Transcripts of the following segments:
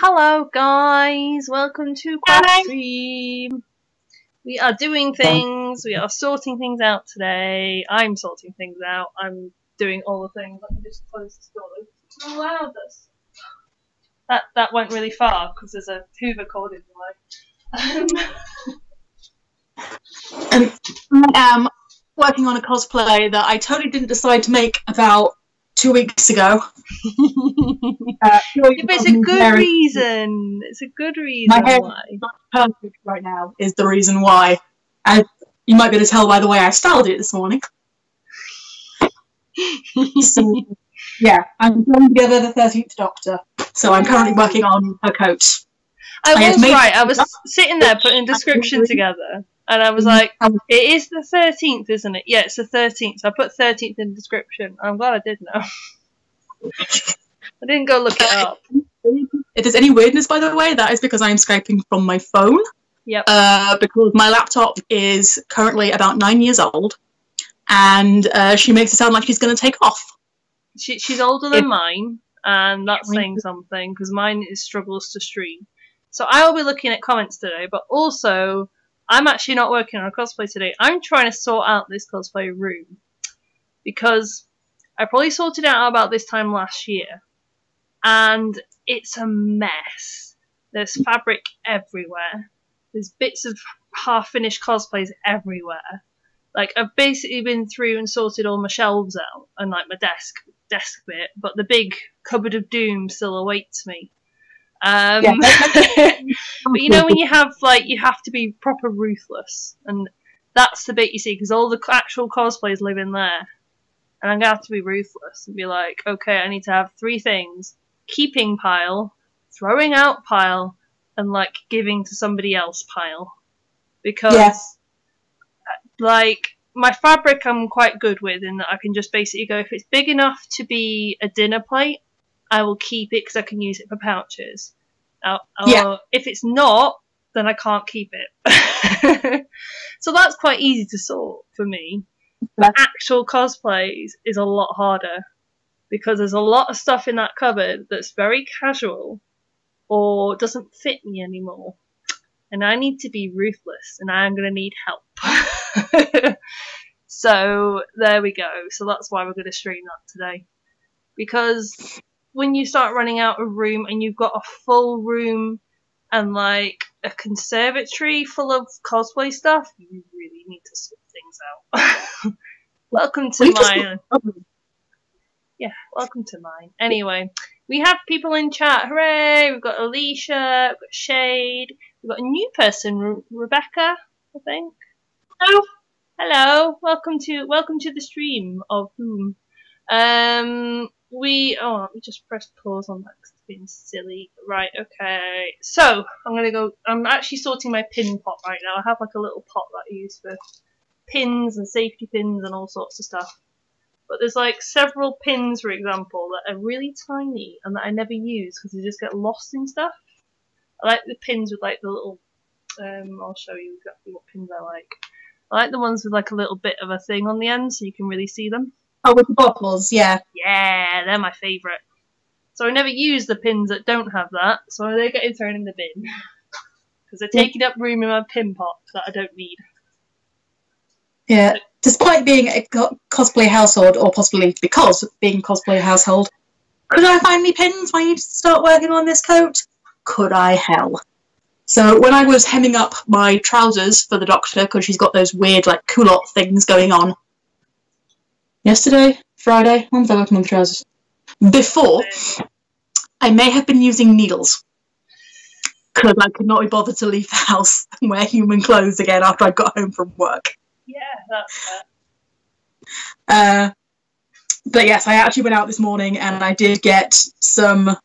Hello guys, welcome to CraftStream. We are doing things, we are sorting things out today. I'm sorting things out, I'm doing all the things. Let me just close this door. It's so loud. That went really far because there's a Hoover cord in the way. I am working on a cosplay that I totally didn't decide to make about 2 weeks ago. It's a good reason. It's a good reason. My hair is not perfect right now is the reason why. As you might be able to tell by the way I styled it this morning. So, yeah, I'm putting together the 13th Doctor. So I'm currently working on her coat. I was sitting there putting a description together. And I was like, it is the 13th, isn't it? Yeah, it's the 13th. So I put 13th in the description. I'm glad I did know. I didn't go look it up. If there's any weirdness, by the way, that is because I am Skyping from my phone. Yep. Because my laptop is currently about 9 years old. And she makes it sound like she's going to take off. She's older than mine. And that's saying something, because mine struggles to stream. So I'll be looking at comments today, but also I'm actually not working on a cosplay today. I'm trying to sort out this cosplay room because I probably sorted it out about this time last year and it's a mess. There's fabric everywhere. There's bits of half-finished cosplays everywhere. Like, I've basically been through and sorted all my shelves out and like my desk bit, but the big cupboard of doom still awaits me. But you know when you have to be proper ruthless, and that's the bit you see because all the actual cosplays live in there, and I'm gonna have to be ruthless and be like, okay, I need to have 3 things: keeping pile, throwing out pile, and like giving to somebody else pile, because like my fabric I'm quite good with in that I can just basically go, if it's big enough to be a dinner plate, I will keep it because I can use it for pouches. If it's not, then I can't keep it. So that's quite easy to sort for me. But actual cosplays is a lot harder because there's a lot of stuff in that cupboard that's very casual or doesn't fit me anymore. And I need to be ruthless and I'm going to need help. So there we go. So that's why we're going to stream that today. Because when you start running out of room and you've got a full room and like a conservatory full of cosplay stuff, you really need to sort things out. Welcome to mine. Yeah, welcome to mine. Anyway, we have people in chat. Hooray! We've got Alicia, we've got Shade, we've got a new person, Rebecca, I think. Hello. Hello. Welcome to the stream of whom. Let me just press pause on that because it's being silly. Right, okay. So, I'm actually sorting my pin pot right now. I have like a little pot that I use for pins and safety pins and all sorts of stuff. But there's like several pins, for example, that are really tiny and that I never use because they just get lost in stuff. I like the pins with like the little, I'll show you exactly what pins I like. I like the ones with like a little bit of a thing on the end so you can really see them. Oh, with the bottles, yeah. Yeah, they're my favourite. So I never use the pins that don't have that, so they're getting thrown in the bin. Because they're taking up room in my pin pot that I don't need. Yeah, despite being a cosplay household, or possibly because of being a cosplay household, could I find me pins when I need to start working on this coat? Could I hell. So when I was hemming up my trousers for the Doctor, because she's got those weird like culotte things going on, yesterday, Friday, when was I working on the trousers? Before, I may have been using needles. Because I could not be bothered to leave the house and wear human clothes again after I got home from work. Yeah, that's fair. But yes, I actually went out this morning and I did get some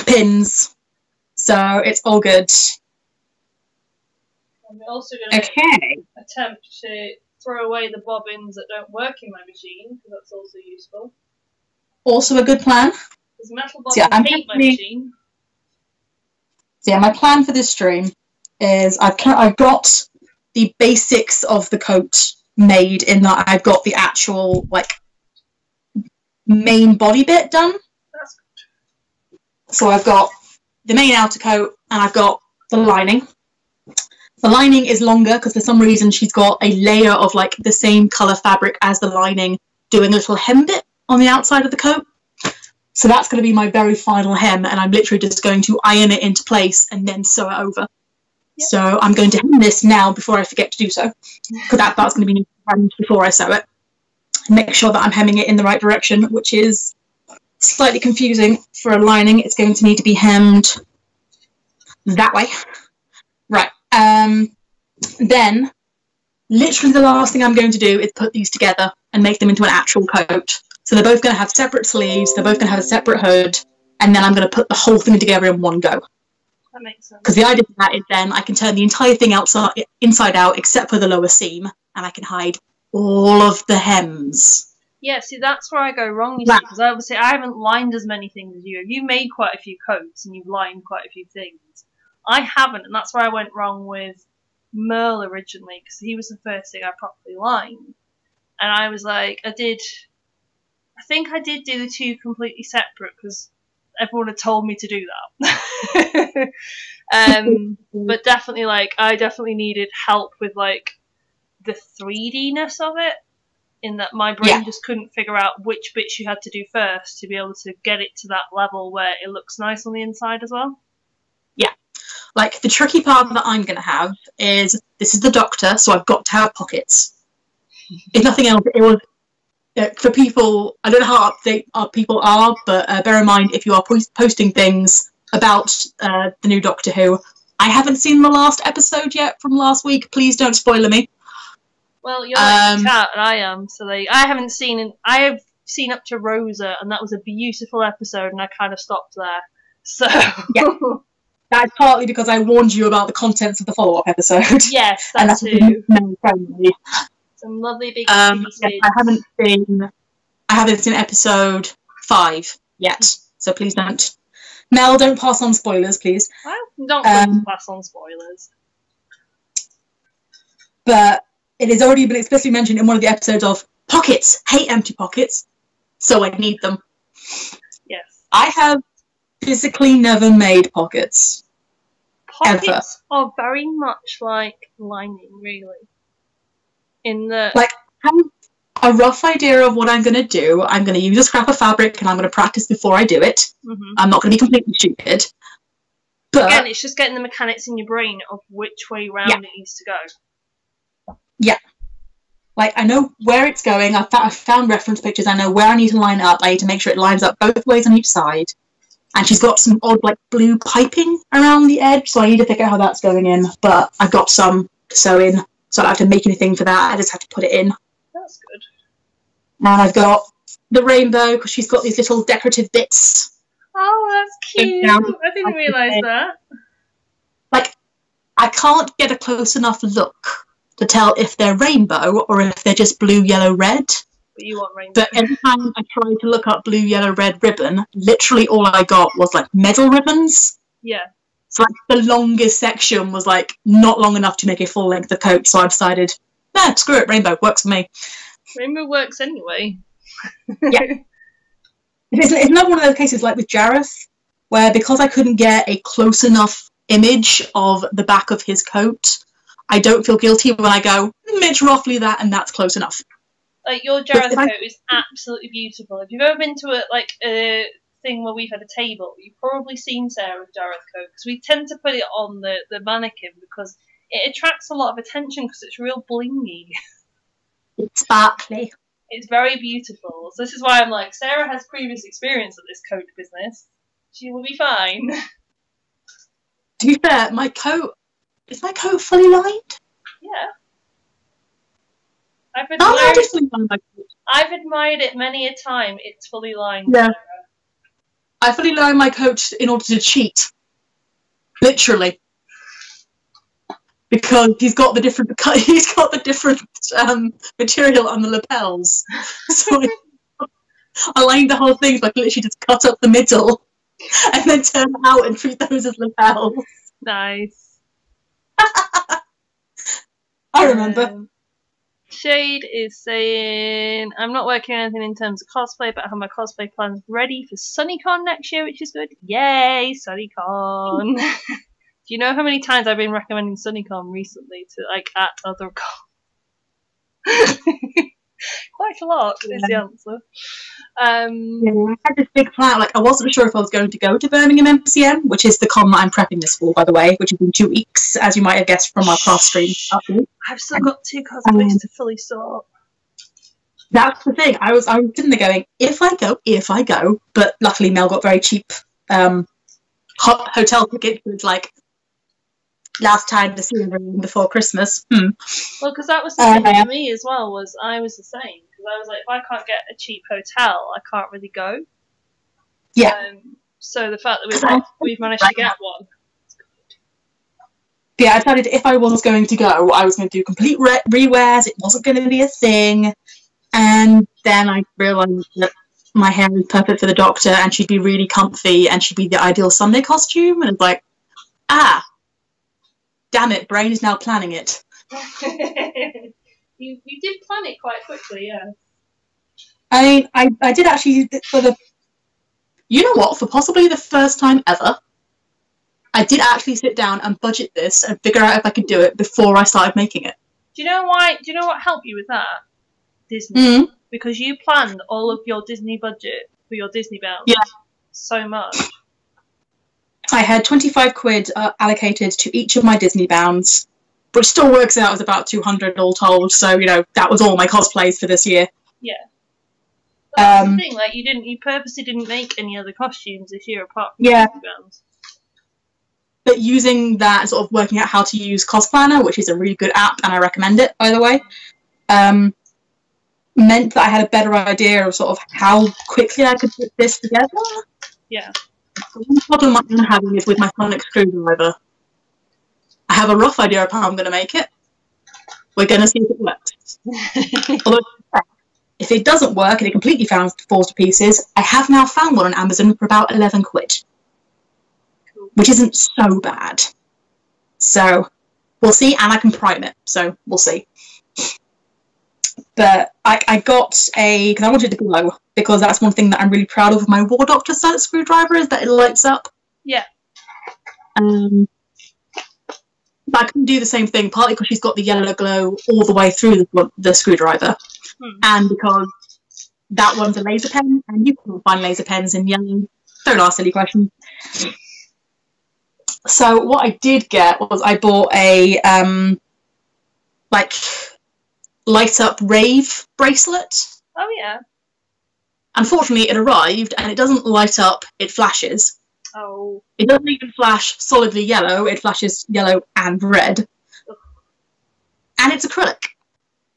pins. So it's all good. I'm also going to attempt to throw away the bobbins that don't work in my machine, because that's also useful. Also a good plan. Because metal bobbins hate my machine. So yeah, my plan for this stream is I've got the basics of the coat made in that I've got the actual like main body bit done. That's good. So I've got the main outer coat and I've got the lining. The lining is longer because for some reason she's got a layer of like the same colour fabric as the lining doing a little hem bit on the outside of the coat. So that's going to be my very final hem, and I'm literally just going to iron it into place and then sew it over. Yep. So I'm going to hem this now before I forget to do so, because that part's going to be hemmed before I sew it. And make sure that I'm hemming it in the right direction, which is slightly confusing for a lining. It's going to need to be hemmed that way. Right. Then, literally the last thing I'm going to do is put these together and make them into an actual coat. So they're both going to have separate sleeves, they're both going to have a separate hood, and then I'm going to put the whole thing together in one go. That makes sense. Because the idea of that is then I can turn the entire thing inside out except for the lower seam, and I can hide all of the hems. Yeah, see, that's where I go wrong, you see, because obviously I haven't lined as many things as you. You've made quite a few coats, and you've lined quite a few things. I haven't, and that's where I went wrong with Merle originally, because he was the first thing I properly lined. And I was like, I think I did do the two completely separate, because everyone had told me to do that. But definitely, like, I definitely needed help with, like, the 3D-ness of it, in that my brain just couldn't figure out which bits you had to do first to be able to get it to that level where it looks nice on the inside as well. Yeah. Like, the tricky part that I'm going to have is, this is the Doctor, so I've got to have pockets. If nothing else, it was, for people, I don't know how up to date people are, but bear in mind, if you are posting things about the new Doctor Who, I haven't seen the last episode yet from last week, please don't spoiler me. Well, you're like chat, and I am, so like, I have seen up to Rosa, and that was a beautiful episode, and I kind of stopped there, so... Yeah. That's partly because I warned you about the contents of the follow-up episode. Yes, that too. Friendly. Some lovely big yes, I haven't seen episode 5 yet, so please don't. Mel, don't pass on spoilers, please. Well, don't pass on spoilers. But it has already been explicitly mentioned in one of the episodes of pockets. Hate empty pockets, so I need them. Yes. I have physically never made pockets. Pockets are very much like lining, really. Like, I have a rough idea of what I'm going to do. I'm going to use a scrap of fabric and I'm going to practice before I do it. I'm not going to be completely stupid. But again, it's just getting the mechanics in your brain of which way round it needs to go. Yeah. Like, I know where it's going. I've found reference pictures. I know where I need to line up. I need to make sure it lines up both ways on each side. And she's got some odd, like, blue piping around the edge, so I need to figure out how that's going in. But I've got some to sew in, so I don't have to make anything for that. I just have to put it in. That's good. And I've got the rainbow, because she's got these little decorative bits. Oh, that's cute. I didn't realise that. Like, I can't get a close enough look to tell if they're rainbow or if they're just blue, yellow, red. But you want rainbow. But every time I tried to look up blue, yellow, red ribbon, literally all I got was, like, medal ribbons. Yeah. So, like, the longest section was, like, not long enough to make a full length of coat, so I decided, nah, screw it, rainbow works for me. Rainbow works anyway. Yeah. It's another one of those cases, like with Jareth, where because I couldn't get a close enough image of the back of his coat, I don't feel guilty when I go, it's roughly that, and that's close enough. Like, your Jareth coat is absolutely beautiful. If you've ever been to a thing where we've had a table, you've probably seen Sarah's Jareth coat, because we tend to put it on the mannequin because it attracts a lot of attention because it's real blingy. It's sparkly. It's very beautiful. So this is why I'm like, Sarah has previous experience at this coat business. She will be fine. To be fair, is my coat fully lined? Yeah. I've admired it many a time. It's fully lined. Yeah. I fully line my coat in order to cheat. Literally. Because he's got the different material on the lapels. So I lined the whole thing, so I could literally just cut up the middle and then turn them out and treat those as lapels. Nice. I remember. Shade is saying, I'm not working on anything in terms of cosplay, but I have my cosplay plans ready for SunnyCon next year, which is good. Yay, SunnyCon! Do you know how many times I've been recommending SunnyCon recently to, like, at other cons? Quite a lot is the answer. I had this big plan. Like, I wasn't sure if I was going to go to Birmingham MCM, which is the con that I'm prepping this for, by the way, which is in 2 weeks, as you might have guessed from our CraftStream. I've still got 2 cosplays to fully sort. That's the thing. I was sitting there going, if I go, but luckily Mel got very cheap hotel tickets. It was like last time to see everyone before Christmas. Well, because that was the thing for me as well. I was the same, because I was like, if I can't get a cheap hotel, I can't really go. Yeah. So the fact that we've managed to get one. Yeah, I decided if I was going to go, I was going to do complete rewears. It wasn't going to be a thing. And then I realised that my hair was perfect for the Doctor, and she'd be really comfy, and she'd be the ideal Sunday costume. And it's like, damn it, brain is now planning it. you did plan it quite quickly, yeah. I mean, I did actually, you know what, for possibly the first time ever, I did actually sit down and budget this and figure out if I could do it before I started making it. Do you know why? Do you know what helped you with that? Disney. Because you planned all of your Disney budget for your Disney bounds so much. I had 25 quid allocated to each of my Disney bounds, which still works out as about 200 all told. So, you know, that was all my cosplays for this year. Yeah. But that's the thing, like, you purposely didn't make any other costumes this year apart from Disney bounds. But using that, sort of working out how to use Cosplanner, which is a really good app, and I recommend it, by the way, meant that I had a better idea of sort of how quickly I could put this together. Yeah. The one problem I'm having is with my sonic screwdriver. I have a rough idea of how I'm going to make it. We're going to see if it works. Although, if it doesn't work and it completely falls to pieces, I have now found one on Amazon for about 11 quid. Cool. Which isn't so bad. So, we'll see, and I can prime it, so we'll see. But I got because I wanted to glow, because that's one thing that I'm really proud of my War Doctor screwdriver, is that it lights up. Yeah. But I couldn't do the same thing, partly because she's got the yellow glow all the way through the screwdriver, and because that one's a laser pen, and you can't find laser pens in yellow. Don't ask silly questions. So what I did get was I bought a light up rave bracelet. Oh yeah. Unfortunately, it arrived and it doesn't light up, it flashes. Oh. It doesn't even flash solidly yellow, it flashes yellow and red. Ugh. And it's acrylic.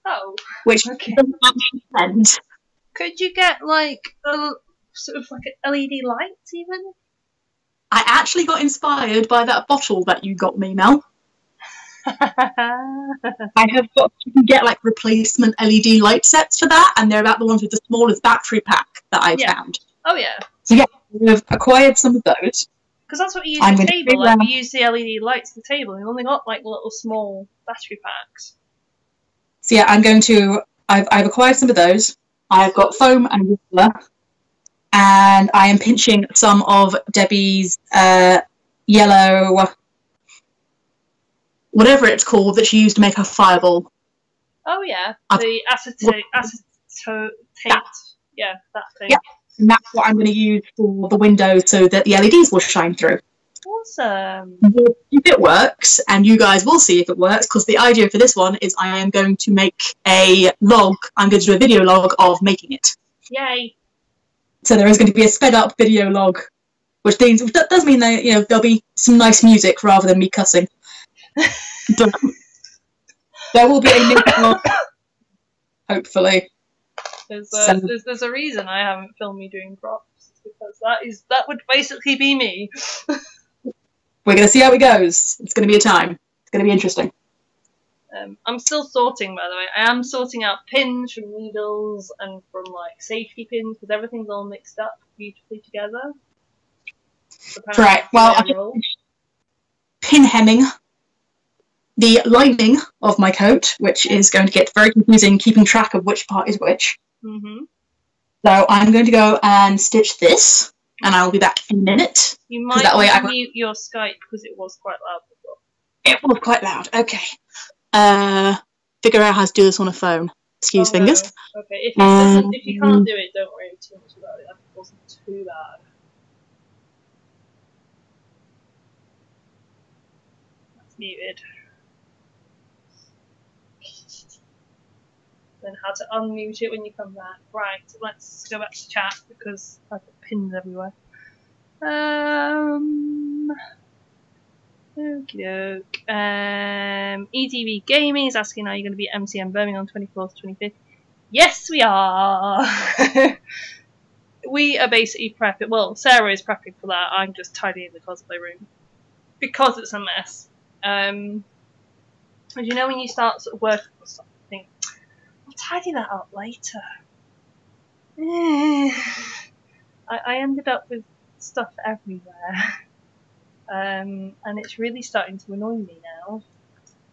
Oh. Which doesn't actually blend. Could you get like a sort of like an LED light even? I actually got inspired by that bottle that you got me, Mel. I have got, you can get like replacement LED light sets for that, and they're about the ones with the smallest battery pack that I found. Oh yeah. So yeah, I've acquired some of those. Because that's what you use at the table. Like, we use the LED lights at the table. We've only got like little small battery packs. So yeah, I've acquired some of those. I've got foam and water, and I am pinching some of Debbie's yellow, whatever it's called, that she used to make her fireball. Oh yeah, the acetate. Yeah, that thing. Yeah, and that's what I'm going to use for the windows so that the LEDs will shine through. Awesome. If it works, and you guys will see if it works, because the idea for this one is I am going to make a log. I'm going to do a video log of making it. Yay! So there is going to be a sped up video log, which does mean that there'll be some nice music rather than me cussing. But there will be a new log, hopefully. There's a reason I haven't filmed me doing props, because that would basically be me. We're going to see how it goes. It's going to be a time. It's going to be interesting. I'm still sorting, by the way. I am sorting out pins from needles and from like safety pins, because everything's all mixed up beautifully together. Right. Well, pin hemming. the lining of my coat, which is going to get very confusing keeping track of which part is which. Mm-hmm. So I'm going to go and stitch this, and I will be back in a minute. You might that way mute your Skype because it was quite loud before. It was quite loud. Okay. Figure out how to do this on a phone. Excuse fingers. No. Okay. If you can't do it, don't worry too much about it. That wasn't too bad. That's muted. Then how to unmute it when you come back. Right, let's go back to chat because I've got pins everywhere. Okie doke. EDV Gaming is asking, are you going to be at MCM Birmingham on 24th, 25th? Yes, we are! We are basically prepping. Well, Sarah is prepping for that. I'm just tidying the cosplay room because it's a mess. As you know, when you start sort of working on something, I'll tidy that up later. I ended up with stuff everywhere. And it's really starting to annoy me now.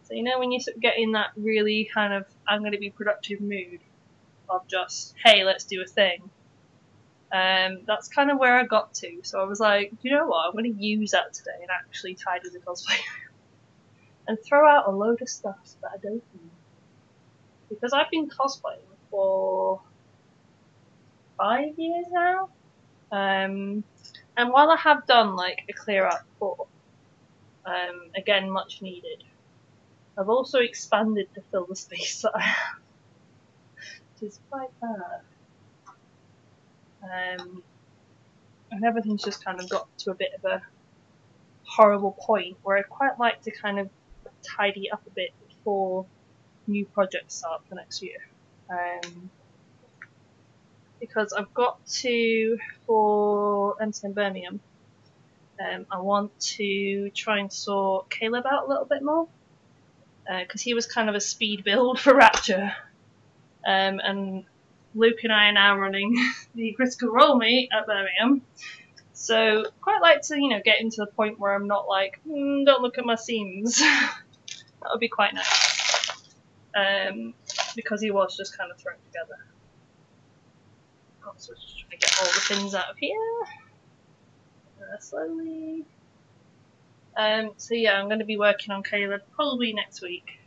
So you know when you sort of get in that really kind of I'm going to be productive mood of just, hey, let's do a thing. That's kind of where I got to. So I was like, you know what, I'm going to use that today and actually tidy the cosplay and throw out a load of stuff that I don't need. Because I've been cosplaying for 5 years now. And while I have done like a clear out before, again, much needed, I've also expanded to fill the space that I have, which is quite bad. And everything's just kind of got to a bit of a horrible point where I'd quite like to kind of tidy up a bit before new projects start for next year. Because I've got to, for MCM Birmingham, I want to try and sort Caleb out a little bit more. Because he was kind of a speed build for Rapture. And Luke and I are now running the Critical Role meet at Birmingham. So quite like to, you know, get into the point where I'm not like, don't look at my seams. That would be quite nice. Because he was just kind of thrown together. Also just trying to get all the pins out of here. Slowly. So yeah, I'm going to be working on Caleb probably next week.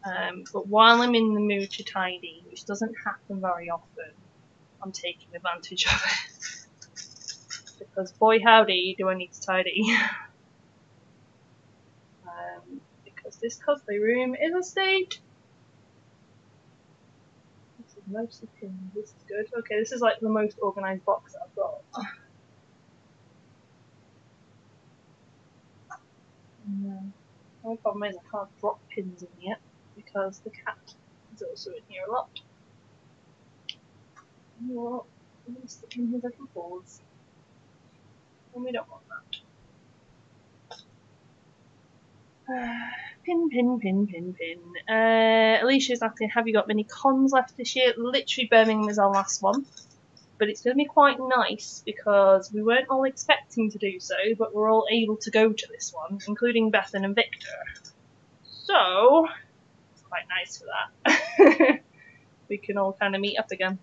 But while I'm in the mood to tidy, which doesn't happen very often, I'm taking advantage of it. Because boy howdy do I need to tidy. Because this cosplay room is a state. This is mostly pins, this is good. Okay, this is like the most organised box that I've got. No. The only problem is I can't drop pins in yet because the cat is also in here a lot. You know what? I'm going to stick in his little paws. And we don't want that. Pin. Alicia's asking, have you got many cons left this year? Literally Birmingham is our last one. But it's going to be quite nice because we weren't all expecting to do so, but we're all able to go to this one, including Bethan and Victor. So, it's quite nice for that. We can all kind of meet up again.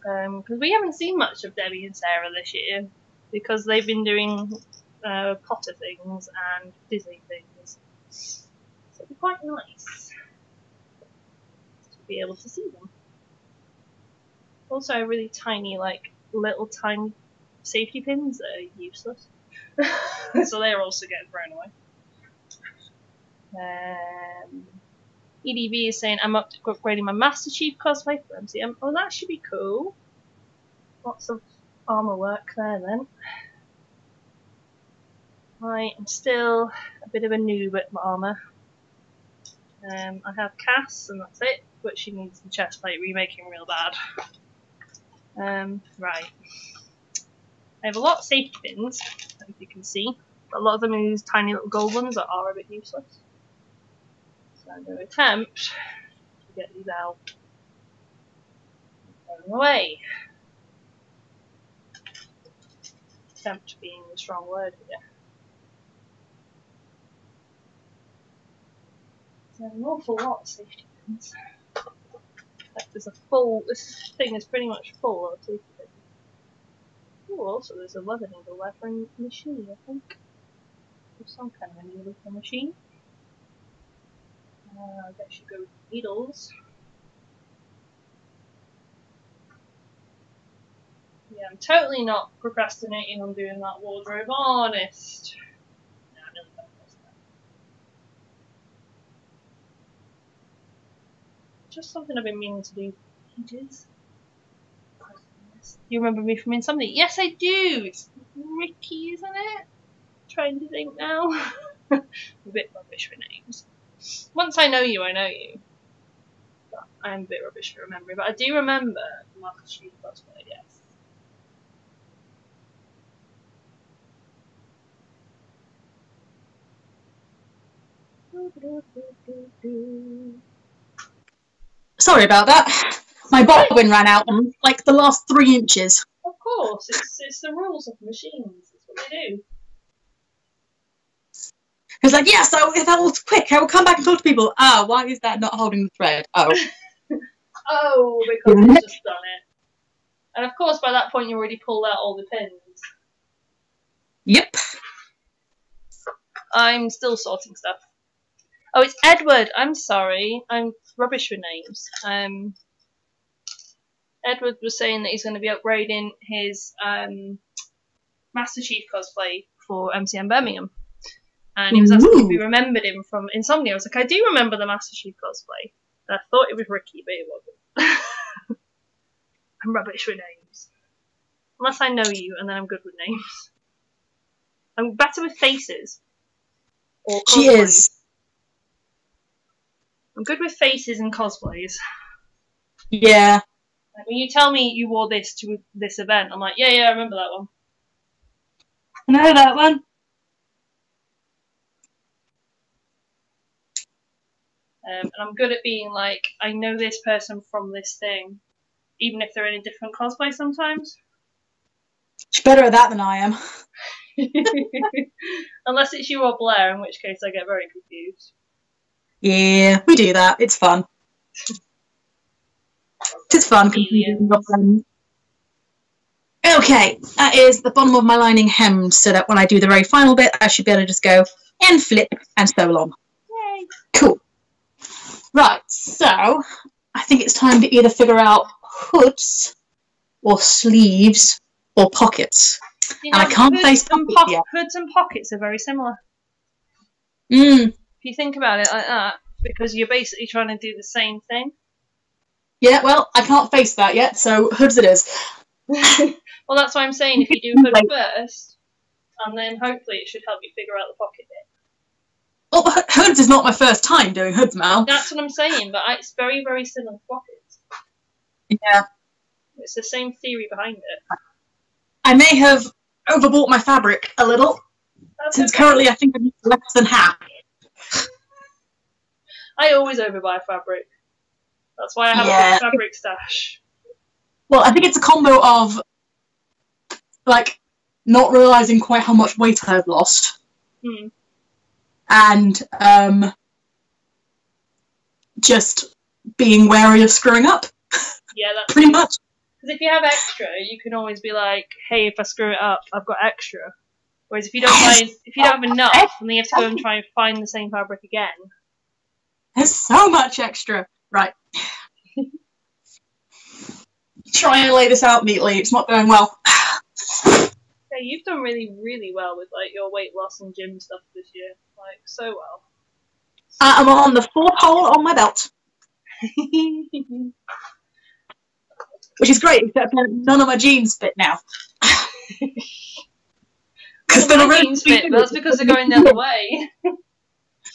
Because we haven't seen much of Debbie and Sarah this year, because they've been doing Potter things and Disney things. So it'd be quite nice to be able to see them. Also, really tiny, like, little tiny safety pins that are useless. So they're also getting thrown away. EDV is saying, I'm up to upgrading my Master Chief cosplay for MCM. Oh, that should be cool. Lots of armour work there then. I am still a bit of a noob at my armour. I have Cass, and that's it, but she needs the chest plate remaking real bad. Right. I have a lot of safety pins, as you can see. But a lot of them are these tiny little gold ones that are a bit useless. So I'm going to attempt to get these out and throw them away. Attempt being the strong word here. There's an awful lot of safety pins. Like there's a full. This thing is pretty much full of safety pins. Oh, also there's a leather needle lettering machine, I think. There's some kind of a needle machine. I guess you go with needles. Yeah, I'm totally not procrastinating on doing that wardrobe, honest. No, I'm really not that. Just something I've been meaning to do for ages. You remember me from Insomnia? Yes, I do! It's Ricky, isn't it? Trying to think now. I'm a bit rubbish with names. Once I know you, I know you. But I'm a bit rubbish for remembering. But I do remember the Master Chief cosplay, yes. Sorry about that. My bobbin ran out in like the last 3 inches. Of course, it's the rules of machines. It's what they do. It's like, yes, if I was quick, I will come back and talk to people. Ah, why is that not holding the thread? Oh. Oh, because it's just done it. And of course, by that point, you already pulled out all the pins. Yep. I'm still sorting stuff. Oh, it's Edward. I'm sorry. I'm rubbish with names. Edward was saying that he's going to be upgrading his Master Chief cosplay for MCM Birmingham. And he was asking if we remembered him from Insomnia. I was like, I do remember the Master Chief cosplay. And I thought it was Ricky, but it wasn't. I'm rubbish with names. Unless I know you, and then I'm good with names. I'm better with faces. Or cosplays. She is. I'm good with faces and cosplays. Yeah. Like when you tell me you wore this to this event, I'm like, yeah, I remember that one. I know that one. And I'm good at being like, I know this person from this thing, even if they're in a different cosplay sometimes. She's better at that than I am. Unless it's you or Blair, in which case I get very confused. Yeah, we do that. It's fun. It's fun. Okay, that is the bottom of my lining hemmed, so that when I do the very final bit, I should be able to just go and flip and sew on. Yay! Cool. Right, so I think it's time to either figure out hoods or sleeves or pockets. You know, and I can't face hoods and pockets are very similar. Mm. If you think about it like that, because you're basically trying to do the same thing. Yeah, well, I can't face that yet, so hoods it is. Well, that's why I'm saying if you do hood first, and then hopefully it should help you figure out the pocket bit. Well, hoods is not my first time doing hoods, Mel. That's what I'm saying, but it's very, very similar to pockets. Yeah. It's the same theory behind it. I may have overbought my fabric a little, since currently I think I'm less than half. I always overbuy fabric. That's why I have a fabric stash. Well, I think it's a combo of, like, not realising quite how much weight I've lost. Hmm. And just being wary of screwing up. Yeah, that's pretty much. Because if you have extra, you can always be like, "Hey, if I screw it up, I've got extra." Whereas if you don't have enough, then you have to go and try and find the same fabric again. There's so much extra. Right. Try and lay this out neatly. It's not going well. Yeah, you've done really, really well with like your weight loss and gym stuff this year. Like, so well. I'm on the 4th hole on my belt. Which is great, except none of my jeans fit now. Because my jeans fit, but that's because they're going the other way.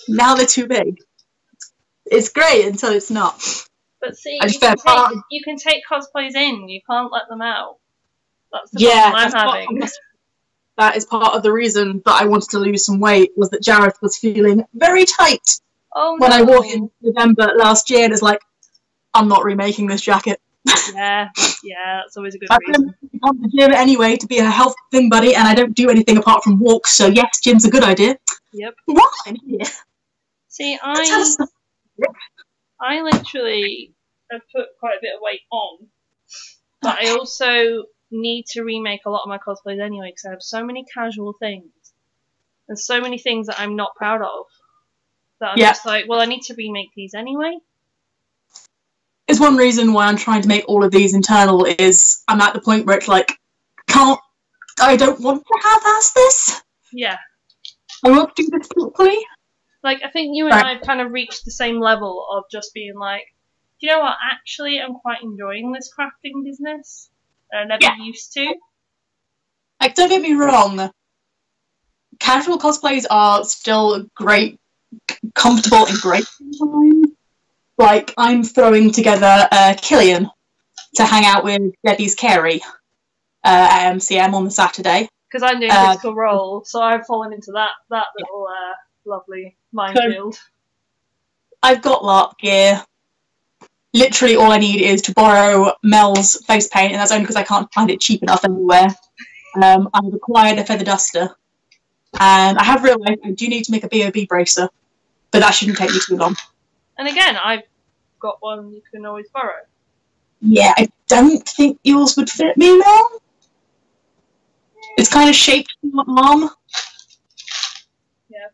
Now they're too big. It's great until it's not. But see, you can take cosplays in, you can't let them out. That's the problem I'm having. That is part of the reason that I wanted to lose some weight, was that Jareth was feeling very tight when I wore him in November last year, and it's like, I'm not remaking this jacket. Yeah, that's always a good reason. I'm on the gym anyway to be a health thing buddy, and I don't do anything apart from walk, so yes, gym's a good idea. Yep. What? See, I literally have put quite a bit of weight on, but I also need to remake a lot of my cosplays anyway because I have so many casual things and so many things that I'm not proud of that I'm just like, well, I need to remake these anyway. It's one reason why I'm trying to make all of these internal is I'm at the point where it's like, I don't want to half-ass this. Yeah. I want to do this properly. Like, I think you and I have kind of reached the same level of just being like, do you know what, actually I'm quite enjoying this crafting business that I never used to. Like, don't get me wrong, casual cosplays are still great, comfortable and great sometimes. Like, I'm throwing together Killian to hang out with Debbie's Carey at MCM on the Saturday. Because I'm doing Critical Role, so I've fallen into that little lovely minefield. So, I've got LARP gear. Literally all I need is to borrow Mel's face paint, and that's only because I can't find it cheap enough anywhere. I've acquired a feather duster. And I have realised I do need to make a BOB bracer, but that shouldn't take me too long. And again, I've got one you can always borrow. Yeah, I don't think yours would fit me, Mel. It's kind of shaped like Mom. Yeah,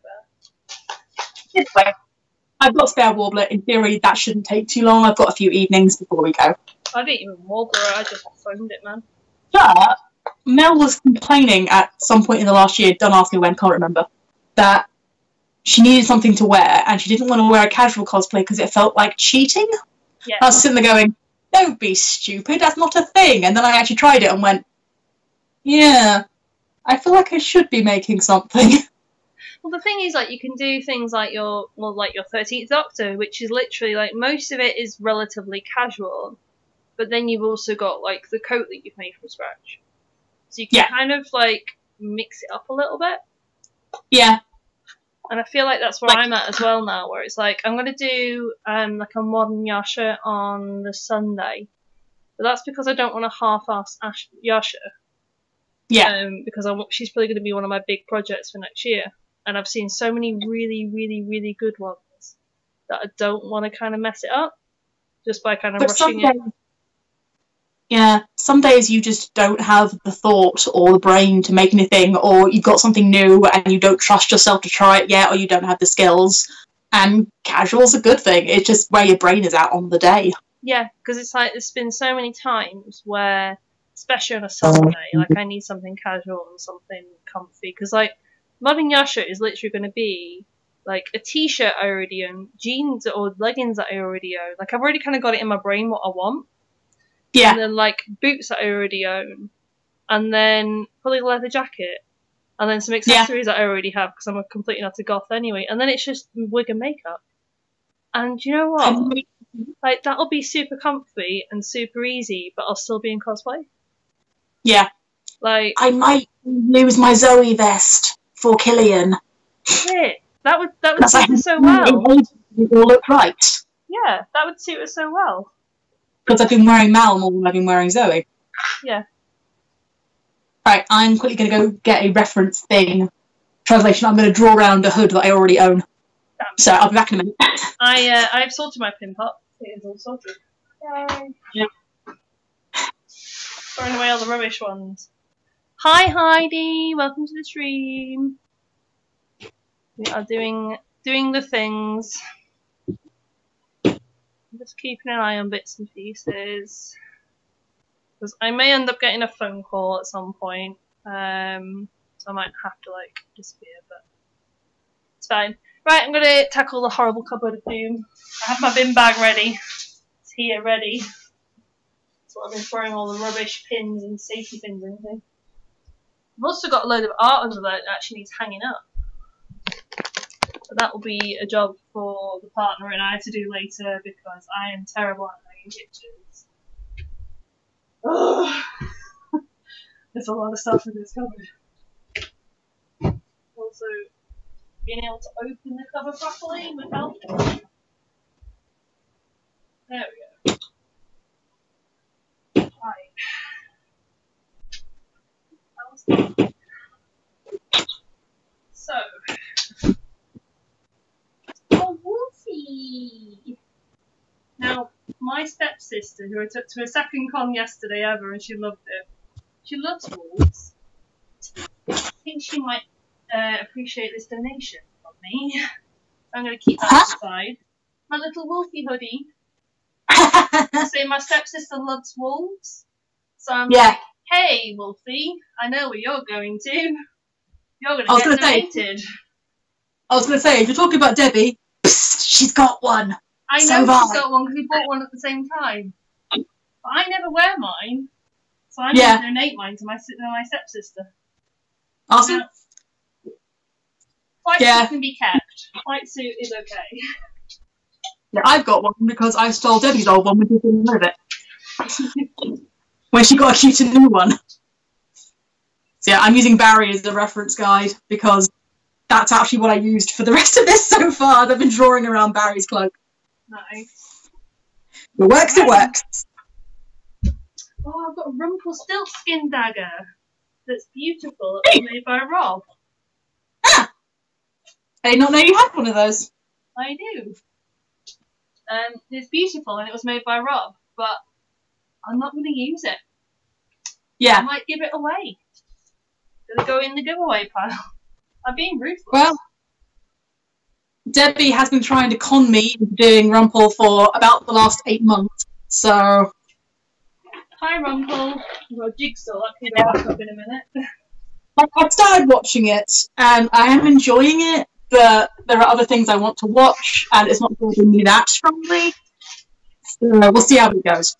fair. Anyway, I've got spare warbler. In theory, that shouldn't take too long. I've got a few evenings before we go. I didn't even warbler it, I just phoned it, man. But Mel was complaining at some point in the last year, don't ask me when, can't remember, that she needed something to wear, and she didn't want to wear a casual cosplay because it felt like cheating. Yeah. I was sitting there going, don't be stupid, that's not a thing. And then I actually tried it and went, yeah, I feel like I should be making something. Well, the thing is, like, you can do things like your 13th Doctor, which is literally, like, most of it is relatively casual, but then you've also got, like, the coat that you've made from scratch. So you can kind of, like, mix it up a little bit. Yeah. And I feel like that's where I'm at as well now, where it's like, I'm going to do, like, a modern Yasha on the Sunday. But that's because I don't want to half-ass Yasha. Yeah. Because she's probably going to be one of my big projects for next year. And I've seen so many really, really, really good ones that I don't want to kind of mess it up just by kind of rushing it. Yeah, some days you just don't have the thought or the brain to make anything, or you've got something new and you don't trust yourself to try it yet, or you don't have the skills. And casual's a good thing. It's just where your brain is at on the day. Yeah, because it's like there's been so many times where, especially on a Sunday, like I need something casual and something comfy. Because like Modern Yasha is literally going to be like a t-shirt I already own, jeans or leggings that I already own. Like I've already kind of got it in my brain what I want. Yeah. And then like boots that I already own, and then probably a leather jacket, and then some accessories that I already have because I'm a complete and utter goth anyway. And then it's just wig and makeup. And you know what? Like that'll be super comfy and super easy, but I'll still be in cosplay. Yeah. Like I might lose my Zoe vest for Killian. Shit, that would suit us so well. It will look right. Yeah, that would suit us so well. Because I've been wearing Mal more than I've been wearing Zoe. Yeah. Right, I'm quickly going to go get a reference thing. Translation, I'm going to draw around a hood that I already own. Damn. So I'll be back in a minute. I've sorted my pin pot. It is all sorted. Yay. Yeah. Throwing away all the rubbish ones. Hi Heidi, welcome to the stream. We are doing the things. I'm just keeping an eye on bits and pieces. Because I may end up getting a phone call at some point. So I might have to like disappear, but it's fine. Right, I'm gonna tackle the horrible cupboard of doom. I have my bin bag ready. It's here ready. So I've been throwing all the rubbish pins and safety pins and everything. I've also got a load of art under there that actually needs hanging up. But that will be a job for the partner and I to do later because I am terrible at hanging pictures. Oh, there's a lot of stuff in this cupboard. Also, being able to open the cover properly would help. There we go. Right. So, oh, Wolfie! my stepsister, who I took to her second con yesterday ever, and she loved it. She loves wolves. I think she might appreciate this donation from me. I'm going to keep that aside. My little wolfie hoodie. Say my stepsister loves wolves. So I'm like, hey, Wolfie, I know where you're going to. You're going to get donated. I was going to say, if you're talking about Debbie, psst, she's got one. I know she's got one because we bought one at the same time. But I never wear mine. So I'm going to donate mine to my stepsister. Awesome. White suit can be kept. White suit is okay. Yeah, I've got one because I stole Debbie's old one when she didn't know it. When she got a cute new one. So yeah, I'm using Barry as a reference guide because that's actually what I used for the rest of this so far. I've been drawing around Barry's cloak. Nice. It works, it works. Oh, I've got a Rumpelstiltskin dagger. That's beautiful. It was made by Rob. Ah! I did not know you had one of those. I do. It's beautiful and it was made by Rob, but I'm not going to use it. Yeah. I might give it away. Gonna go in the giveaway pile. I'm being ruthless. Well, Debbie has been trying to con me into doing Rumpel for about the last 8 months, so... Hi, Rumpel. I've got a jigsaw. That can go back up in a minute. I've started watching it, and I am enjoying it, but there are other things I want to watch, and it's not building me that strongly. So we'll see how it goes.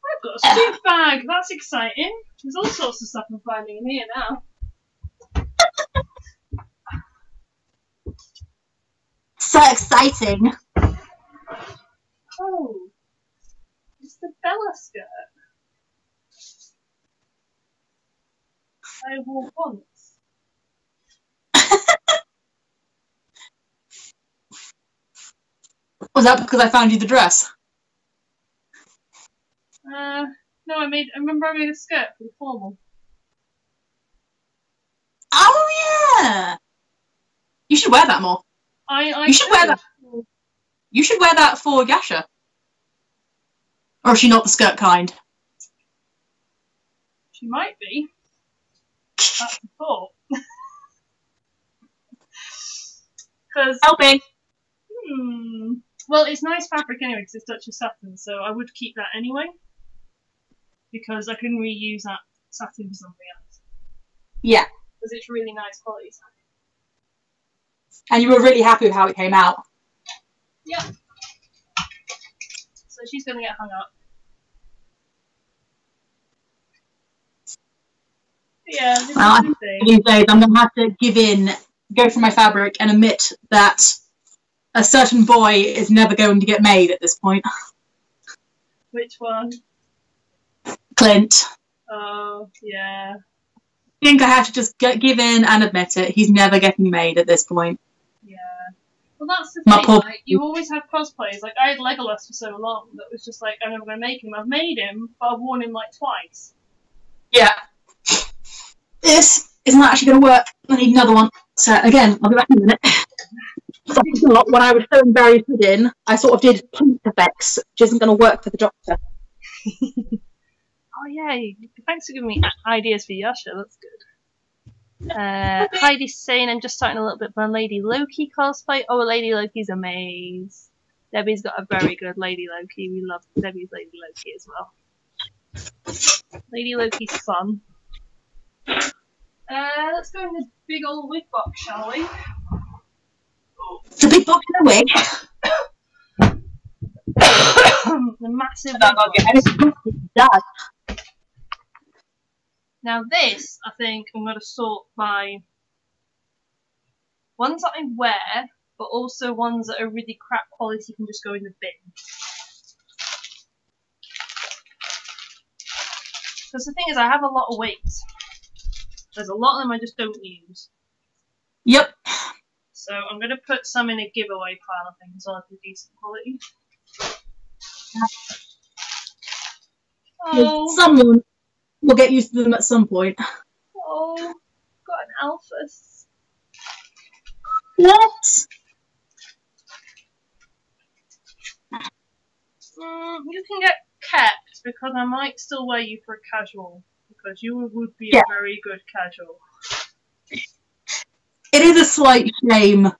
I've got a soup bag. That's exciting. There's all sorts of stuff I'm finding in here now. So exciting. Oh, it's the Bella skirt. I wore once. Was that because I found you the dress? No, I remember I made a skirt for the formal. Oh yeah! You should wear that more. You should wear that. You should wear that for Yasha. Or is she not the skirt kind? She might be. That's the thought. Because helping. Well, it's nice fabric anyway because it's Duchess satin, so I would keep that anyway. Because I can reuse that satin for something else. Yeah. Because it's really nice quality satin. And you were really happy with how it came out. Yeah. So she's going to get hung up. Yeah, these days I'm going to have to go for my fabric and admit that a certain boy is never going to get made at this point. Which one? Clint. Oh, yeah. I think I have to just give in and admit it. He's never getting made at this point. Yeah. Well, that's the thing. Like, you always have cosplays. Like, I had Legolas for so long that was just like, I'm never going to make him. I've made him, but I've worn him like twice. Yeah. This isn't actually going to work. I need another one. So, again, I'll be back in a minute. When I was throwing Barry's hood in, I sort of did pink effects, which isn't going to work for the Doctor. Oh, yeah. Thanks for giving me ideas for Yasha. That's good. Heidi's saying I'm just starting a little bit on Lady Loki cosplay. Oh, Lady Loki's amazing. Debbie's got a very good Lady Loki. We love Debbie's Lady Loki as well. Lady Loki's fun. Let's go in the big old wig box, shall we? The big box in the wig? The massive wig box. Now this, I think, I'm going to sort by ones that I wear, but also ones that are really crap quality can just go in the bin. Because the thing is, I have a lot of wigs. There's a lot of them I just don't use. Yep. So I'm going to put some in a giveaway pile of things so I'll have decent quality. Oh. Someone will get used to them at some point. Oh, got an Alphas. What? You can get kept because I might still wear you for a casual because you would be Yeah. a very good casual. It is a slight shame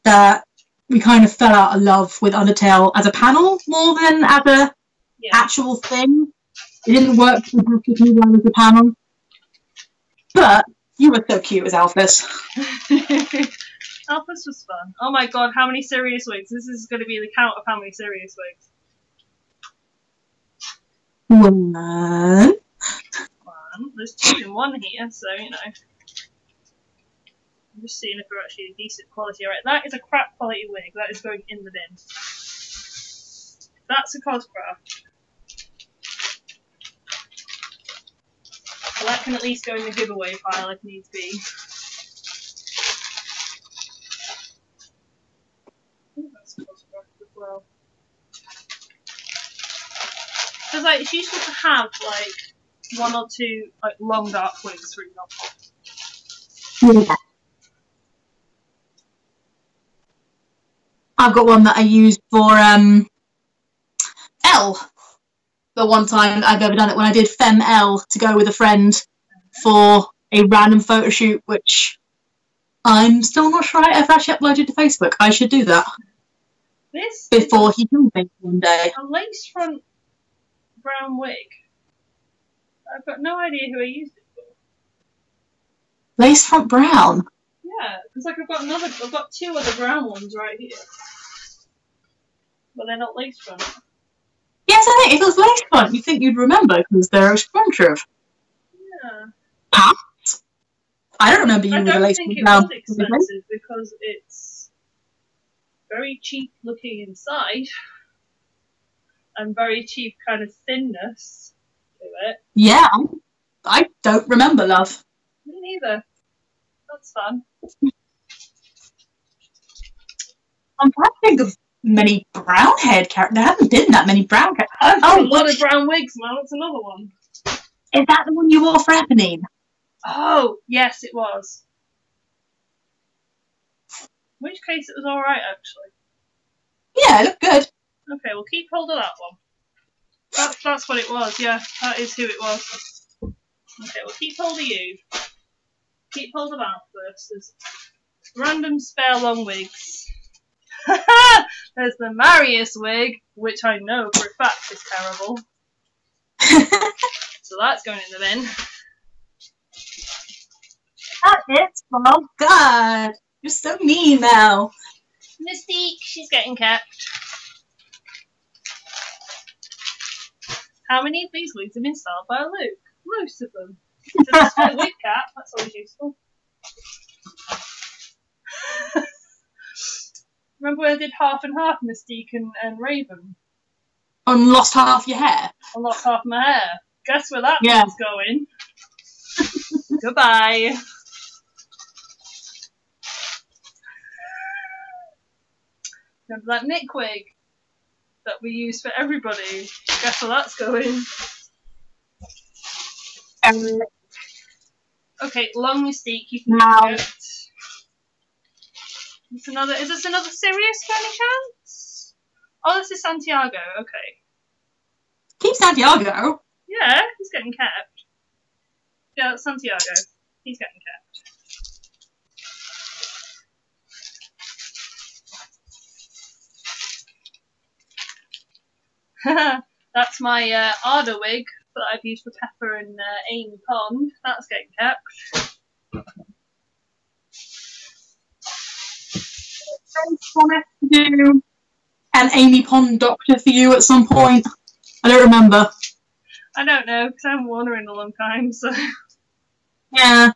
that we kind of fell out of love with Undertale as a panel more than as a actual thing. It didn't work fantastically well as a panel. But you were so cute as Alphys. Alphys was fun. Oh my god, how many serious wigs? This is going to be the count of how many serious wigs. 1. There's 2 in 1 here, so you know. I'm just seeing if they're actually decent quality. Alright, that is a crap quality wig. That is going in the bin. That's a Coscraft. So that can at least go in the giveaway pile if needs be. I think that's a Coscraft as well. Because like, it's useful to have like 1 or 2 like long dark wigs, for example. Yeah. I've got one that I used for L. The one time I've ever done it when I did Fem L to go with a friend for a random photo shoot, which I'm still not sure I've actually uploaded to Facebook. I should do that. This before he killed me one day. A lace front brown wig. I've got no idea who I used it for. Lace front brown? Yeah, because like I've got 2 other brown ones right here. But they're not lace front. Yes, I think if it was lace front, you'd think you'd remember because they're expensive. Yeah. Perhaps. I don't remember you with a lace front brown. I don't think it was expensive because it's very cheap looking inside and very cheap kind of thinness to it. Yeah, I don't remember, love. Me neither. That's fun. I'm trying to think of many brown haired characters. There haven't been that many brown characters. Oh, a lot of brown wigs, man. That's another one. Is that the one you wore for Eponine? Oh, yes, it was. In which case, it was alright, actually. Yeah, it looked good. Okay, we'll keep hold of that one. That's what it was, yeah. That is who it was. Okay, we'll keep hold of you. Keep hold of Alphys. There's random spare long wigs. There's the Marius wig, which I know for a fact is terrible. So that's going in the bin. That is, oh god. You're so mean now. Mystique, she's getting kept. How many of these wigs have been styled by Luke? Most of them. Just a wig cap, that's always useful. Remember when I did half and half Mystique and Raven? And lost half your hair? I lost half my hair. Guess where that one's going? Goodbye. Remember that Nick wig that we use for everybody? Guess where that's going? Okay, long Mystique. You can get it. Is this another Sirius by any chance? Oh, this is Santiago. Okay. Keep Santiago. Yeah, he's getting kept. Yeah, that's Santiago. He's getting kept. That's my Arda wig that I've used for Pepper and Amy Pond. That's getting kept. I promised to do an Amy Pond doctor for you at some point. I don't remember. I don't know, because I haven't worn her in a long time, so... Yeah.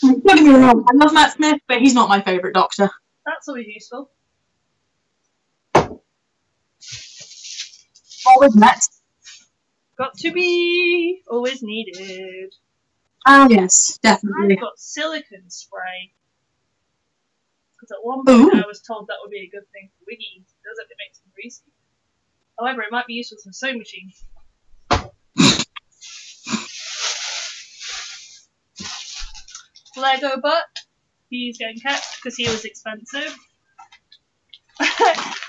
Don't get me wrong, I love Matt Smith, but he's not my favourite doctor. That's always useful. Always met. Got to be always needed. Oh yes, definitely. I've got silicone spray. Because at one point I was told that would be a good thing for wiggies. It does it makes them greasy. However, it might be useful for a sewing machine. Lego butt. He's getting kept because he was expensive.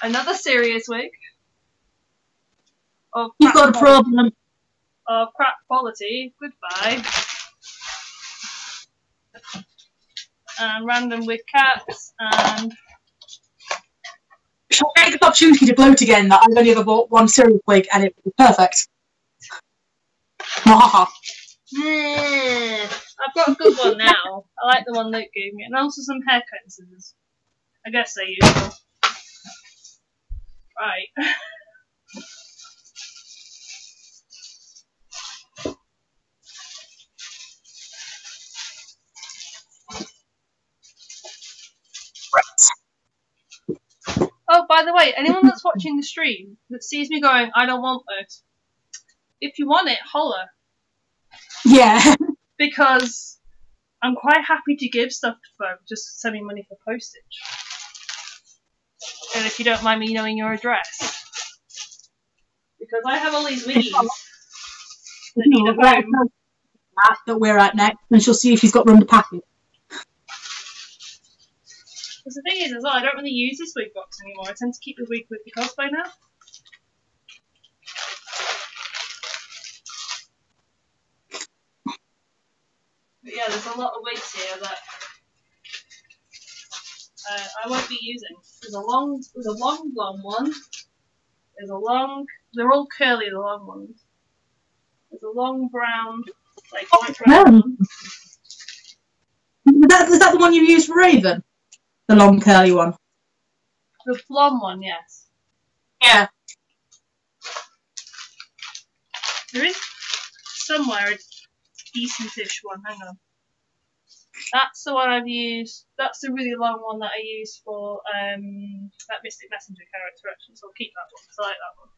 Another serious wig. You've got a problem. Of crap quality. Goodbye. And random wig cats and. Shall I take the opportunity to gloat again that I've only ever bought one serious wig and it was perfect? Haha. I've got a good one now. I like the one Luke gave me, and also some haircut scissors. I guess they're useful. Right. Oh, by the way, anyone that's watching the stream that sees me going, I don't want this. If you want it, holler. Yeah. Because I'm quite happy to give stuff to folk, just send me money for postage. And if you don't mind me knowing your address. Because I have all these wiggies that need a home. That we're at next, and she'll see if she's got room to pack it. Because the thing is, as well, I don't really use this wig box anymore. I tend to keep the wig with the cosplay now. But yeah, there's a lot of wigs here that I won't be using. There's a long blonde one. There's a long. They're all curly, the long ones. There's a long brown, like white brown one. Was that the one you used for Raven? The long curly one. The blonde one, yes. Yeah. There is somewhere a decent-ish one. Hang on. That's the one I've used. That's the really long one that I used for that Mystic Messenger character, actually. So I'll keep that one because I like that one.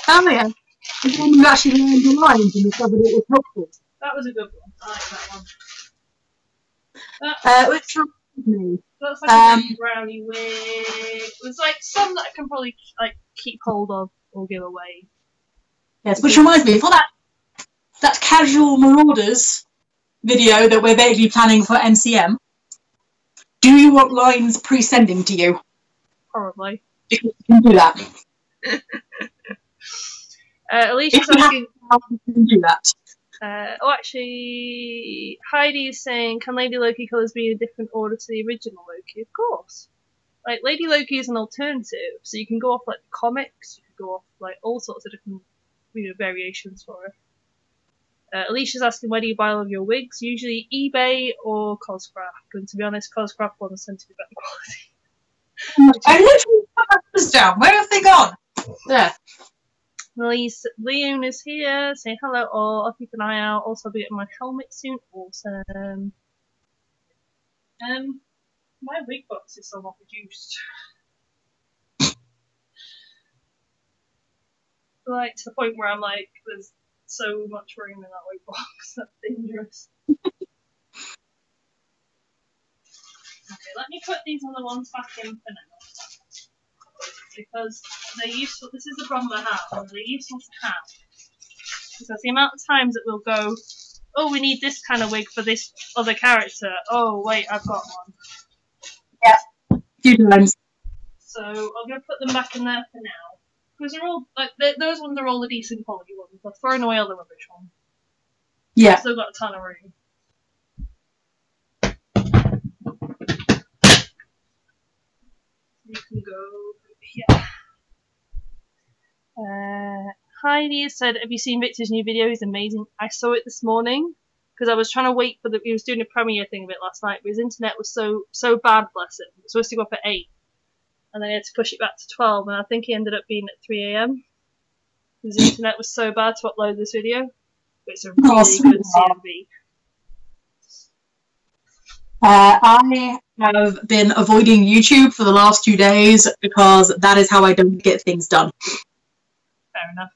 Oh yeah. The one you actually learned the lines and discovered it was helpful. That was a good one. I like that one. Which reminds me. That's like a really browny wig. There's like some that I can probably like keep hold of or give away. Yes, which reminds me, for that Casual Marauders video that we're vaguely planning for MCM, do you want lines pre-sending to you? Probably. Because you can do that. Alicia's asking. How you can do that. Actually, Heidi is saying, can Lady Loki colours be in a different order to the original Loki? Of course. Like, Lady Loki is an alternative, so you can go off, like, the comics, you can go off, like, all sorts of different, variations for it. Alicia's asking, where do you buy all of your wigs? Usually eBay or Coscraft, and to be honest, Coscraft ones tend to be better quality. I literally put my numbers down. Where have they gone? There. Leon is here, saying hello all, I'll keep an eye out, also I'll be getting my helmet soon, awesome. My wig box is somewhat reduced. Like, to the point where I'm like, there's so much room in that wig box, that's dangerous. Okay, let me put these other ones back in for now. Because they're useful. This is the problem I have. They're useful to have. Because the amount of times that we'll go, oh, we need this kind of wig for this other character. Oh, wait, I've got one. Yeah. Few times. So I'm going to put them back in there for now. Because they're all, like, those ones are all the decent quality ones. I've thrown away all the rubbish ones. Yeah. I've still got a ton of room. You can go here. Heidi said, have you seen Victor's new video? He's amazing. I saw it this morning because I was trying to wait for he was doing a premiere thing of it last night, but his internet was so bad, bless him. It was supposed to go up at 8 and then he had to push it back to 12 and I think he ended up being at 3 AM. His internet was so bad to upload this video, but it's a really good CMV. I have been avoiding YouTube for the last 2 days because that is how I don't get things done. Fair enough.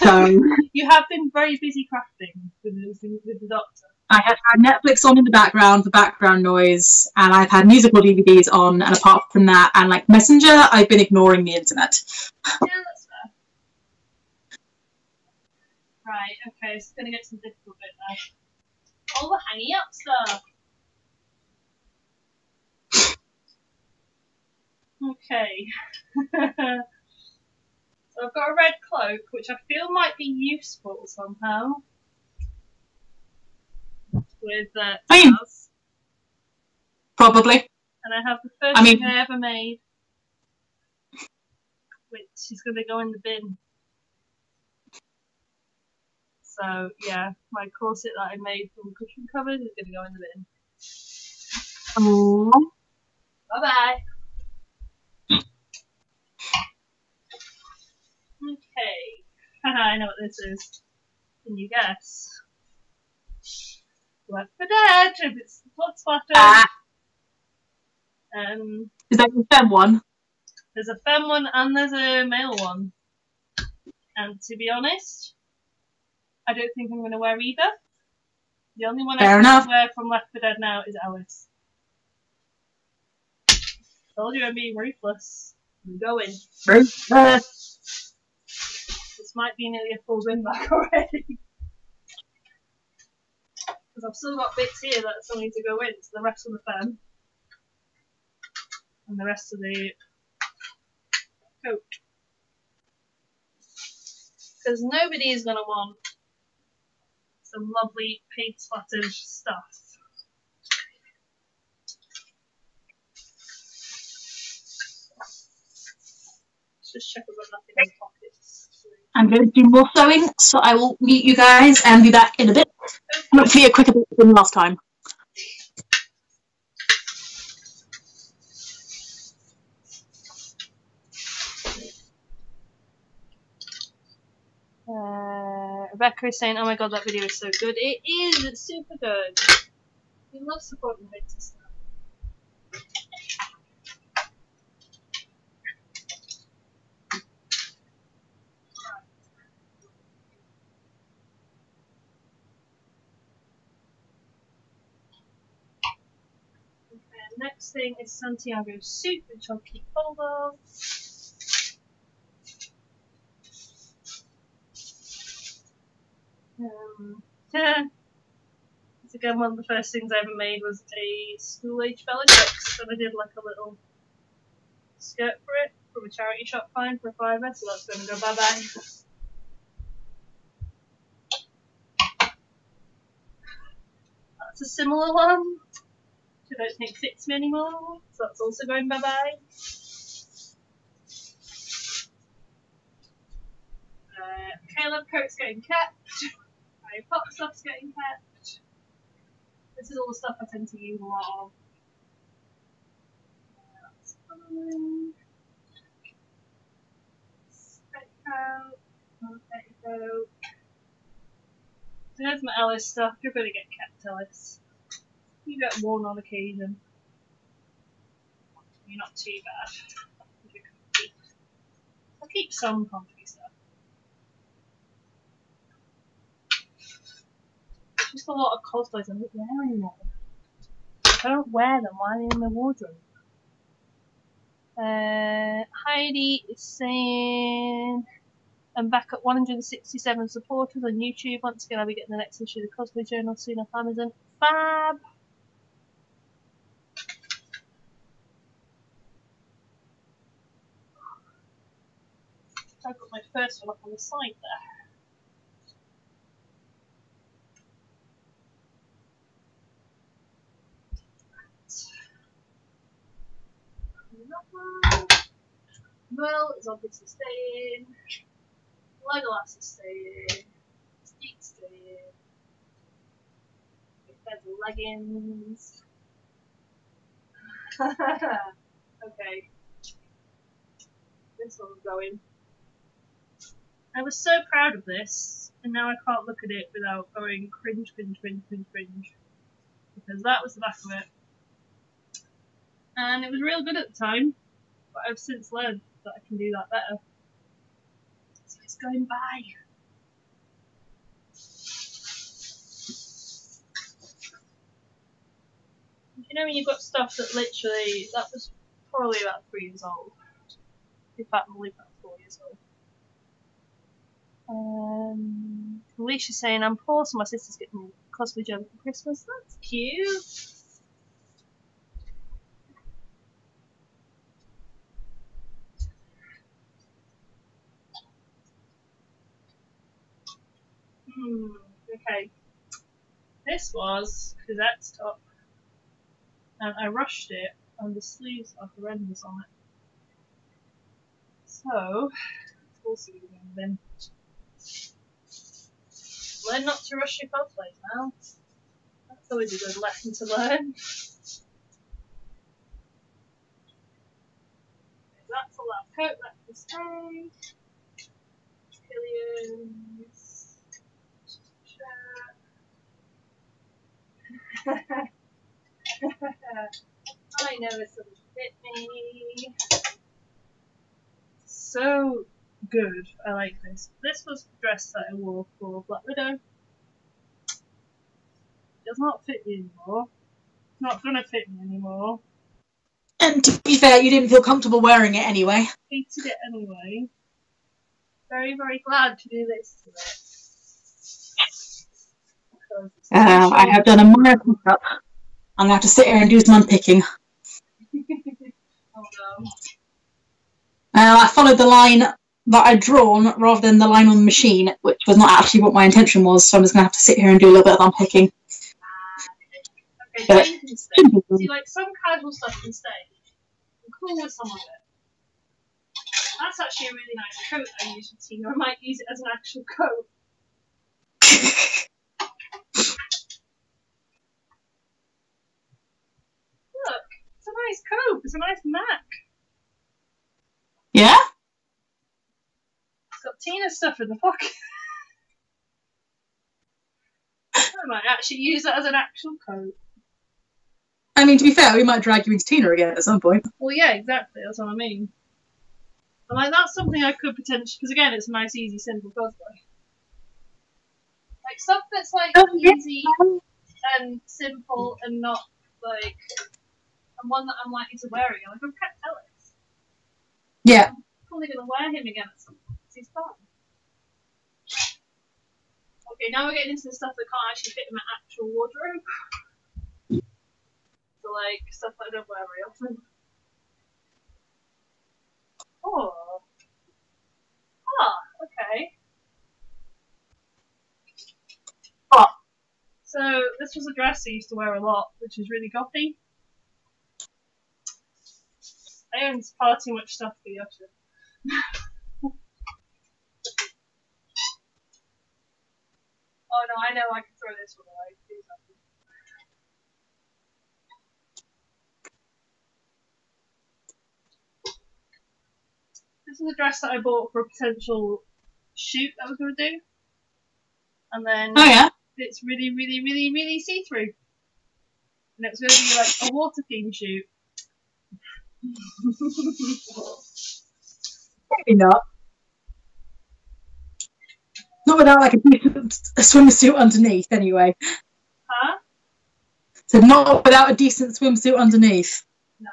So you have been very busy crafting with the Doctor. I have had Netflix on in the background for background noise, and I've had musical DVDs on, and apart from that, and like Messenger, I've been ignoring the internet. Yeah, that's fair. Right, okay, it's going to get some difficult bit now. All the hanging up stuff. Okay. So I've got a red cloak, which I feel might be useful somehow. With Taz. Probably. And I have the first thing I ever made, which is going to go in the bin. So yeah, my corset that I made from cushion covers is going to go in the bin. Oh. Bye bye. Okay. I know what this is. Can you guess? Left 4 Dead. If it's blood splatter. Is that the femme one? There's a femme one and there's a male one. And to be honest, I don't think I'm going to wear either. The only one I can wear from Left 4 Dead now is Alice. Told you I'm being ruthless. I'm going. Ruthless. This might be nearly a full bin back already. Because I've still got bits here that still need to go in. So the rest of the femme. And the rest of the coat. Because nobody is going to want some lovely paint splattered stuff. Let's just check I've got nothing in the pockets. I'm going to do more sewing, so I will meet you guys and be back in a bit. Okay. Hopefully a quicker bit than last time. Rebecca is saying, oh my god, that video is so good. It is, it's super good. We love supporting winter stuff. Okay, next thing is Santiago's suit, which I'll keep hold of. Again, one of the first things I ever made was a school-age fellowships, and I did like a little skirt for it from a charity shop find for a £5, so that's going to go bye-bye. That's a similar one, which I don't think fits me anymore, so that's also going bye-bye. Caleb coat's getting kept. My pop stuff's getting kept. This is all the stuff I tend to use a lot of. That's fine. Petticoat. Another petticoat. So there's my Alice stuff. You're going to get kept, Alice. You get worn on occasion. You're not too bad. I'll keep some comfy stuff. It's just a lot of cosplays I'm not wearing them. If I don't wear them, why are they in my wardrobe? Heidi is saying, I'm back at 167 supporters on YouTube. Once again, I'll be getting the next issue of the Cosplay Journal soon off Amazon. Fab! I got my first one up on the side there. Mel is obviously staying. Legolas is staying. Steve's staying. There's leggings. Okay. This one's going. I was so proud of this, and now I can't look at it without going cringe, cringe, cringe, cringe, cringe. Because that was the back of it. And it was real good at the time, but I've since learned that I can do that better. So it's going by. You know when you've got stuff that literally, that was probably about 3 years old. In fact, I believe about 4 years old. Alicia's saying, I'm poor, so my sister's getting me a cosplay jump for Christmas. That's cute. Okay. This was Cosette's top, and I rushed it, and the sleeves are horrendous on it. So, we'll see then. Learn not to rush your cosplays now. That's always a good lesson to learn. That's the last coat, that can stay. Killian's shirt. I know this will fit me. So good. I like this. This was the dress that I wore for Black Widow. It does not fit me anymore. It's not gonna fit me anymore. And to be fair, you didn't feel comfortable wearing it anyway. Hated it anyway. Very, very glad to do this to it. I have done a marathon up. I'm going to have to sit here and do some unpicking. Oh no. I followed the line that I'd drawn rather than the line on the machine, which was not actually what my intention was, so I'm just going to have to sit here and do a little bit of unpicking. Okay, but, you can stay. See, like, some casual stuff can stay. I'm cool with some of it. That's actually a really nice coat I used with Tina. I might use it as an actual coat. Look, it's a nice coat. It's a nice neck. Yeah? It's got Tina's stuff in the pocket. I might actually use that as an actual coat. I mean, to be fair, we might drag you into Tina again at some point. Well, yeah, exactly. That's what I mean. And like, that's something I could potentially, because again, it's a nice, easy, simple cosplay. Like stuff that's like easy and simple and not like, and one that I'm likely to wear again. Like I'm Cat Ellis. Yeah. I'm probably gonna wear him again at some point because he's fun. Okay, now we're getting into the stuff that can't actually fit in my actual wardrobe. So like stuff that I don't wear very often. Oh. Ah, okay. What? So this was a dress I used to wear a lot, which is really gothy. I own far too much stuff for the usher. Oh no, I know I can throw this one away. Do something. This is a dress that I bought for a potential shoot I was going to do. And then it's really, really, really, really see-through. And it was going to be like a water theme shoot. Maybe not. Not without like a decent swimsuit underneath, anyway. Huh? So not without a decent swimsuit underneath. No.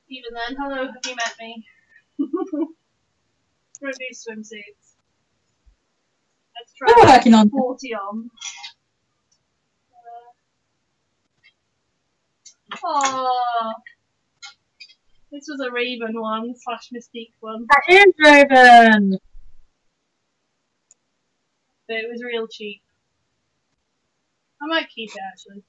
Even then, hello, have you met me? For these swimsuits. Let's try working on 40 on. Oh, this was a Raven one / Mystique one. That is Raven. But it was real cheap. I might keep it actually.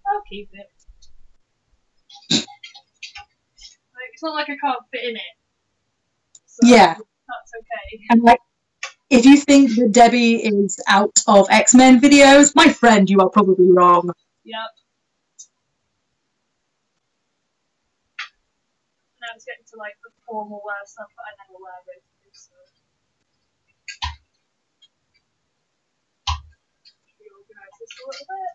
I'll keep it. Like, it's not like I can't fit in it. So yeah. That's okay. And like, if you think that Debbie is out of X-Men videos, my friend, you are probably wrong. Yep. Now it's getting to like the formal wear stuff that I never wear basically, so. Reorganise this a little bit.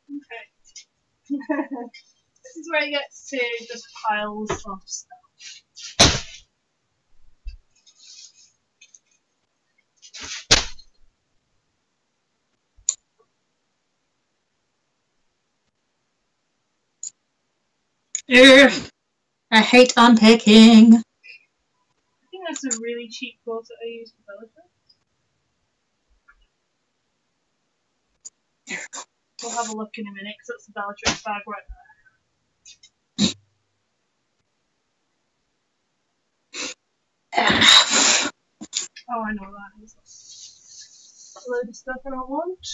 Okay. This is where it gets to just piles of stuff. Ugh, I hate unpicking. I think that's a really cheap corset I use for Bellatrix. We'll have a look in a minute because that's the Bellatrix bag right there. Oh, I know that is a load of stuff I don't want.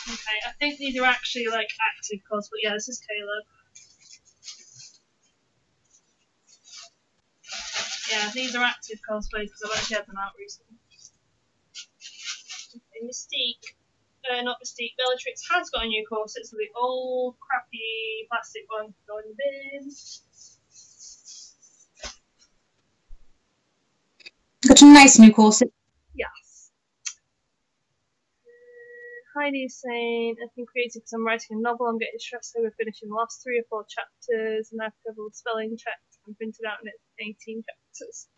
Okay, I think these are actually like active cos, but yeah, this is Caleb. Yeah, these are active cosplays because I've actually had them out recently. Okay, Mystique. Not Mystique. Bellatrix has got a new corset, so the old crappy plastic one can go in the bin. Got a nice new corset. Yes. Heidi's saying, I've been creative because I'm writing a novel. I'm getting stressed over finishing the last 3 or 4 chapters, and I've got all the spelling checked and printed out, and it's 18 chapters.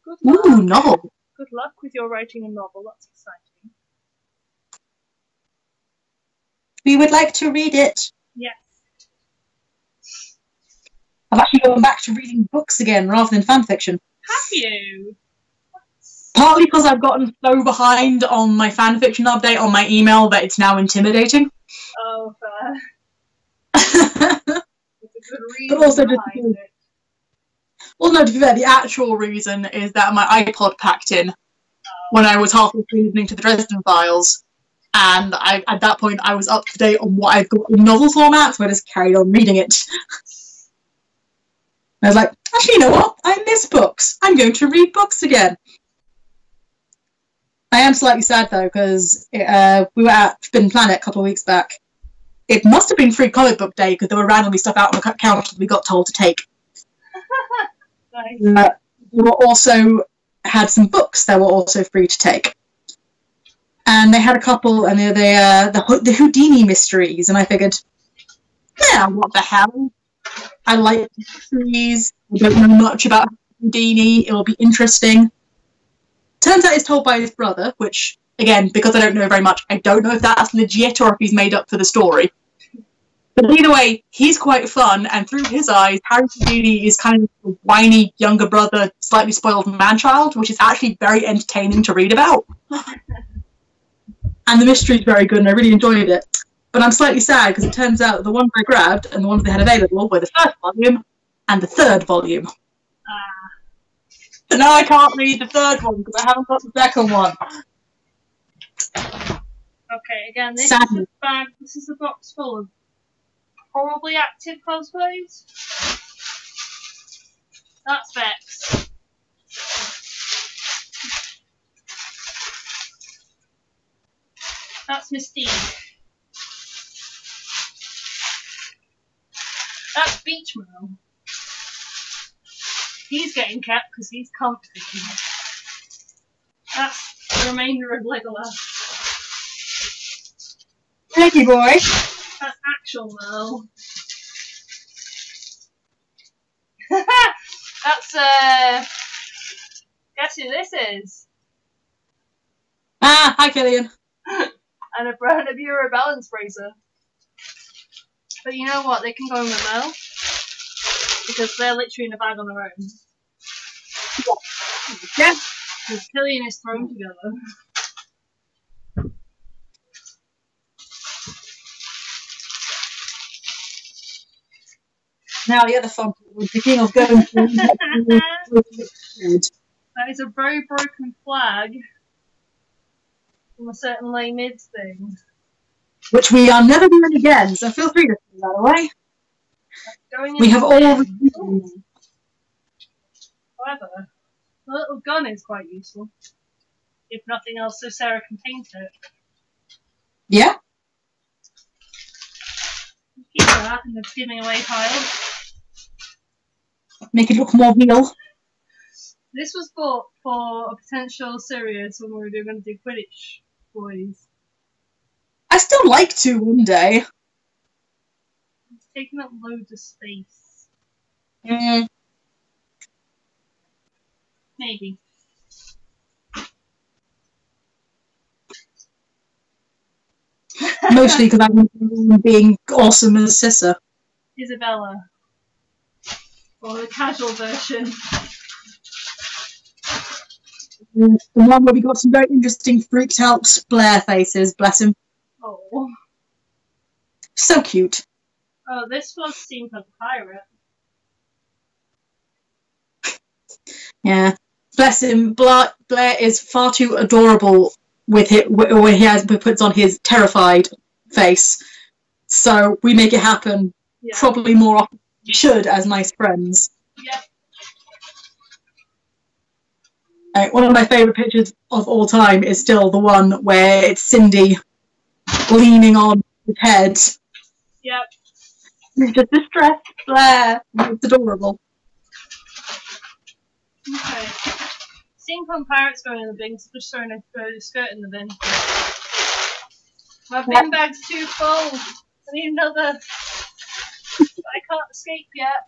Good luck. Ooh, novel. Good luck with your writing a novel. That's exciting. We would like to read it. Yes. I've actually gone back to reading books again rather than fan fiction. Have you? Partly because I've gotten so behind on my fan fiction update on my email that it's now intimidating. Oh, fair. It's a good reason but also just behind it. Well, no, to be fair, the actual reason is that my iPod packed in when I was halfway through listening to the Dresden Files, and at that point I was up to date on what I've got in novel format, so I just carried on reading it. I was like, actually, you know what? I miss books. I'm going to read books again. I am slightly sad, though, because we were at Spin Planet a couple of weeks back. It must have been Free Comic Book Day, because there were randomly stuff out on the counter that we got told to take. Nice. We were also had some books that were also free to take. And they had a couple, and they're the Houdini mysteries, and I figured, yeah, what the hell? I like mysteries. I don't know much about Houdini. It will be interesting. Turns out it's told by his brother, which, again, because I don't know very much, I don't know if that's legit or if he's made up for the story. But either way, he's quite fun, and through his eyes, Harry Houdini is kind of a whiny younger brother, slightly spoiled man-child, which is actually very entertaining to read about. And the mystery is very good, and I really enjoyed it. But I'm slightly sad, because it turns out the ones I grabbed and the ones they had available were the first volume and the third volume. So now I can't read the third one because I haven't got the second one. Okay, again, this Sadly. is a bag. This is a box full of probably active cosplays. That's Vex. That's Mystique. That's Beachmo. He's getting kept because he's comfy. That's the remainder of Legolas. Thank you, boy. That's actual Mel. That's guess who this is? Ah, hi, Killian. And a Bureau balance bracer. But you know what? They can go in with Mel. Because they're literally in a bag on their own. Yeah. Because Killian is thrown together. Now the other fun was the king of going through. That is a very broken flag from a certain Les Mids thing. Which we are never doing again, so feel free to throw that away. We have all the. However, the little gun is quite useful. If nothing else, so Sarah can paint it. Yeah. Keep that in the giving away pile. Make it look more real. This was bought for a potential series when we were going to do Quidditch boys. I still like to one day. It's taking up loads of space. Maybe. Mostly because I'm being awesome as Sissa. Isabella. Or the casual version. The one where we got some very interesting freaked out Blair faces, bless him. Oh. So cute. Oh, this was Steampunk Pirate. Yeah. Bless him. Blair is far too adorable with it when he puts on his terrified face. So we make it happen probably more often than we should as nice friends. Yep. One of my favourite pictures of all time is still the one where it's Cindy leaning on his head. Yep. Just distressed Blair. It's adorable. Okay. Steampunk Pirate's going in the bin, so just throwing a skirt in the bin. My bin bag's too full. I need another. But I can't escape yet.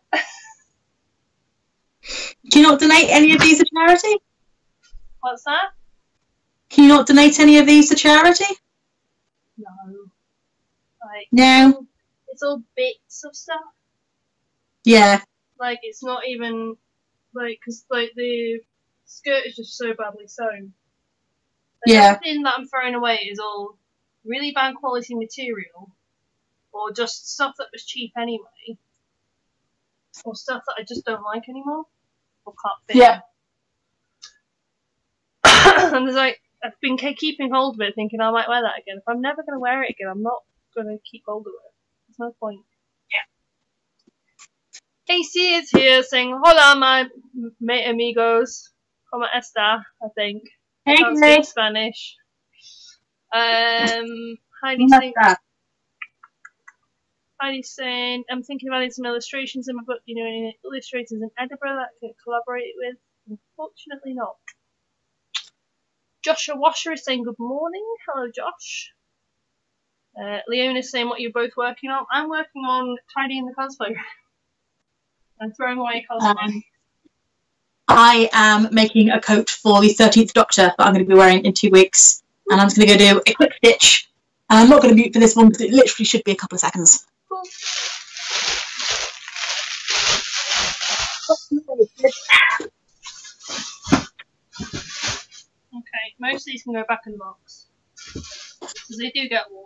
Can you not donate any of these to charity? What's that? Can you not donate any of these to charity? No. Like, no. It's all bits of stuff. Yeah. Like, it's not even, like, because, like, the skirt is just so badly sewn. Like, everything that I'm throwing away is all really bad quality material, or just stuff that was cheap anyway, or stuff that I just don't like anymore, or can't fit. Yeah. And there's like, I've been keeping hold of it, thinking I might wear that again. If I'm never going to wear it again, I'm not going to keep hold of it. There's no point. Yeah. AC is here saying, "Hola, my amigos. Como esta?" I think. Hey, I can't speak Spanish. Heidi's saying, "I'm thinking of adding some illustrations in my book. Do you know any illustrators in Edinburgh that I can collaborate with?" Unfortunately not. Joshua Washer is saying good morning. Hello, Josh. Leona's saying, what you're both working on. I'm working on tidying the cosplay. I'm throwing away cosplay. I am making a coat for the 13th Doctor that I'm going to be wearing in 2 weeks. And I'm just going to go do a quick stitch. And I'm not going to mute for this one because it literally should be a couple of seconds. Cool. Okay, most of these can go back in the box. Because they do get worn.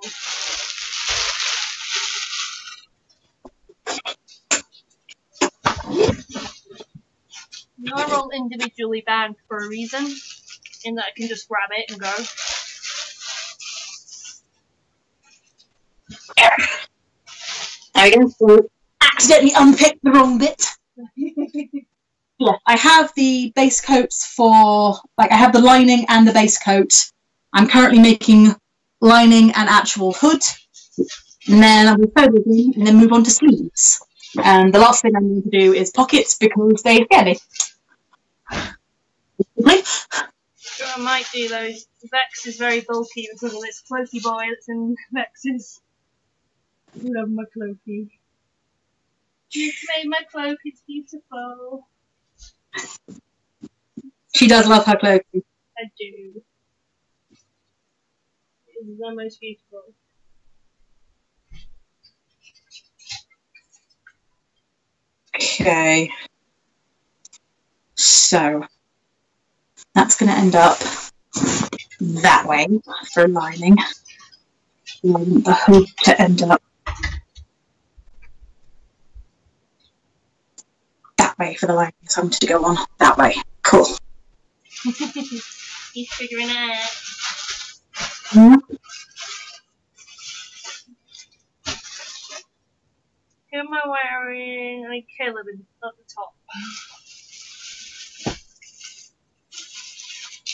They're all individually bagged for a reason, in that I can just grab it and go. There we go. So, accidentally unpicked the wrong bit. Yeah, I have the base coats for, like, I have the lining and the base coat. I'm currently making lining and actual hood. And then I will sew them in and then move on to sleeves. And the last thing I'm going to do is pockets because they scare me. So I might do those. Vex is very bulky because of this cloaky boy that's in Vex's. I love my cloaky. You've made my cloak, it's beautiful. She does love her cloak. I do. It is the most beautiful. Okay. So that's going to end up that way for lining. I want the hood to end up that way for the lining. So I'm to go on that way. Cool. He's figuring it out. Mm-hmm. Who am I wearing? I mean, Caleb at the top.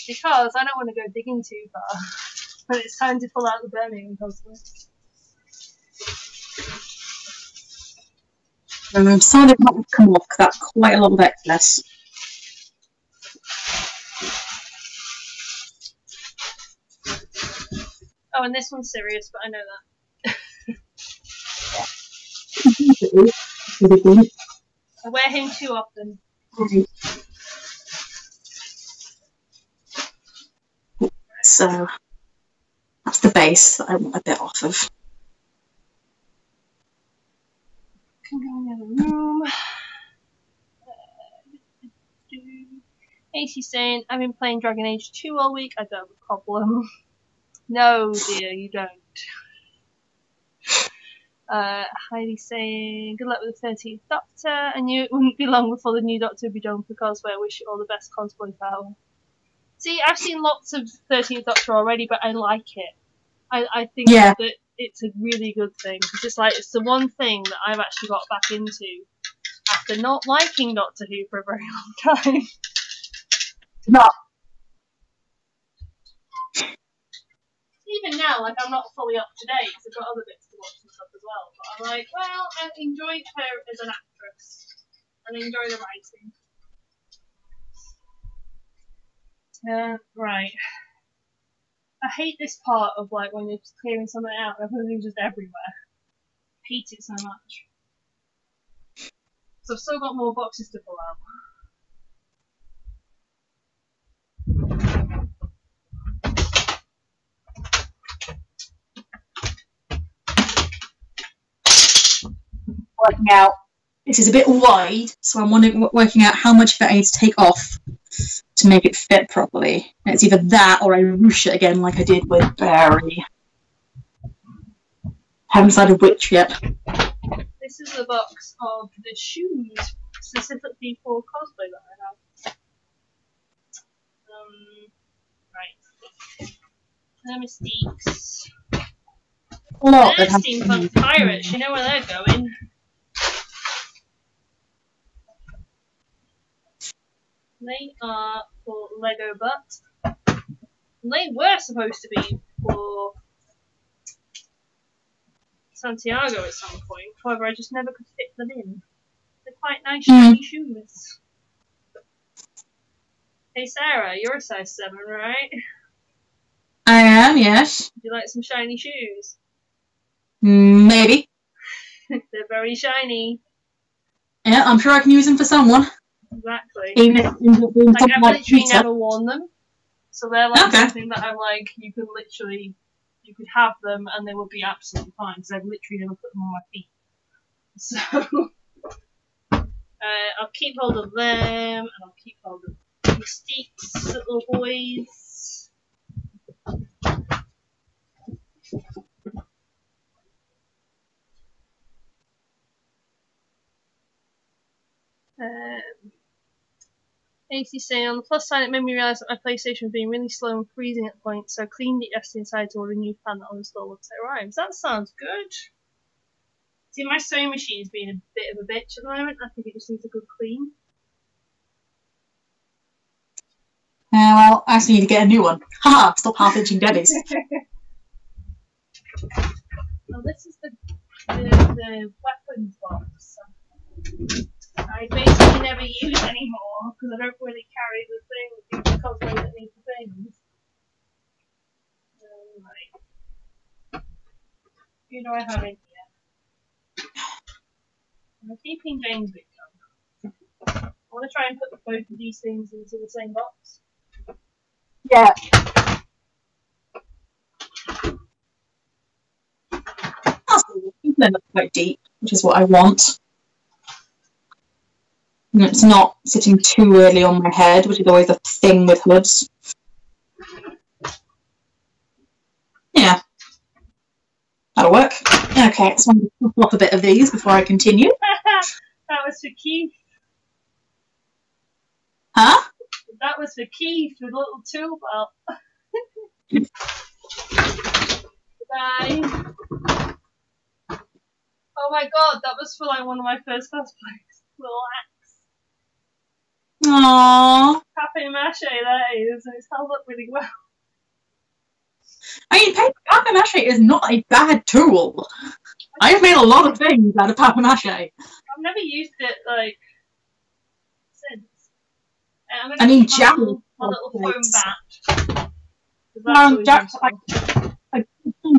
Because I don't want to go digging too far. But it's time to pull out the Birmingham cosplay. I'm sorry not to come off because that's quite a lot of excess. Oh, and this one's serious, but I know that. I wear him too often. So that's the base that I want a bit off of. Can go in the other room. Casey's saying, I've been playing Dragon Age 2 all week. I don't have a problem. No, dear, you don't. Heidi saying, good luck with the 13th Doctor. I knew it wouldn't be long before the new Doctor would be done for cosplay. I wish you all the best cosplay power. See, I've seen lots of 13th Doctor already, but I like it. I think that it's a really good thing. It's like, it's the one thing that I've actually got back into after not liking Doctor Who for a very long time. No. Even now, like, I'm not fully up to date because I've got other bits to watch and stuff as well. But I'm like, well, I enjoyed her as an actress and I enjoy the writing. Right. I hate this part of like when you're just clearing something out and everything's just everywhere. I hate it so much. So I've still got more boxes to pull out. Working out. This is a bit wide, so I'm working out how much of it I need to take off to make it fit properly. And it's either that or I ruche it again like I did with Barry. Haven't decided which yet. This is a box of the shoes specifically for cosplay that I have. Right. Mystiques. They're steampunk pirates, you know where they're going. They are for Lego Butt. They were supposed to be for Santiago at some point, however I just never could fit them in. They're quite nice shiny shoes. Hey Sarah, you're a size 7, right? I am, yes. Would you like some shiny shoes? Maybe. They're very shiny. Yeah, I'm sure I can use them for someone. Exactly. Even if I've literally never worn them. So they're like something that I'm like, you could have them and they would be absolutely fine because I've literally never put them on my feet. So, I'll keep hold of them and I'll keep hold of Mystique's little boys. AC saying, on the plus side, it made me realise that my PlayStation was being really slow and freezing at points, so I cleaned it yesterday and decided to order a new fan that I'll install once it arrives. That sounds good. See, my sewing machine is being a bit of a bitch at the moment. I think it just needs a good clean. Well, I actually need to get a new one. Haha, stop half-inching Debbie's. Well, this is the weapons box. I basically never use anymore because I don't really carry the thing because I don't need the things. Right. Who do I have in here? I'm keeping James Big Gun. I want to try and put both of these things into the same box. Yeah. They're not quite deep, which is what I want. And it's not sitting too early on my head, which is always a thing with hoods. Yeah. That'll work. Okay, so I'm going to pop off a bit of these before I continue. That was for Keith. Huh? That was for Keith with a little tool belt. Bye. Oh my god, that was for like one of my first cosplays. Little axe. Aww. Papier mâché that is, and it's held up really well. I mean, papier mâché is not a bad tool. I've made a lot of things out of papier mâché. I've never used it, like, since. I mean, Jack. My little foam bat. Jack,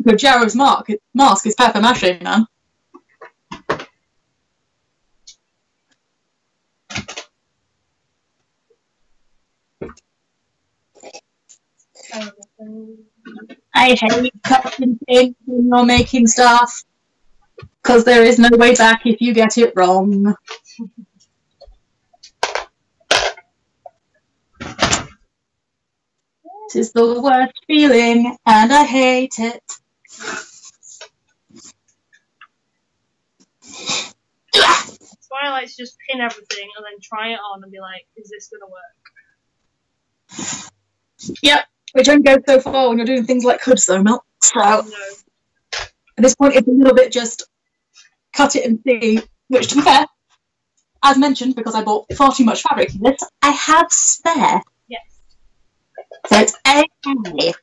of Jarrow's mask is paper mache, man. I hate cutting things when you're making stuff, because there is no way back if you get it wrong. This is the worst feeling, and I hate it. That's why I like to just pin everything and then try it on and be like, is this going to work? Yep, which only goes so far when you're doing things like hoods, though, Mel. So, No. at this point, it's a little bit just cut it and see, which, to be fair, as mentioned, because I bought far too much fabric in this, I have spare. Yes. So it's okay.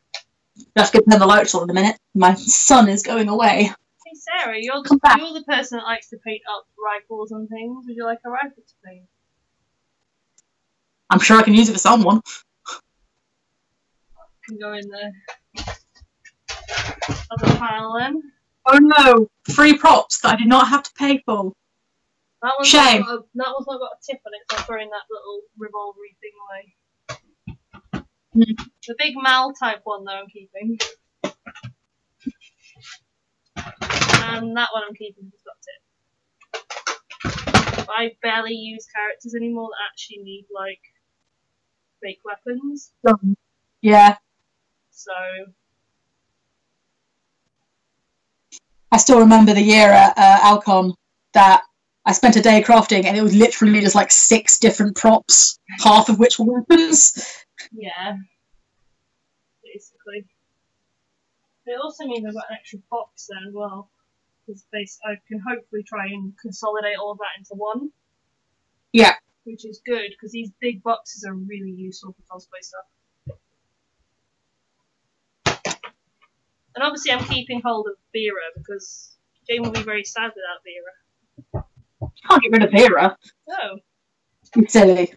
Just give them the lights on in a minute. My son is going away. Hey Sarah, you're the person that likes to paint up rifles and things. Would you like a rifle to paint? I'm sure I can use it for someone. Can go in the other pile then. Oh no! Free props that I did not have to pay for. That one's Shame. that one's not got a tip on it, so I'm throwing that little revolvery thing away. The big Mal type one though I'm keeping. And that one I'm keeping because it's got a tip. But I barely use characters anymore that actually need like fake weapons. Yeah. So I still remember the year at Alcon that I spent a day crafting and it was literally just like 6 different props, half of which were weapons. yeah. Basically. But it also means I've got an extra box there as well. Because I can hopefully try and consolidate all of that into one. Yeah. Which is good, because these big boxes are really useful for cosplay stuff. And obviously I'm keeping hold of Vera, because Jane will be very sad without Vera. Can't get rid of Vera. No. You're silly.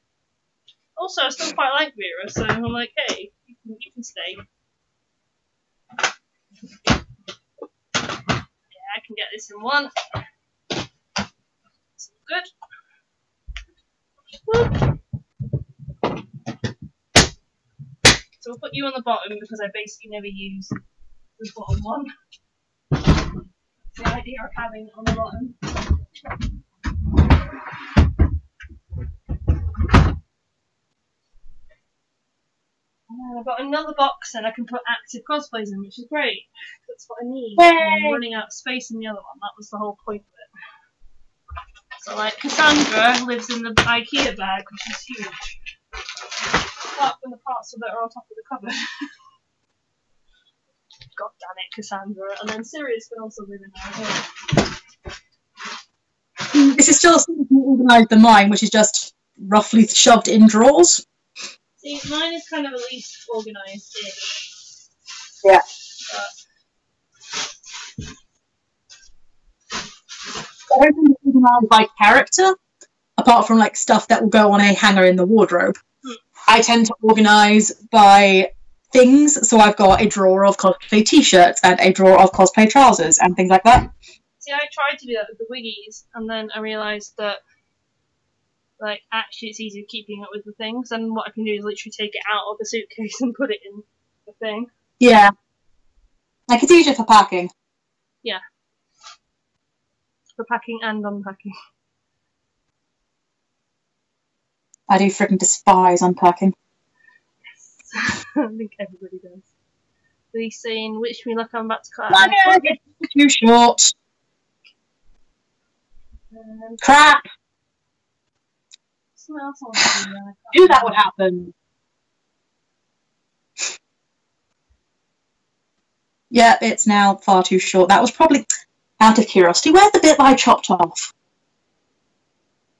Also, I still quite like Vera, so I'm like, hey, you can stay. I can get this in one. It's good. So we'll put you on the bottom because I basically never use the bottom one. The idea of having it on the bottom. And then I've got another box and I can put active cosplays in, which is great. That's what I need. I'm running out of space in the other one. That was the whole point of it. So like Cassandra lives in the IKEA bag, which is huge. Apart from the parts that are on top of the cupboard. God damn it, Cassandra. And then Sirius can also live in there as well. This is still something more organised than mine, which is just roughly shoved in drawers. See, mine is kind of at least organised-ish. Yeah. I don't think it's organised by character, apart from like stuff that will go on a hanger in the wardrobe. I tend to organise by things, so I've got a drawer of cosplay t-shirts and a drawer of cosplay trousers and things like that. See, I tried to do that with the wiggies, and then I realised that like actually it's easier keeping up with the things, and what I can do is literally take it out of the suitcase and put it in the thing. Yeah. Like it's easier for packing. Yeah. For packing and unpacking. I do freaking despise unpacking. Yes. I think everybody does. We've seen Wish Me Luck, I'm about to cut. It's too short. Crap! Something else I want to do there. Knew that would happen. Yeah, it's now far too short. That was probably out of curiosity. Where's the bit that I chopped off?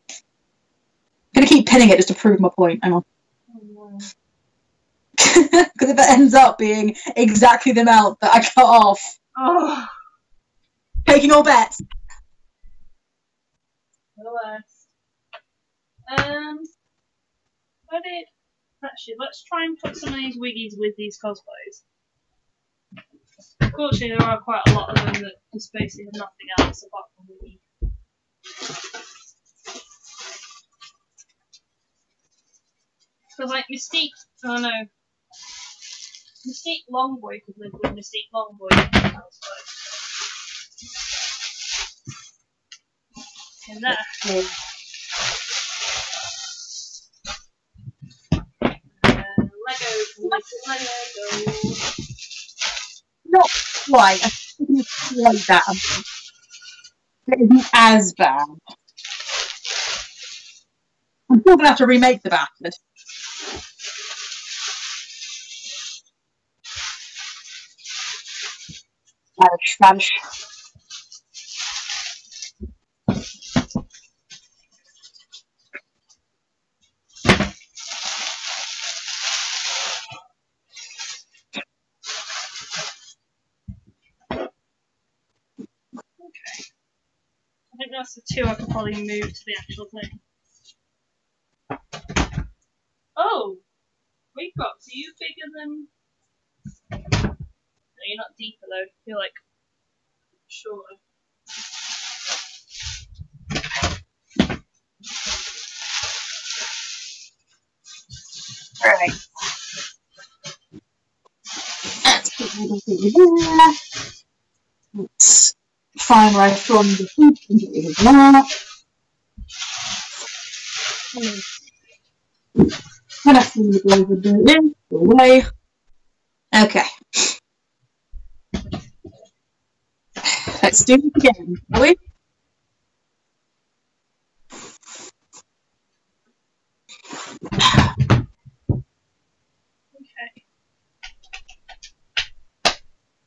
I'm going to keep pinning it just to prove my point. Hang on. Because if it ends up being exactly the amount that I cut off, taking all bets. The worst. Actually, let's try and put some of these wiggies with these cosplays. Unfortunately, there are quite a lot of them that just basically have nothing else apart from weed. So like Mystique, oh no, Mystique Longboy could live with Mystique Longboy. And that. Lego. Not quite. I think it's like that. It isn't as bad. I'm still going to have to remake the bastard. Radish. I think that's the two I could probably move to the actual thing. Oh! Wait, Rox, are you bigger than... No, you're not deeper though. You're like... shorter. Alright. Let's put there. Let's find where I've thrown the food into it now. And I see the over there in the way. Okay. Let's do it again, shall we? Okay.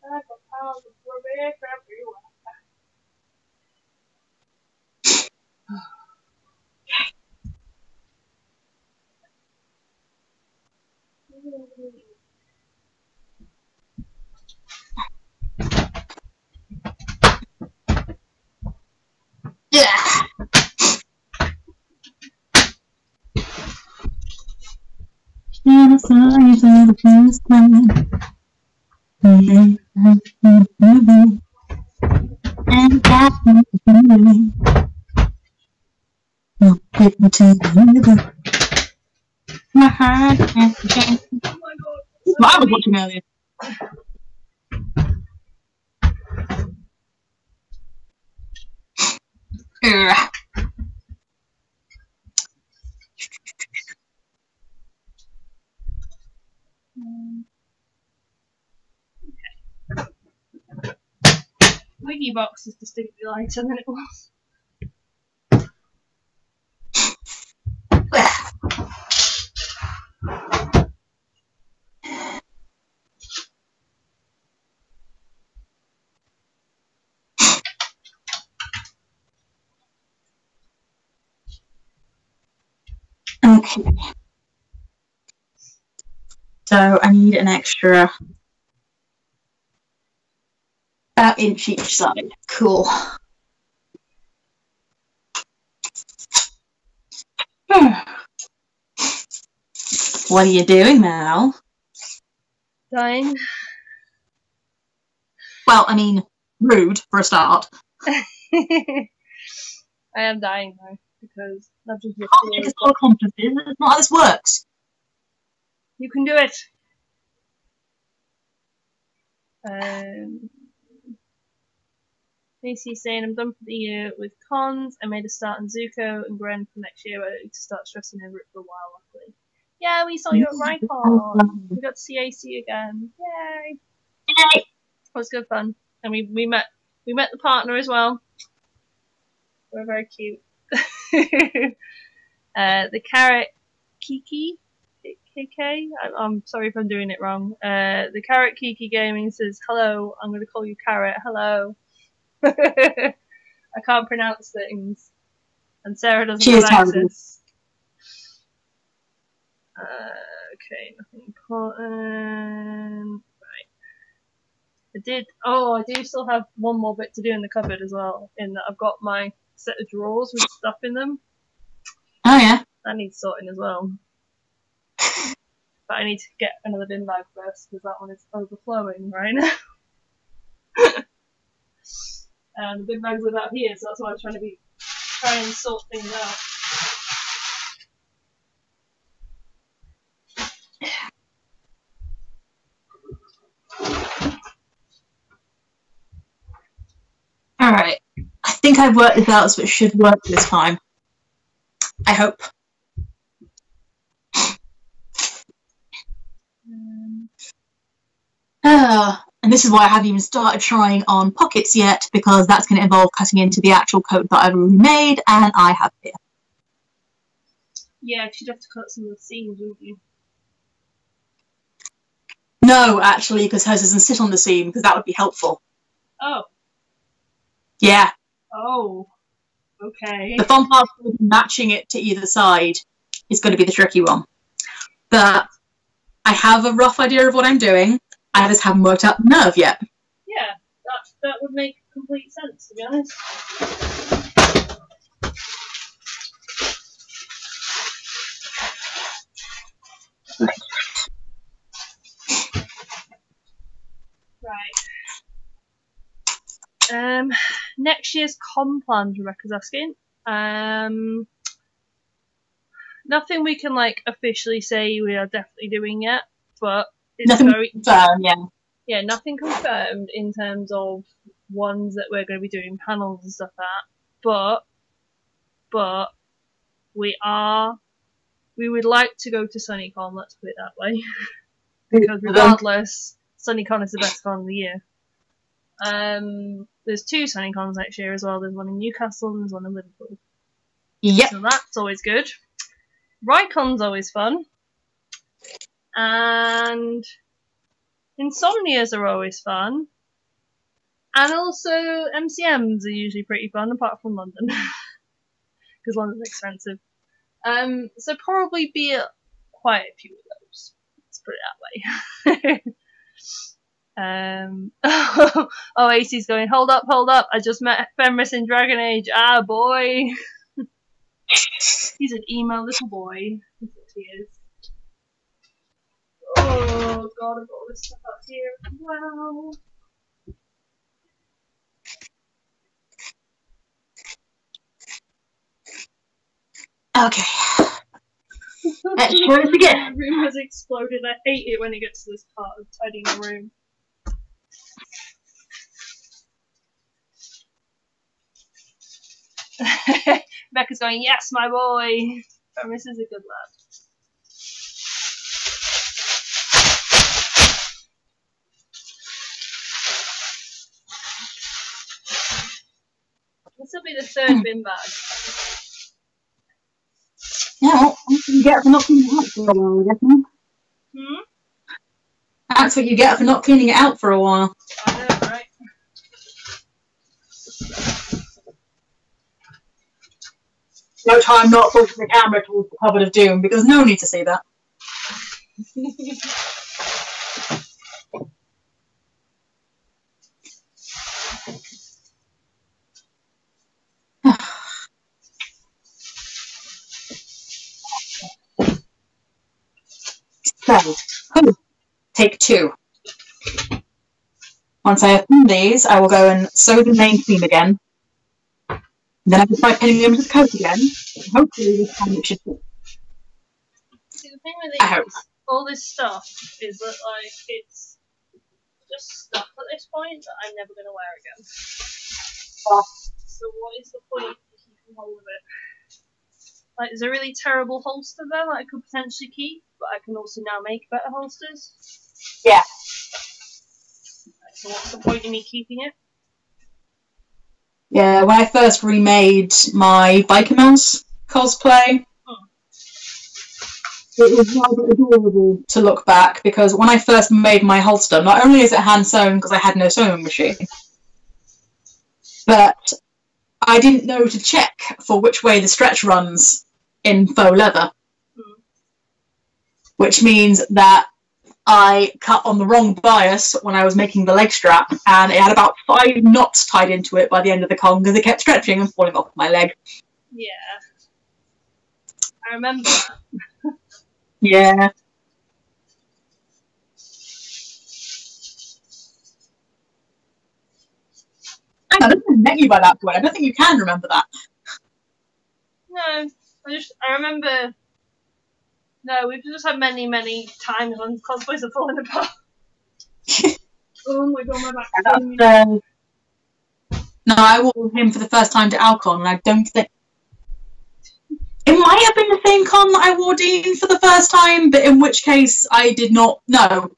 I've got piles of rubbish everywhere. Yeah. And my heart and Oh my god. I was watching earlier. Wiggy box is distinctly lighter than it was. Okay. So I need an extra about inch each side. Cool. What are you doing, Mel? Dying. Well, I mean, rude for a start. I am dying though, because I've just Can't make us all competency. That's not how this works. You can do it. Macy's saying I'm done for the year with cons. I made a start on Zuko and Gren for next year. I don't need to start stressing over it for a while, luckily. Yeah, we saw you at Rycon. We got to see AC again. Yay! Yay! It was good fun, and we met the partner as well. We're very cute. The carrot Kiki KK. I'm sorry if I'm doing it wrong. The carrot Kiki Gaming says hello. I'm going to call you Carrot. Hello. I can't pronounce things, and Sarah doesn't have access. Okay, nothing important. Right. I do still have one more bit to do in the cupboard as well, in that I've got my set of drawers with stuff in them. Oh yeah. That needs sorting as well. But I need to get another bin bag first, because that one is overflowing right now. And the big bag's about here, so that's why I was trying to try and sort things out. Alright. I think I've worked this out, so it should work this time. I hope. And this is why I haven't even started trying on pockets yet, because that's going to involve cutting into the actual coat that I've already made, and I have here. Yeah, you'd have to cut some of the seams, wouldn't you? No, actually, because hers doesn't sit on the seam, because that would be helpful. Oh. Yeah. Oh. Okay. The fun part of matching it to either side is going to be the tricky one. But I have a rough idea of what I'm doing. I just haven't worked out the nerve yet. Yeah, that would make complete sense, to be honest. Right. Next year's com plans, Rebecca's asking. Nothing we can like officially say we are definitely doing yet, but it's nothing confirmed, yeah. Yeah, nothing confirmed in terms of ones that we're going to be doing panels and stuff at. But we would like to go to SunnyCon, let's put it that way. Because regardless, SunnyCon is the best con of the year. There's 2 SunnyCons next year as well. There's one in Newcastle and there's one in Liverpool. Yep. So that's always good. Rycon's always fun. And Insomnias are always fun. And also MCMs are usually pretty fun, apart from London. Because London's expensive. So probably be at quite a few of those. Let's put it that way. Oh, AC's going, hold up, I just met Fenris in Dragon Age. Ah, boy. He's an emo little boy. That's what he is. Oh, God, I've got all this stuff up here as well. Okay. Let's try this again. The room has exploded. I hate it when it gets to this part of tidying the room. Becca's going, yes, my boy. Fenris is a good lad. This will be the 3rd bin bag. Yeah, that's what you get for not cleaning it out for a while, I guess. Hmm? That's what you get for not cleaning it out for a while. I know, right? No time not focusing the camera towards the cupboard of doom, because no one needs to see that. So, take 2. Once I have done these, I will go and sew the main seam again. Then I can try pinning them to the coat again. Hopefully this time it should fit. See, the thing with these, all this stuff is that, like, it's just stuff at this point that I'm never going to wear again. So what is the point of keeping hold of it? Like, there's a really terrible holster there that I could potentially keep, but I can also now make better holsters. Yeah. So what's the point in me keeping it? Yeah, when I first remade my Biker Mouse cosplay, it was rather adorable to look back, because when I first made my holster, not only is it hand sewn because I had no sewing machine, but I didn't know to check for which way the stretch runs in faux leather. Which means that I cut on the wrong bias when I was making the leg strap, and it had about 5 knots tied into it by the end of the con because it kept stretching and falling off my leg. Yeah. I remember that. Yeah. I don't think I met you by that point. I don't think you can remember that. No, I remember. No, we've just had many times when cosplays have fallen apart. Oh my god, my back. No, I walked with him for the first time to Alcon, and I don't think it might have been the same con that I wore Dean for the first time, but in which case I did not know.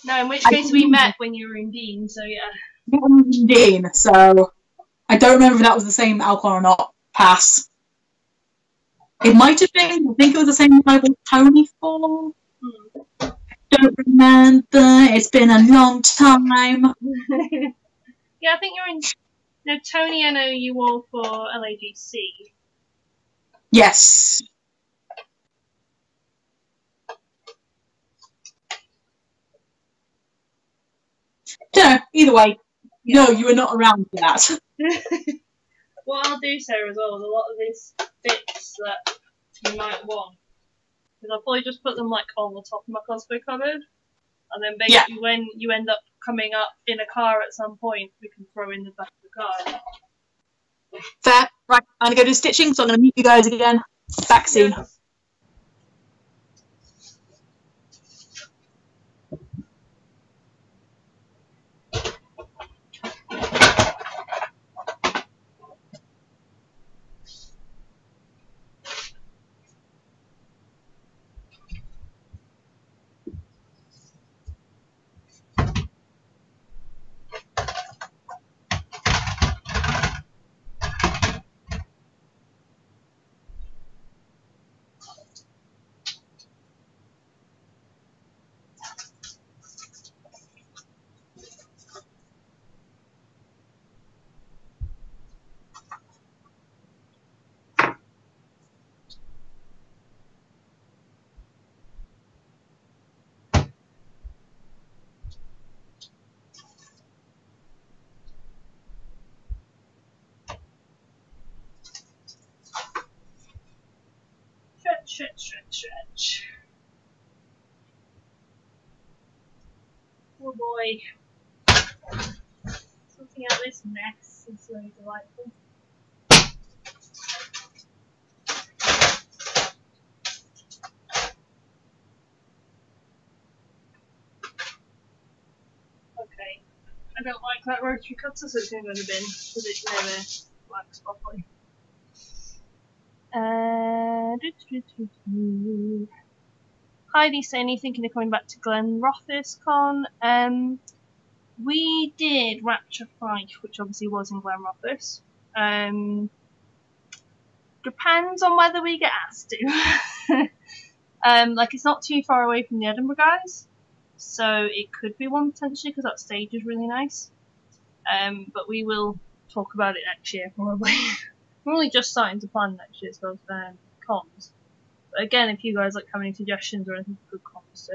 No, in which case we met when you were in Dean, so yeah. Dean, so I don't remember if that was the same Alcon or not. Pass. It might have been. I think it was the same one I wore Tony for. Don't remember. It's been a long time. Yeah, I think you're in. No, Tony, I know you wore for LAGC. Yes. No, either way, no, you were not around for that. What I'll do, Sarah, as well, is a lot of these bits that you might want, because I'll probably just put them like on the top of my cosplay cupboard, and then basically when you end up coming up in a car at some point, we can throw in the back of the car. Fair. Right, I'm going to go do stitching, so I'm going to meet you guys again. Back soon. Yeah. Stretch. Oh boy. Sorting out this mess is really delightful. Okay. I don't like that rotary cutter, so it's going to go in the bin, because it never works properly. Heidi's saying he's thinking of coming back to Glenrothes Con. We did Rapture Fife, which obviously was in Glenrothes. Depends on whether we get asked to. Like, it's not too far away from the Edinburgh guys, so it could be one potentially, because that stage is really nice. But we will talk about it next year, probably. We're only just starting to plan next year's cons. But again, if you guys like have any suggestions or anything for good cons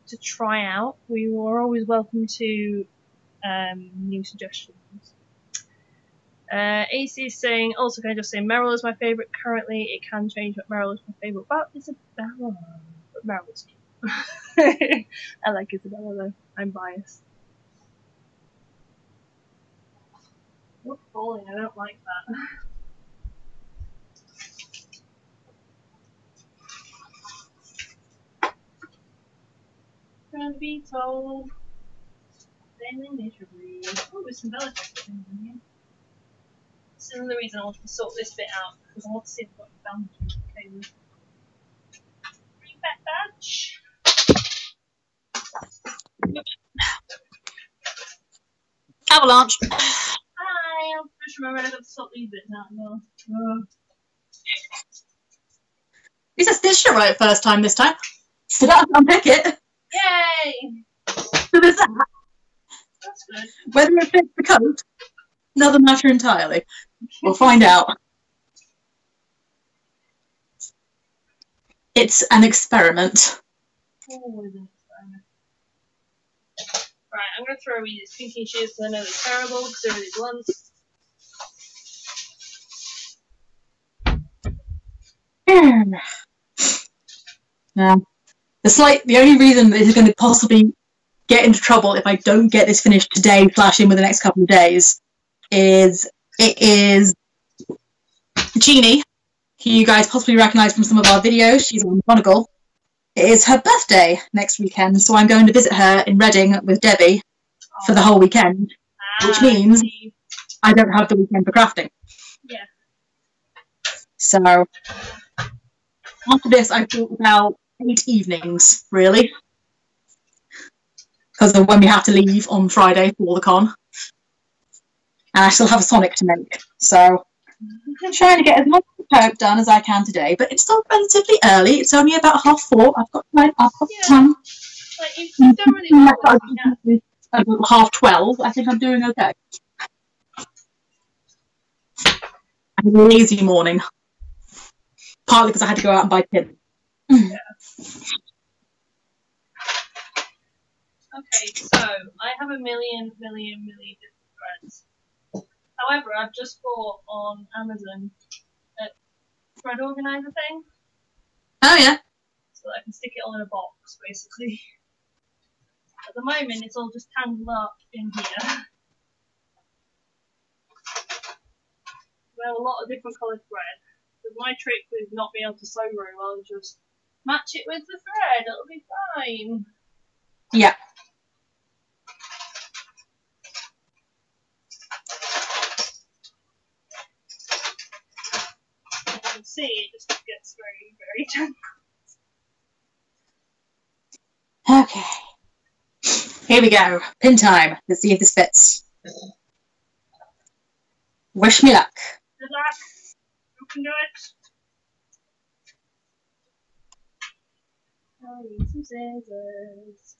to try out, we are always welcome to new suggestions. AC is saying, also can I just say Meryl is my favourite currently. It can change, but Meryl is my favourite. But Isabella. But Meryl's cute. I like Isabella though. I'm biased. What's falling? I don't like that. Gonna be told. Failing miserably. Oh, there's some Bella things in here. This is another reason I wanted to sort this bit out, because I want to see if I've got any boundaries. Okay, bring back badge. Avalanche. Hi, I'll just remember I got to sort these bits out as well. You said stitch it right first time this time. So that's unpick it. Yay! So there's that. That's good. Whether it fits the coat, another matter entirely. We'll find out. It's an experiment. Always an experiment. Right, I'm going to throw away these pinky shoes because I know they're terrible because they're really blunt. Yeah. The only reason this is going to possibly get into trouble if I don't get this finished today / in with the next couple of days is Jeannie, who you guys possibly recognise from some of our videos. She's on Monocle. It is her birthday next weekend, so I'm going to visit her in Reading with Debbie for the whole weekend, which means I don't have the weekend for crafting. Yeah. So after this, I thought about 8 evenings, really, because of when we have to leave on Friday for the con. And I still have a Sonic to make, so I'm trying to get as much work done as I can today. But it's still relatively early. It's only about 4:30. I've got time. Like, you've done really well. 12:30. I think I'm doing okay. I had a lazy morning, partly because I had to go out and buy pins. Yeah. Okay, so I have a million different threads. However, I've just bought on Amazon a thread organizer thing. Oh yeah. So that I can stick it all in a box, basically. At the moment, it's all just tangled up in here. We have a lot of different coloured thread. But my trick with not being able to sew very well is just match it with the thread. It'll be fine. Yeah. As you can see, it just gets very tangled. Okay. Here we go. Pin time. Let's see if this fits. Wish me luck. Good luck. You can do it. I'll need some scissors.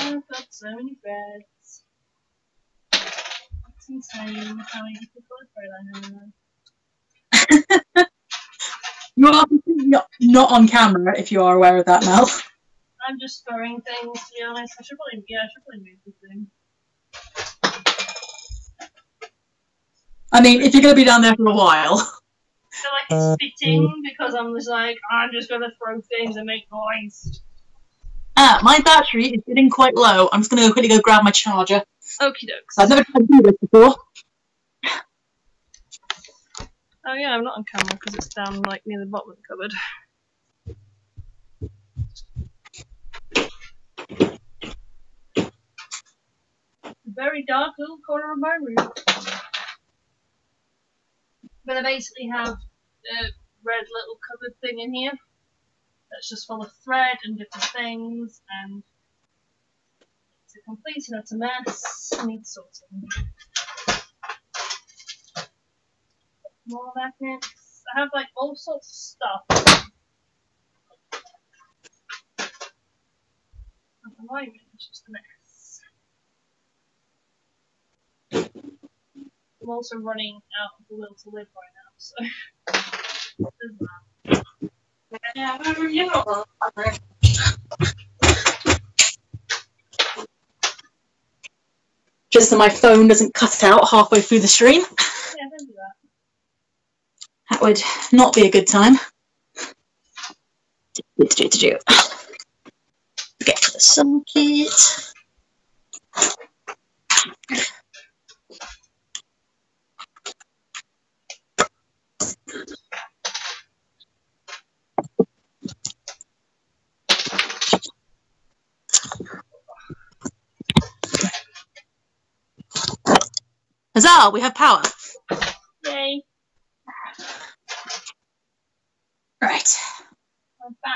I've got so many threads. It's insane how many different colour thread I have. You are not on camera, if you are aware of that, Mel. I'm just throwing things, to be honest. I should probably move the thing. I mean, if you're going to be down there for a while. I feel like it's spitting because I'm just like, I'm just going to throw things and make noise. My battery is getting quite low. I'm just going to quickly go grab my charger. Okie dokes. I've never tried to do this before. Oh yeah, I'm not on camera because it's down like near the bottom of the cupboard. Very dark little corner of my room. But I basically have a red little cupboard thing in here that's just full of thread and different things, and it's a complete and utter mess. I need sorting. More magnets. I have like all sorts of stuff. At the moment, it's just a mess. I'm also running out of the will to live right now, so there's that. Just so my phone doesn't cut out halfway through the stream. Yeah, don't do that. That would not be a good time. Get to do. Get to the socket. Huzzah, we have power. Yay.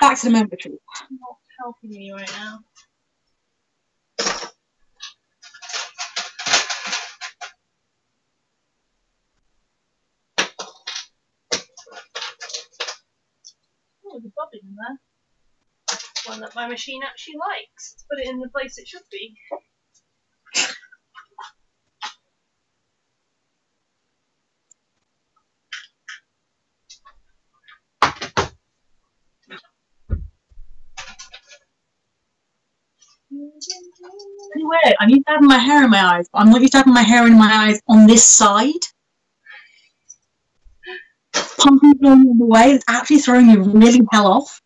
Back to the inventory. Not helping me right now. Oh, there's a bobbin in there. One that my machine actually likes. Let's put it in the place it should be. Anyway, I'm used to having my hair in my eyes, but I'm not used to having my hair in my eyes on this side. It's pumping along all the way. It's actually throwing me really hell off.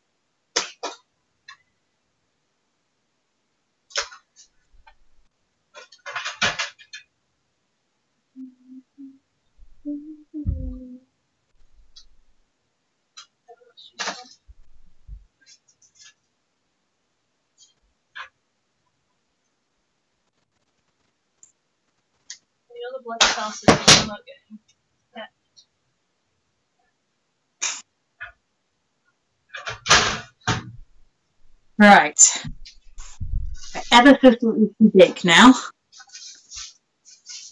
The other blood sauces I'm not getting. Right. Ever so slightly too big now.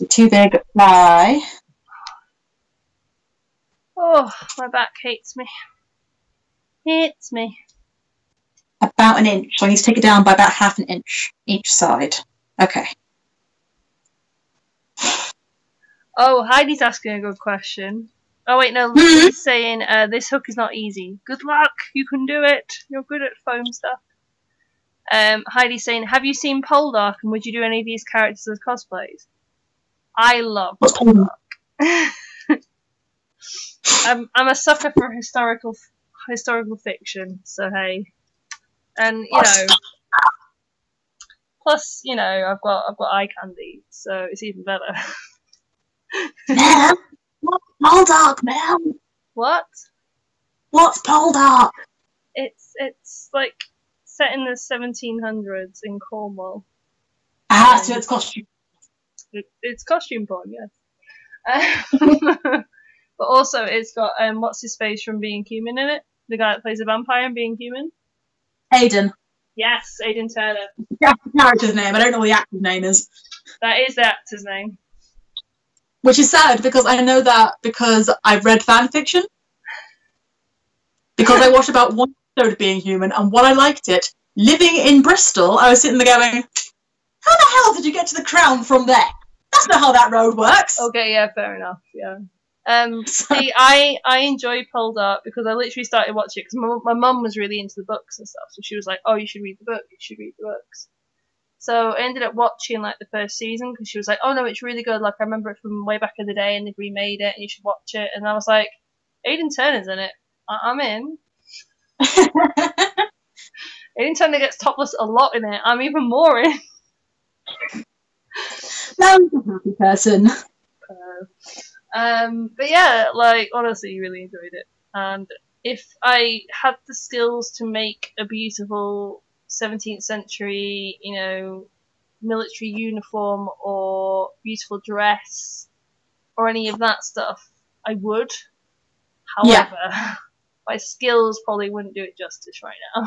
Too big, apply. Oh, my back hates me. Hates me. About an inch. So I need to take it down by about half an inch each side. Okay. Oh, Heidi's asking a good question. Oh wait, no, Lucy's saying this hook is not easy. Good luck, you can do it. You're good at foam stuff. Heidi's saying, have you seen Poldark and would you do any of these characters as cosplays? I love Poldark. I'm a sucker for historical fiction, so hey. And you know, plus you know I've got eye candy, so it's even better. Mel, what's Poldark, Mel? What? What's Poldark? It's like set in the 1700s in Cornwall. Ah, so it's costume. It's costume porn, yes. But also it's got what's his face from Being Human in it? The guy that plays a vampire in Being Human. Aidan. Yes, Aidan Turner. That's the character's name. I don't know what the actor's name is. That is the actor's name. Which is sad because I know that because I've read fan fiction. Because I watched about one episode of Being Human, and while I liked it, living in Bristol, I was sitting there going, how the hell did you get to the Crown from there? That's not how that road works. Okay, yeah, fair enough, yeah. See, I enjoy Poldark because I literally started watching it because my mum was really into the books and stuff, so she was like, oh, you should read the book, you should read the books. So I ended up watching like the first season because she was like, oh no, it's really good, like I remember it from way back in the day and they've remade it and you should watch it, and I was like, Aidan Turner's in it, I'm in. Aidan Turner gets topless a lot in it, I'm even more in. Now he's a happy person. But yeah, like honestly, really enjoyed it. And if I had the skills to make a beautiful 17th century, you know, military uniform or beautiful dress or any of that stuff, I would. However, my skills probably wouldn't do it justice right now.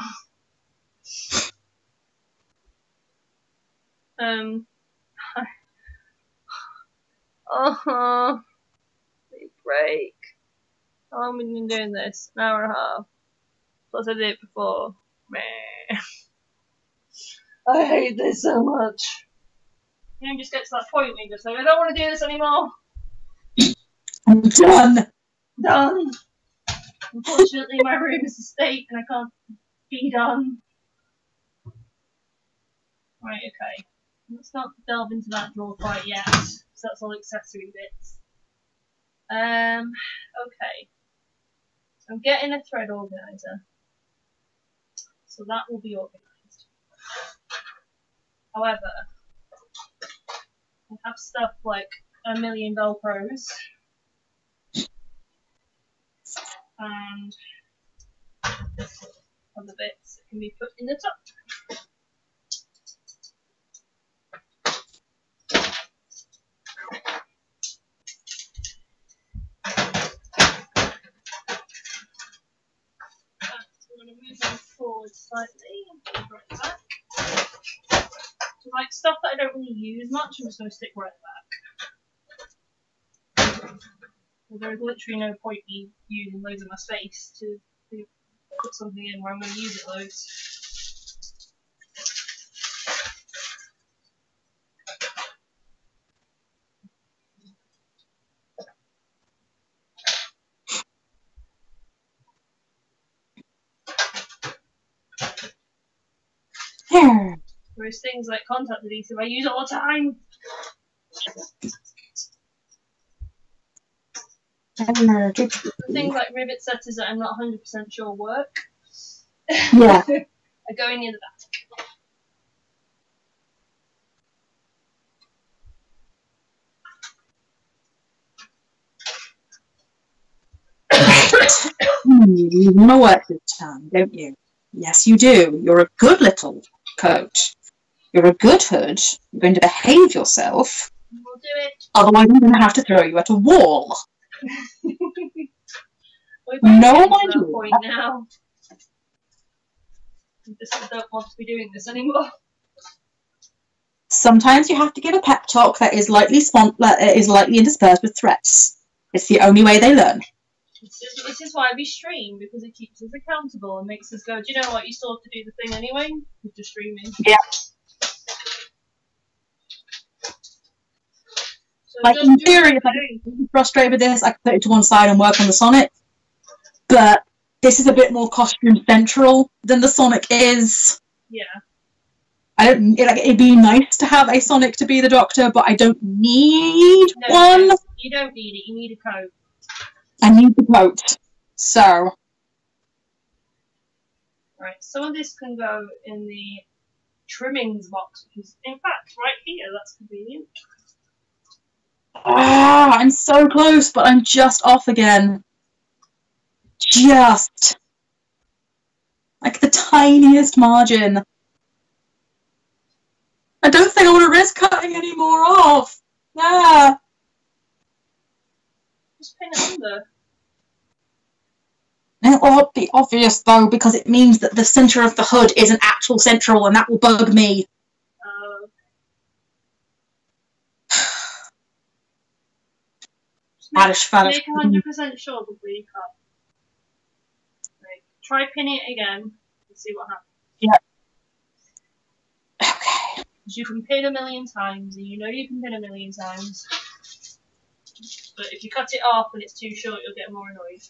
Break. How long have we been doing this? An hour and a half. Plus I did it before. Meh. I hate this so much. You know, just get to that point where you just like, I don't want to do this anymore. I'm done. Done. Unfortunately, my room is a state and I can't be done. Right, okay. Let's not delve into that drawer quite yet, because that's all accessory bits. Okay. So I'm getting a thread organizer. So that will be organised. However, I have stuff like a million Velcros and other bits that can be put in the top. So I'm going to move forward slightly and put it right back. So like stuff that I don't really use much, I'm just going to stick right back. Well, there's literally no point me using loads of my space to put something in where I'm going to use it loads. Whereas things like contact adhesive I use all the time. Things like rivet setters that I'm not 100% sure work. Yeah. are going in the back. You want to work this time, don't you? Yes, you do. You're a good little coat. You're a good hood. You're going to behave yourself. We'll do it. Otherwise, I'm going to have to throw you at a wall. We're no, getting mind to that you. point now. I just don't want to be doing this anymore. Sometimes you have to give a pep talk that is lightly interspersed with threats. It's the only way they learn. This is why we stream, because it keeps us accountable and makes us go, do you know what, you still have to do the thing anyway? You're just streaming. Yeah. So like, in theory, if I'm frustrated with this, I could put it to one side and work on the Sonic. But this is a bit more costume central than the Sonic is. Yeah. It'd be nice to have a Sonic to be the Doctor, but I don't need one. You don't need it, you need a coat. I need the coat. So. Right, some of this can go in the trimmings box, which is, in fact, right here. That's convenient. Ah, I'm so close, but I'm just off again. Just. Like the tiniest margin. I don't think I want to risk cutting any more off. Ah. Just pin it under. It ought to be obvious, though, because it means that the centre of the hood isn't actual central, and that will bug me. Make 100% sure before you cut. Right. Try pinning it again and see what happens. Yeah. Okay. Because you can pin a million times, and you know you can pin a million times. But if you cut it off and it's too short, you'll get more annoyed.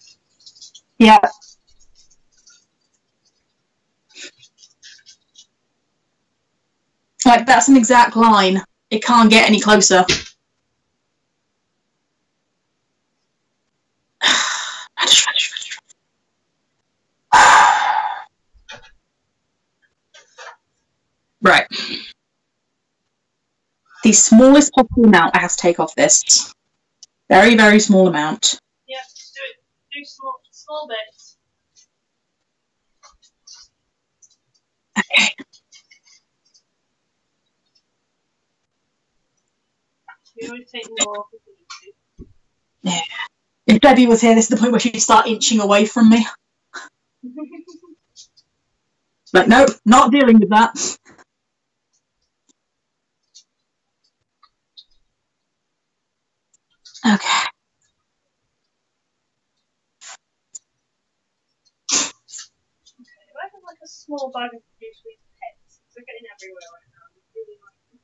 Yeah. Like, that's an exact line. It can't get any closer. Right. The smallest possible amount I have to take off this. Very, very small amount. Yeah, just do it. Do small bits. Okay. You always take more if you need to. Yeah. If Debbie was here, this is the point where she'd start inching away from me. Like, nope, not dealing with that. Okay. I have like a small bag of juice with pets. They're getting everywhere right now. I really like them.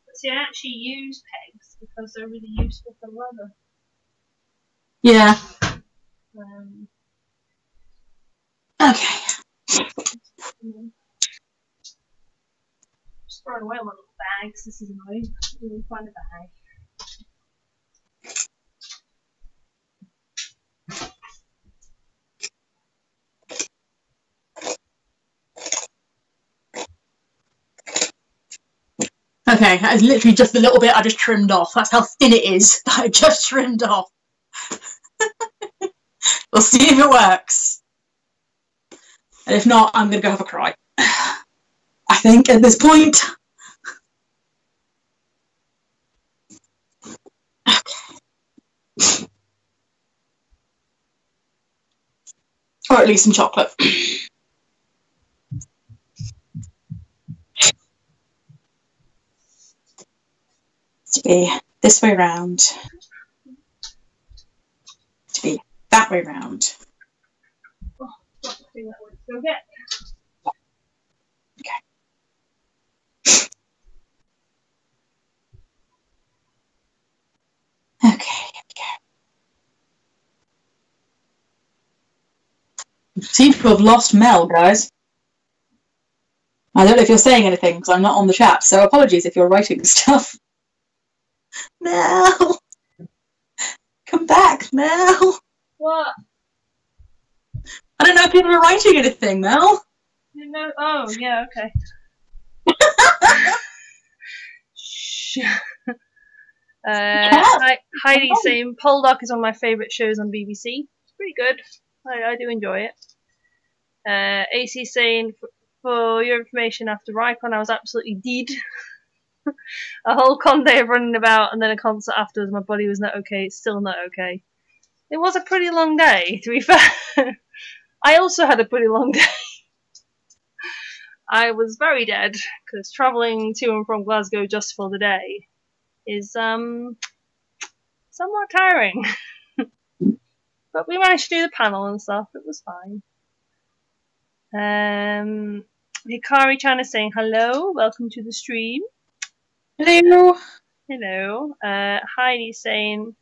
But see, I actually use pegs because they're really useful for leather. Yeah. Okay. Just throwing away all my little bags. This is annoying. I'm going to find a bag. Okay, that is literally just the little bit I just trimmed off. That's how thin it is that I just trimmed off. We'll see if it works. And if not, I'm going to go have a cry. I think at this point. Or at least some chocolate. To be this way round. To be that way round. Oh, that's the thing that I want to go get. Okay, seem to have lost Mel, guys. I don't know if you're saying anything because I'm not on the chat, so apologies if you're writing stuff. Mel! Come back, Mel! What? I don't know if people are writing anything, Mel. You know? Oh, yeah, okay. Shh. Heidi saying Poldark is one of my favourite shows on BBC. It's pretty good. I do enjoy it. AC saying, for your information, after Rycon I was absolutely dead. A whole con day of running about and then a concert afterwards. My body was not okay. It's still not okay. It was a pretty long day, to be fair. I also had a pretty long day. I was very dead because travelling to and from Glasgow just for the day is somewhat tiring. But we managed to do the panel and stuff. It was fine. Hikari-chan is saying hello. Welcome to the stream. Hello. Hello. Heidi's saying,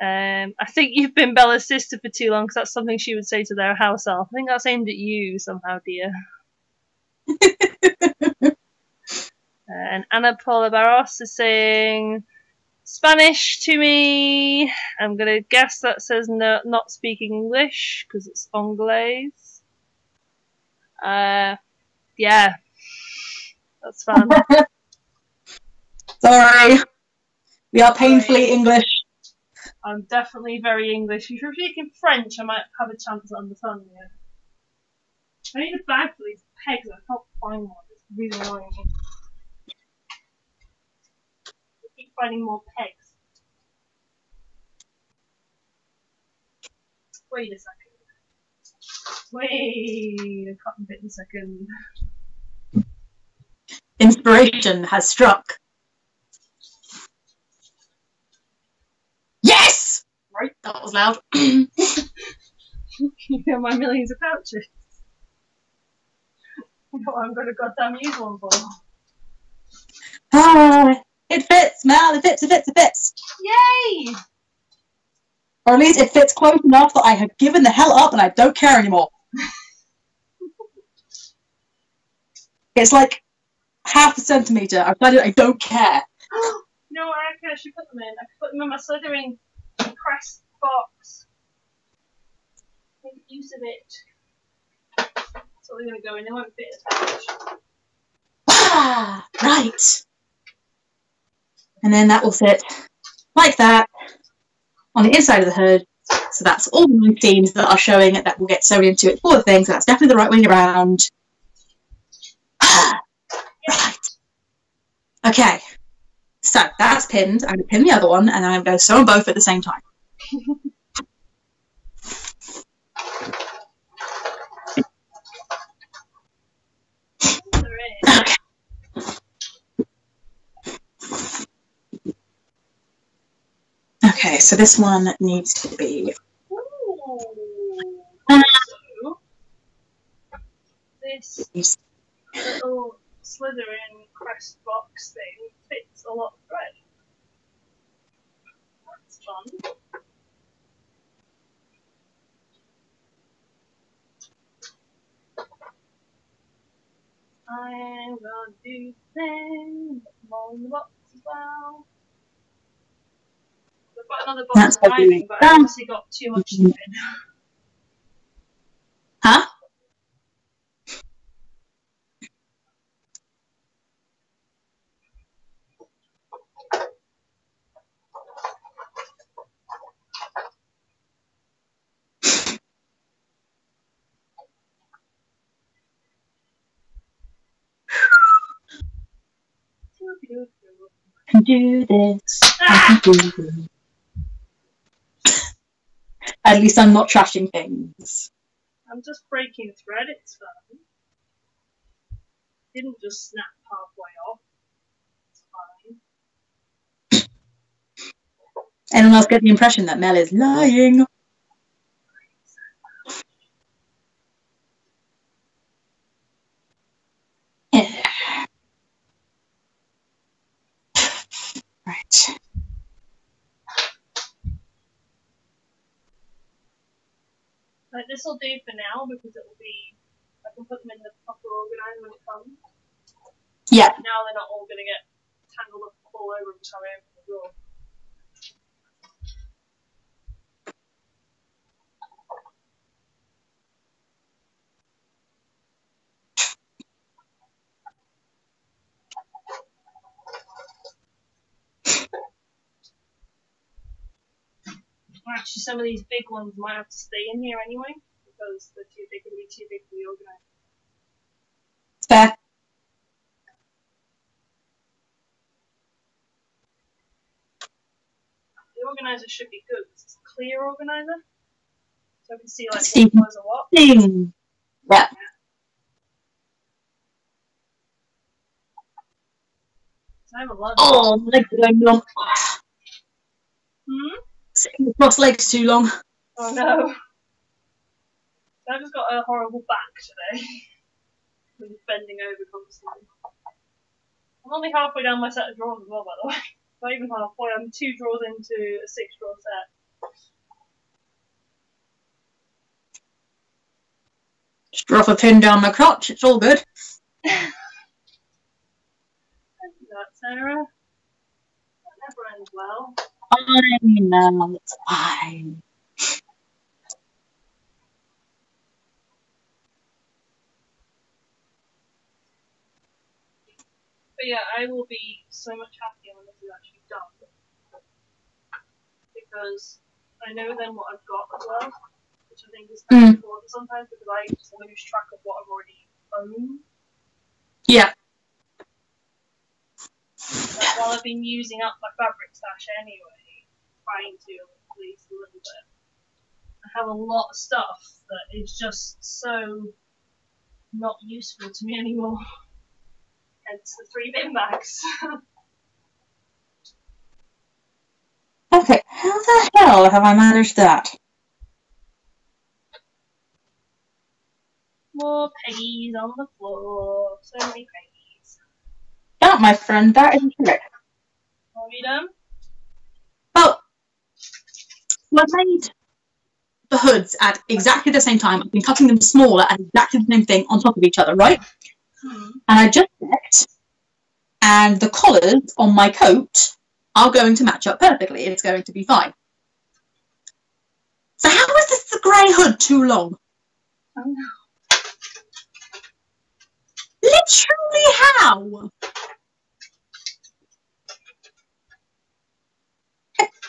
I think you've been Bella's sister for too long because that's something she would say to their house elf. I think that's aimed at you somehow, dear. And Ana Paula Barros is saying Spanish to me. I'm going to guess that says no, not speaking English because it's Anglais. Yeah. That's fun. Sorry. We are painfully English. I'm definitely very English. If you're speaking French, I might have a chance of understanding it. I need a bag for these pegs. I can't find one. It's really annoying me. I keep finding more pegs. Wait a second. Wait a cotton bit a second. Inspiration has struck. Yes! Right, that was loud. You hear my millions of pouches. You know what I'm going to goddamn use one for. Ah, it fits, Mel. It fits, it fits, it fits. Yay! Or at least it fits close enough that I have given the hell up and I don't care anymore. It's like half a centimetre. I've decided I don't care. You know what I reckon I should put them in? I could put them in my Slytherin crest box. Make use of it. That's what they're going to go in. They won't fit as pouch. Ah, right. And then that will fit like that on the inside of the hood. So that's all the seams that are showing that will get sewn into it for the thing. So that's definitely the right way around. Ah, right. Okay. So that's pinned. I'm going to pin the other one and I'm going to sew them both at the same time. Okay. Okay, so this one needs to be. So, this little Slytherin crest box thing fits a lot of thread. That's fun. I'm gonna do things more in the box as well. I've got another box of driving, but I've obviously got too much to fit. Huh? I can do this. I can do this. At least I'm not trashing things. I'm just breaking thread, it's fine. Didn't just snap halfway off. It's fine. Anyone else get the impression that Mel is lying? Yeah. Right. Like, this will do for now because it will be. I can put them in the proper organizer when it comes. Yeah. Now they're not all going to get tangled up all over every time I open the drawer. Actually, some of these big ones might have to stay in here anyway because they're going to be too big to be organised. Fair. The organizer should be good. It's a clear organizer, so I can see like what colours are what. Yeah. I have a lot. Oh, my legs are going long. Sitting across legs too long. Oh no. I've just got a horrible back today. I'm bending over constantly. I'm only halfway down my set of drawers as well, by the way. Not even halfway. I'm 2 drawers into a 6-drawer set. Just drop a pin down my crotch. It's all good. Thank you for that, Sarah. That never ends well. Fine now. It's fine. But yeah, I will be so much happier when this is actually done. Because I know then what I've got as well. Which I think is kind of important sometimes because I just lose track of what I've already owned. Yeah. Like, while I've been using up my fabric stash anyway, trying to at least a little bit, I have a lot of stuff that is just so not useful to me anymore. Hence the 3 bin bags. Okay, how the hell have I managed that? More Peggies on the floor. So many Peggies. That, my friend, that is a trick. What have you done? Well, I made the hoods at exactly the same time. I've been cutting them smaller at exactly the same thing on top of each other, right? And I just checked, and the collars on my coat are going to match up perfectly. It's going to be fine. So how is this the grey hood too long? Oh no. Literally how?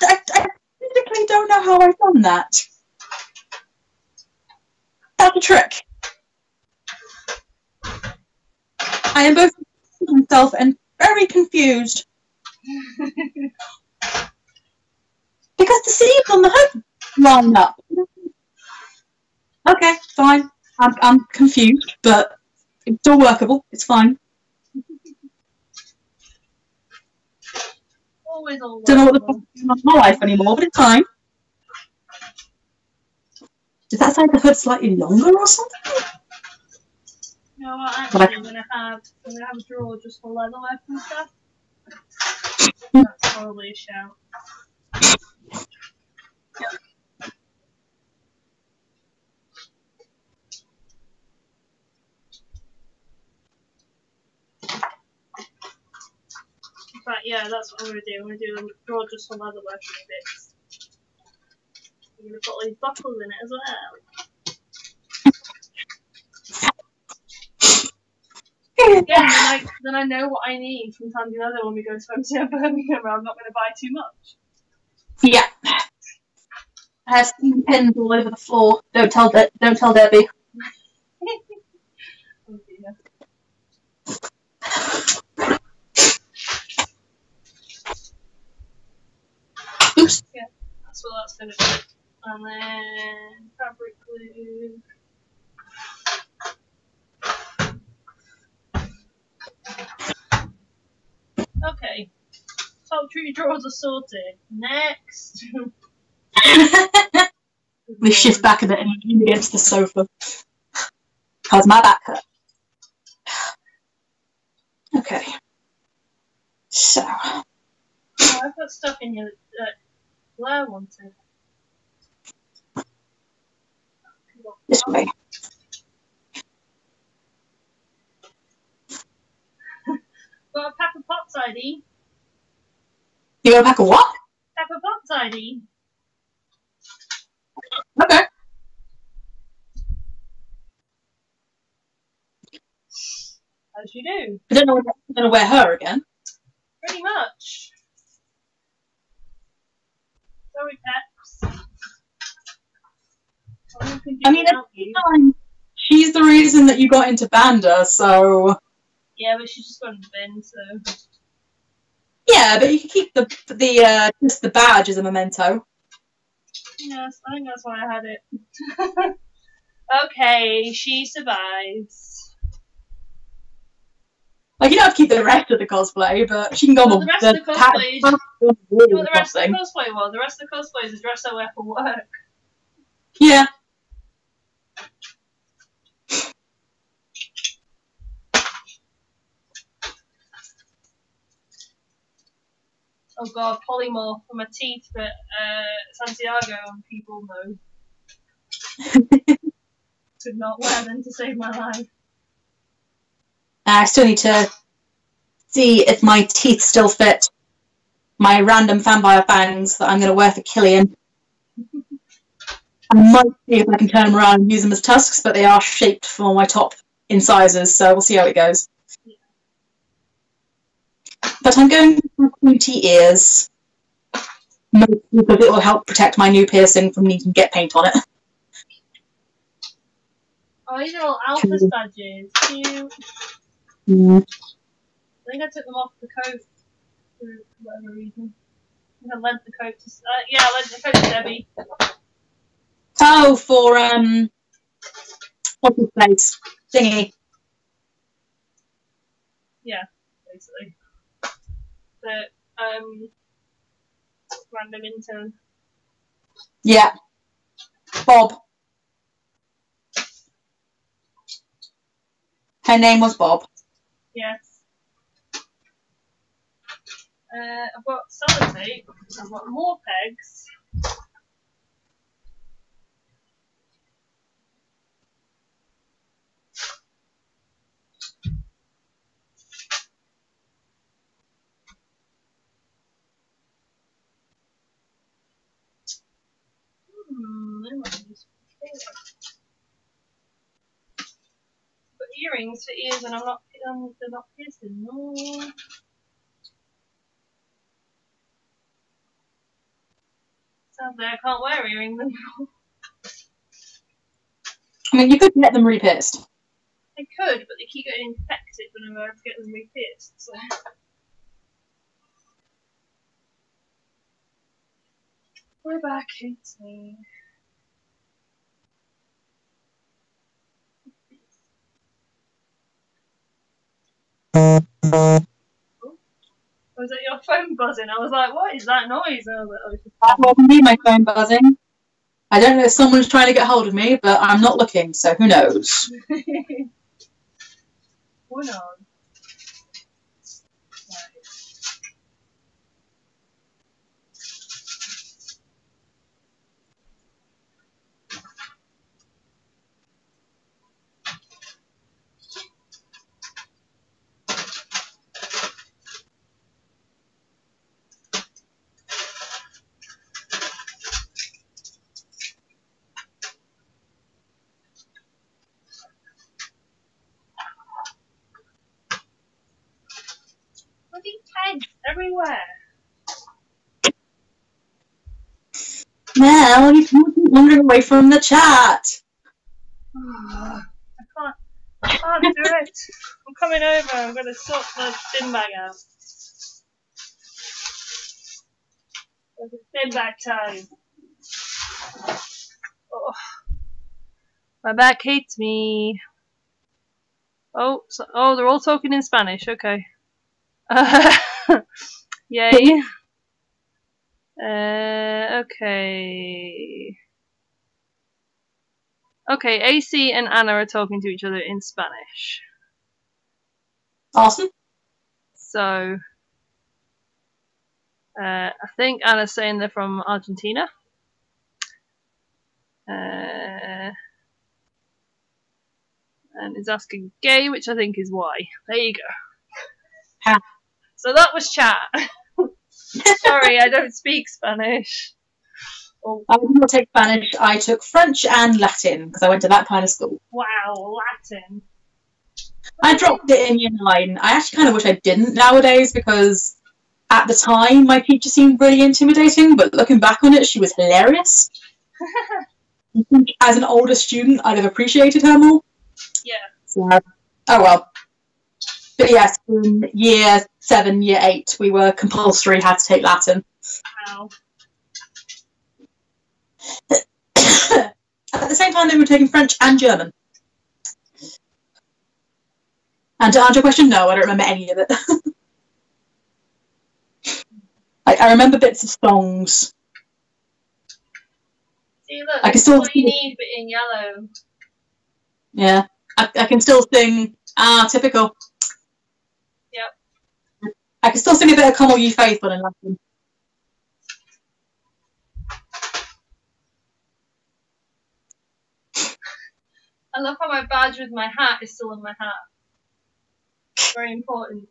I physically don't know how I've done that. That's a trick. I am both myself and very confused. Because the sleeves on the hood line up. Okay, fine. I'm confused, but it's still workable. It's fine. Always all Don't know what the fuck is in my life anymore, but it's fine. Does that side of the hood slightly longer or something? You know what, actually, I'm gonna have a drawer just for leatherwork and stuff. That's probably a shout. In fact, yeah, that's what I'm gonna do. I'm gonna do a drawer just for leatherwork and bits. I'm gonna put all these buckles in it as well. Again, then I know what I need from time to another when we go to MCM and Birmingham. I'm not going to buy too much. Yeah. I have steam pins all over the floor. Don't tell Debbie. Oh dear. Oops. Yeah, that's what that's going to be. And then fabric glue. Okay. Top 3 drawers are sorted. Next. We shift back a bit and lean against the sofa. Because my back hurt. Okay. So. Oh, I've got stuff in here that Blair wanted. This way. Got a Pepper Potts ID. You got a pack of what? Pepper Potts ID. Okay. As you do. I don't know if I'm going to wear her again. Pretty much. Sorry, Peps. I mean, she's the reason that you got into Banda, so... Yeah, but she's just gone in the bin, so... Yeah, but you can keep just the badge as a memento. Yes, I think that's why I had it. Okay, she survives. Like, you don't have to keep the rest of the cosplay, but she can go on the rest of the cosplay. You know what the rest of the cosplay was? The rest of the cosplay is a dress I wear for work. Yeah. Oh god, polymorph for my teeth, but Santiago and people know. Could not wear them to save my life. I still need to see if my teeth still fit my random vampire fangs that I'm going to wear for Killian. I might see if I can turn them around and use them as tusks, but they are shaped for my top incisors, so we'll see how it goes. Yeah. But I'm going for pointy ears, mostly because it will help protect my new piercing from needing to get paint on it. Oh, these are all Alphas badges. Cute. Mm. I think I took them off the coat for whatever reason. I think I lent the coat to... yeah, I lent the coat to Debbie. Oh, for, what's his place? Thingy. Yeah, basically. The, random intern. Yeah. Bob. Her name was Bob. Yes. I've got sellotape. I've got more pegs. Got earrings for ears, and they're not piercing. No. Sadly, I can't wear earrings anymore. I mean, you could get them re-pierced. I could, but they keep getting infected whenever I have to get them re-pierced, so... We're back, it's me. Oh. Was it your phone buzzing? I was like, what is that noise? And I was like, oh, it's just... That wasn't me, my phone buzzing. I don't know if someone's trying to get hold of me, but I'm not looking, so who knows? Who knows? Bloody tags everywhere. Mel, you can't keep wandering away from the chat. I can't do it. I'm coming over. I'm going to sort the bin bag out. It's bin bag time. Oh. My back hates me. Oh, they're all talking in Spanish. Okay. Yay. Okay. Okay, AC and Anna are talking to each other in Spanish. Awesome. So, I think Anna's saying they're from Argentina. And is asking gay, which I think is why. There you go. Ha. So that was chat. Sorry, I don't speak Spanish. Oh. I did not take Spanish. I took French and Latin because I went to that kind of school. Wow, Latin. I dropped it in year 9. I actually kind of wish I didn't nowadays because at the time my teacher seemed really intimidating, but looking back on it, she was hilarious. I think as an older student, I'd have appreciated her more. Yeah. So, oh well. But yes, in year 7, year 8, we were compulsory, had to take Latin. Wow. At the same time, they were taking French and German. And to answer your question, no, I don't remember any of it. I remember bits of songs. See, look, I can still what you need, but in yellow. Yeah, I can still sing. Typical. Yep. I can still sing a bit of "Come All Ye Faithful" in Latin. I love how my badge with my hat is still in my hat. Very important.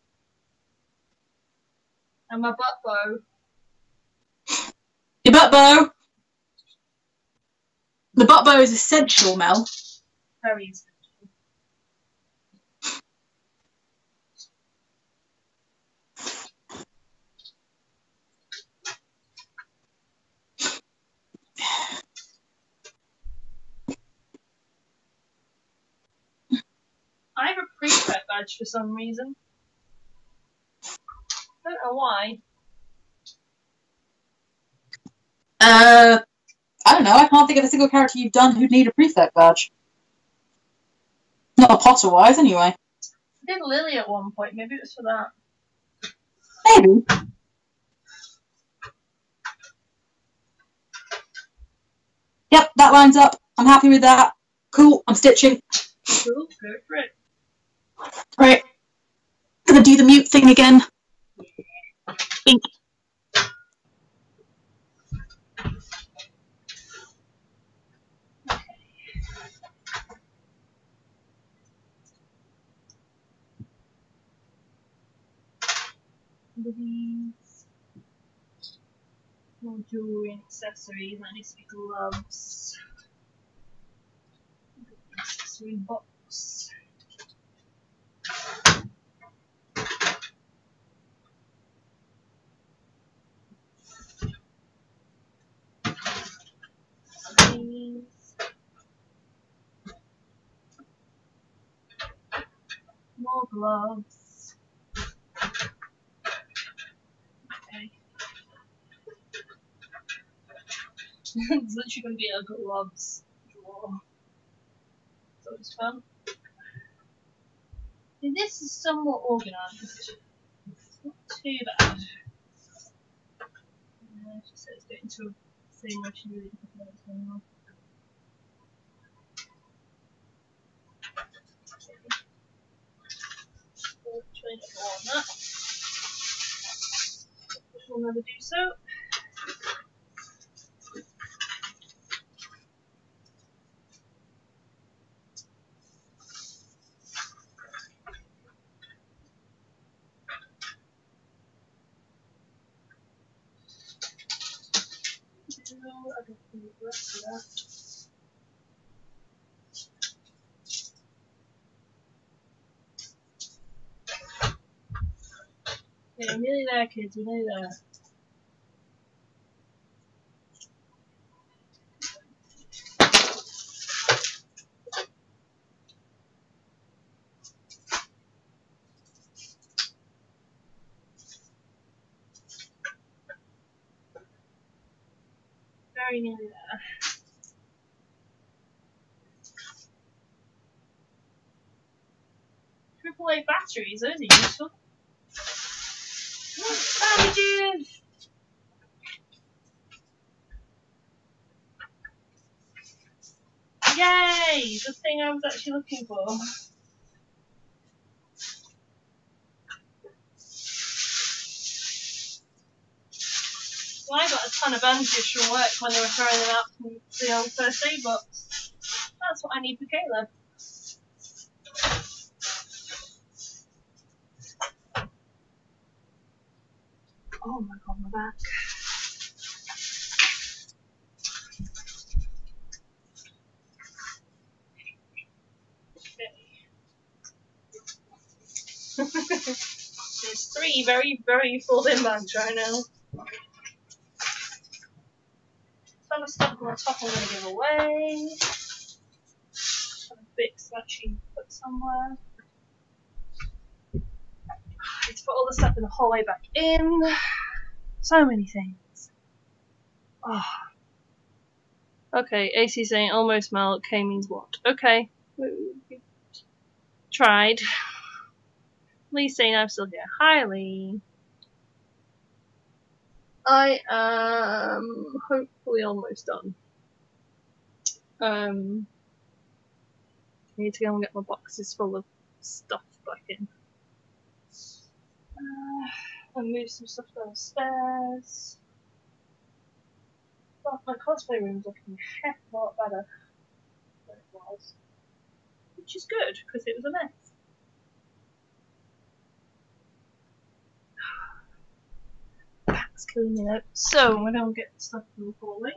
And my butt bow. Your butt bow. The butt bow is essential, Mel. Very essential. I have a prefect badge for some reason. I don't know why. I don't know. I can't think of a single character you've done who'd need a prefect badge. Not a Potter-wise, anyway. I did Lily at one point. Maybe it was for that. Maybe. Yep, that lines up. I'm happy with that. Cool. I'm stitching. Cool. Go for it. Right. Gonna do the mute thing again. Ink. These more jewelry and accessories. That needs to be gloves. Accessory box. These. More gloves. Okay. It's literally going to be a gloves drawer. So it's fun. And this is somewhat organised. It's not too bad. She said it's getting to a thing where she really doesn't know what's going on. We'll try to go on that. Which will never do so. I don't think the rest of that. Okay, we're nearly there, kids. We're nearly there. Very nearly there. AAA batteries, those are useful. Bandages! Hey, the thing I was actually looking for. Well, I got a ton of bandages from work when they were throwing them out from the old first aid box. That's what I need for Caleb. Oh my god, my back. There's 3 very, very full bin bags right now. Some of the stuff on top I'm going to give away. Some bits to actually put somewhere. I need to put all the stuff in the whole way back in. So many things. Oh. Okay, AC saying almost Mel. K means what? Okay. Tried. Lee's saying I'm still here. Hi, Lee. I am hopefully almost done. I need to go and get my boxes full of stuff back in. And move some stuff downstairs. Oh, my cosplay room's looking a heck of a lot better than it was. Which is good, because it was a mess. That's killing me out. So, I don't get stuff from falling.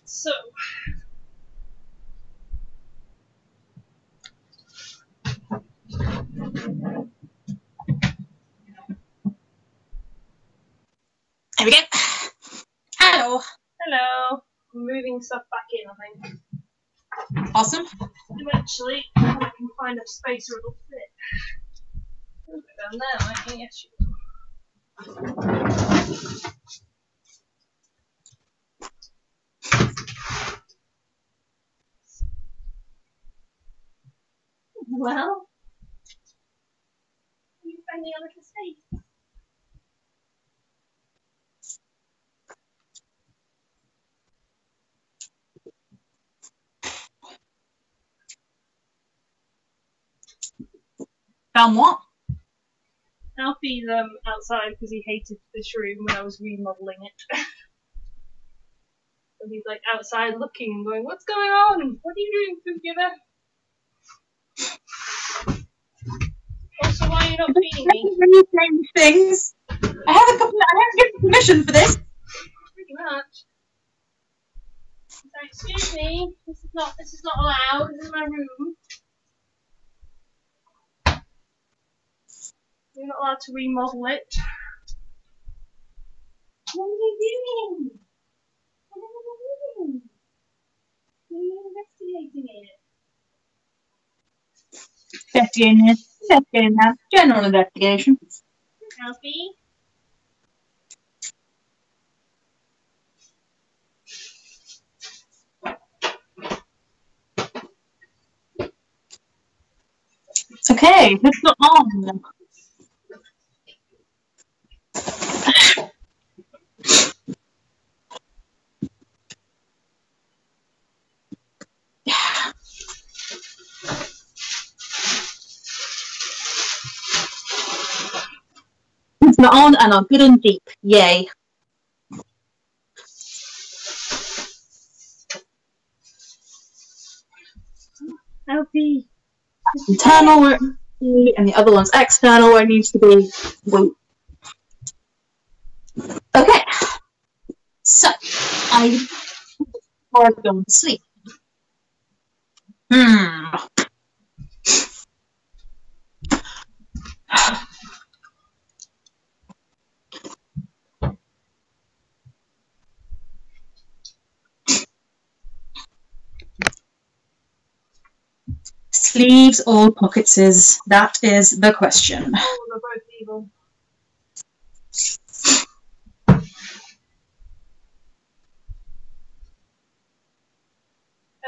So, There we go. Hello. hello. I'm moving stuff back in, I think. Awesome. Eventually, I can find a space where it'll fit. You'll go down there, won't you? Yes, you will. Well, you finding a little space? Found what? Alfie's outside because he hated this room when I was remodelling it. And he's like outside looking and going, "What's going on? What are you doing, food giver?" Also, why are you not feeding me? Things. I haven't given permission for this. Pretty much. He's like, "Excuse me, this is not allowed. This is my room. You're not allowed to remodel it." What are you doing? What are you doing? You're investigating it. Investigating that. General investigation. Alfie? It's okay. It's not on. It's not on and I'm good and deep. Yay. Alfie. Internal where it needs to be, and the other one's external where it needs to be. Wait. Okay. So, before I go to sleep. Sleeves or pocketses? That is the question. Oh, they're both evil.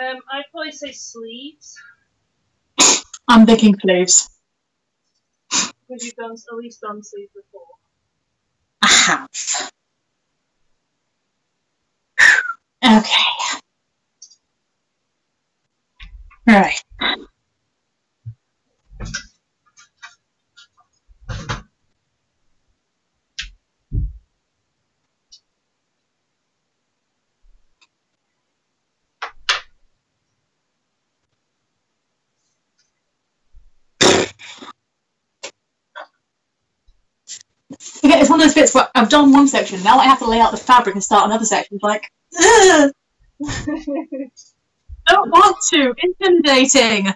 I'd probably say sleeves. I'm thinking sleeves. Because you've done at least done sleeves before. I have. Okay. Right. Yeah, it's one of those bits where I've done one section, now I have to lay out the fabric and start another section. It's like, ugh, I don't want to. Intimidating.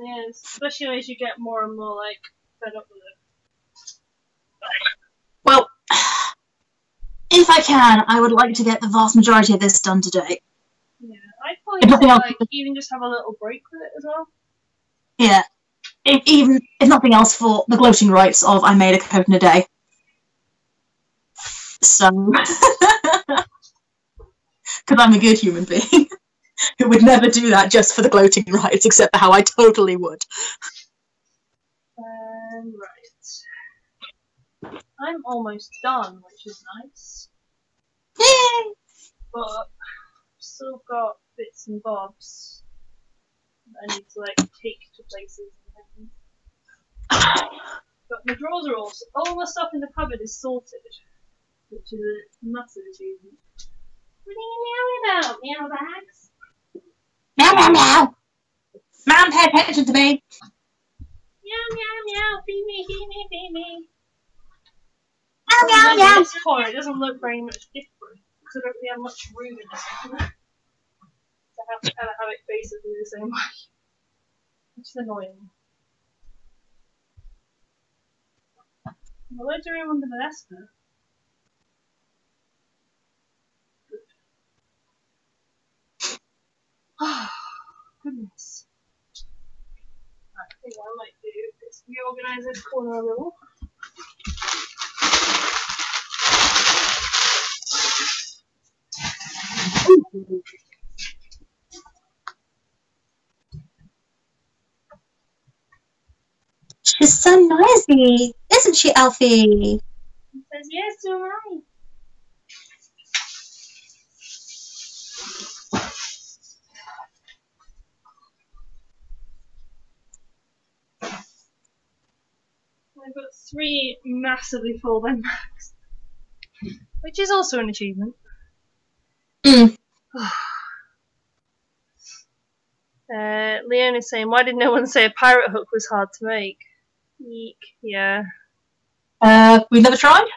Yeah, especially as you get more and more like fed up with it. Well, if I can, I would like to get the vast majority of this done today. Yeah, I'd probably say, like, even just have a little break with it as well. Yeah. If nothing else, for the gloating rights of I made a coat in a day. So, because I'm a good human being who would never do that just for the gloating rights, except for how I totally would. Right. I'm almost done, which is nice. Yay! But I've still got bits and bobs that I need to like take to places and things. But my drawers are all my stuff in the cupboard is sorted, which is a massive achievement. What are you meowing about, meow bags? Meow meow meow! Mom, pay attention to me! Meow meow meow, feed me, feed me, feed me. Meow meow meow! This toy doesn't look very much different because I don't really have much room in this one. So I have to kind of have it basically the same way, which is annoying. Well, loads of room under the desk though. Oh, goodness. Right, I think what I might do is reorganise this corner a little. She's so noisy, isn't she, Alfie? He says, yes, you're right. I've got 3 massively full bin bags, which is also an achievement. Leon is saying, why did no one say a pirate hook was hard to make? Eek, yeah. We never tried?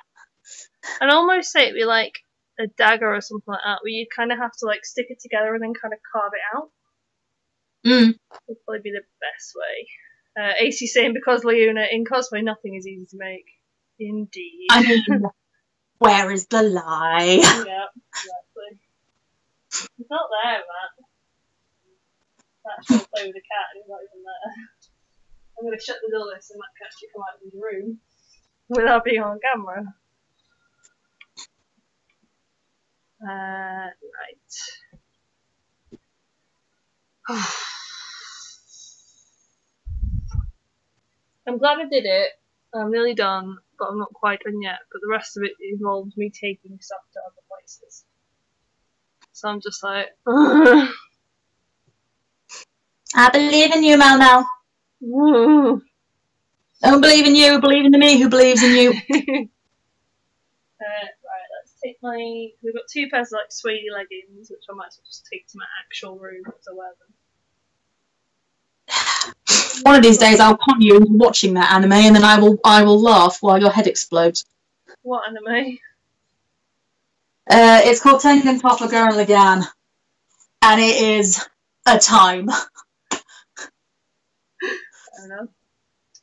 I'd almost say it'd be like a dagger or something like that, where you kind of have to like stick it together and then kind of carve it out. Would probably be the best way. AC saying, because Leona, in cosplay, nothing is easy to make. Indeed. I mean, where is the lie? Yeah, exactly. It's not there, Matt. Actually play with the cat and he's not even there. I'm going to shut the door so Matt can actually come out of his room without being on camera. Right. I'm glad I did it. I'm nearly done, but I'm not quite done yet. But the rest of it involves me taking stuff to other places. So I'm just like, I believe in you, Mel Mel. Don't believe in you, believe in me who believes in you. Right, let's take my... We've got 2 pairs of like suede leggings, which I might as well just take to my actual room to wear them. One of these days I'll con you into watching that anime and then I will laugh while your head explodes. What anime? It's called Tengen Toppa Gurren Lagann. And it is a time. I don't know.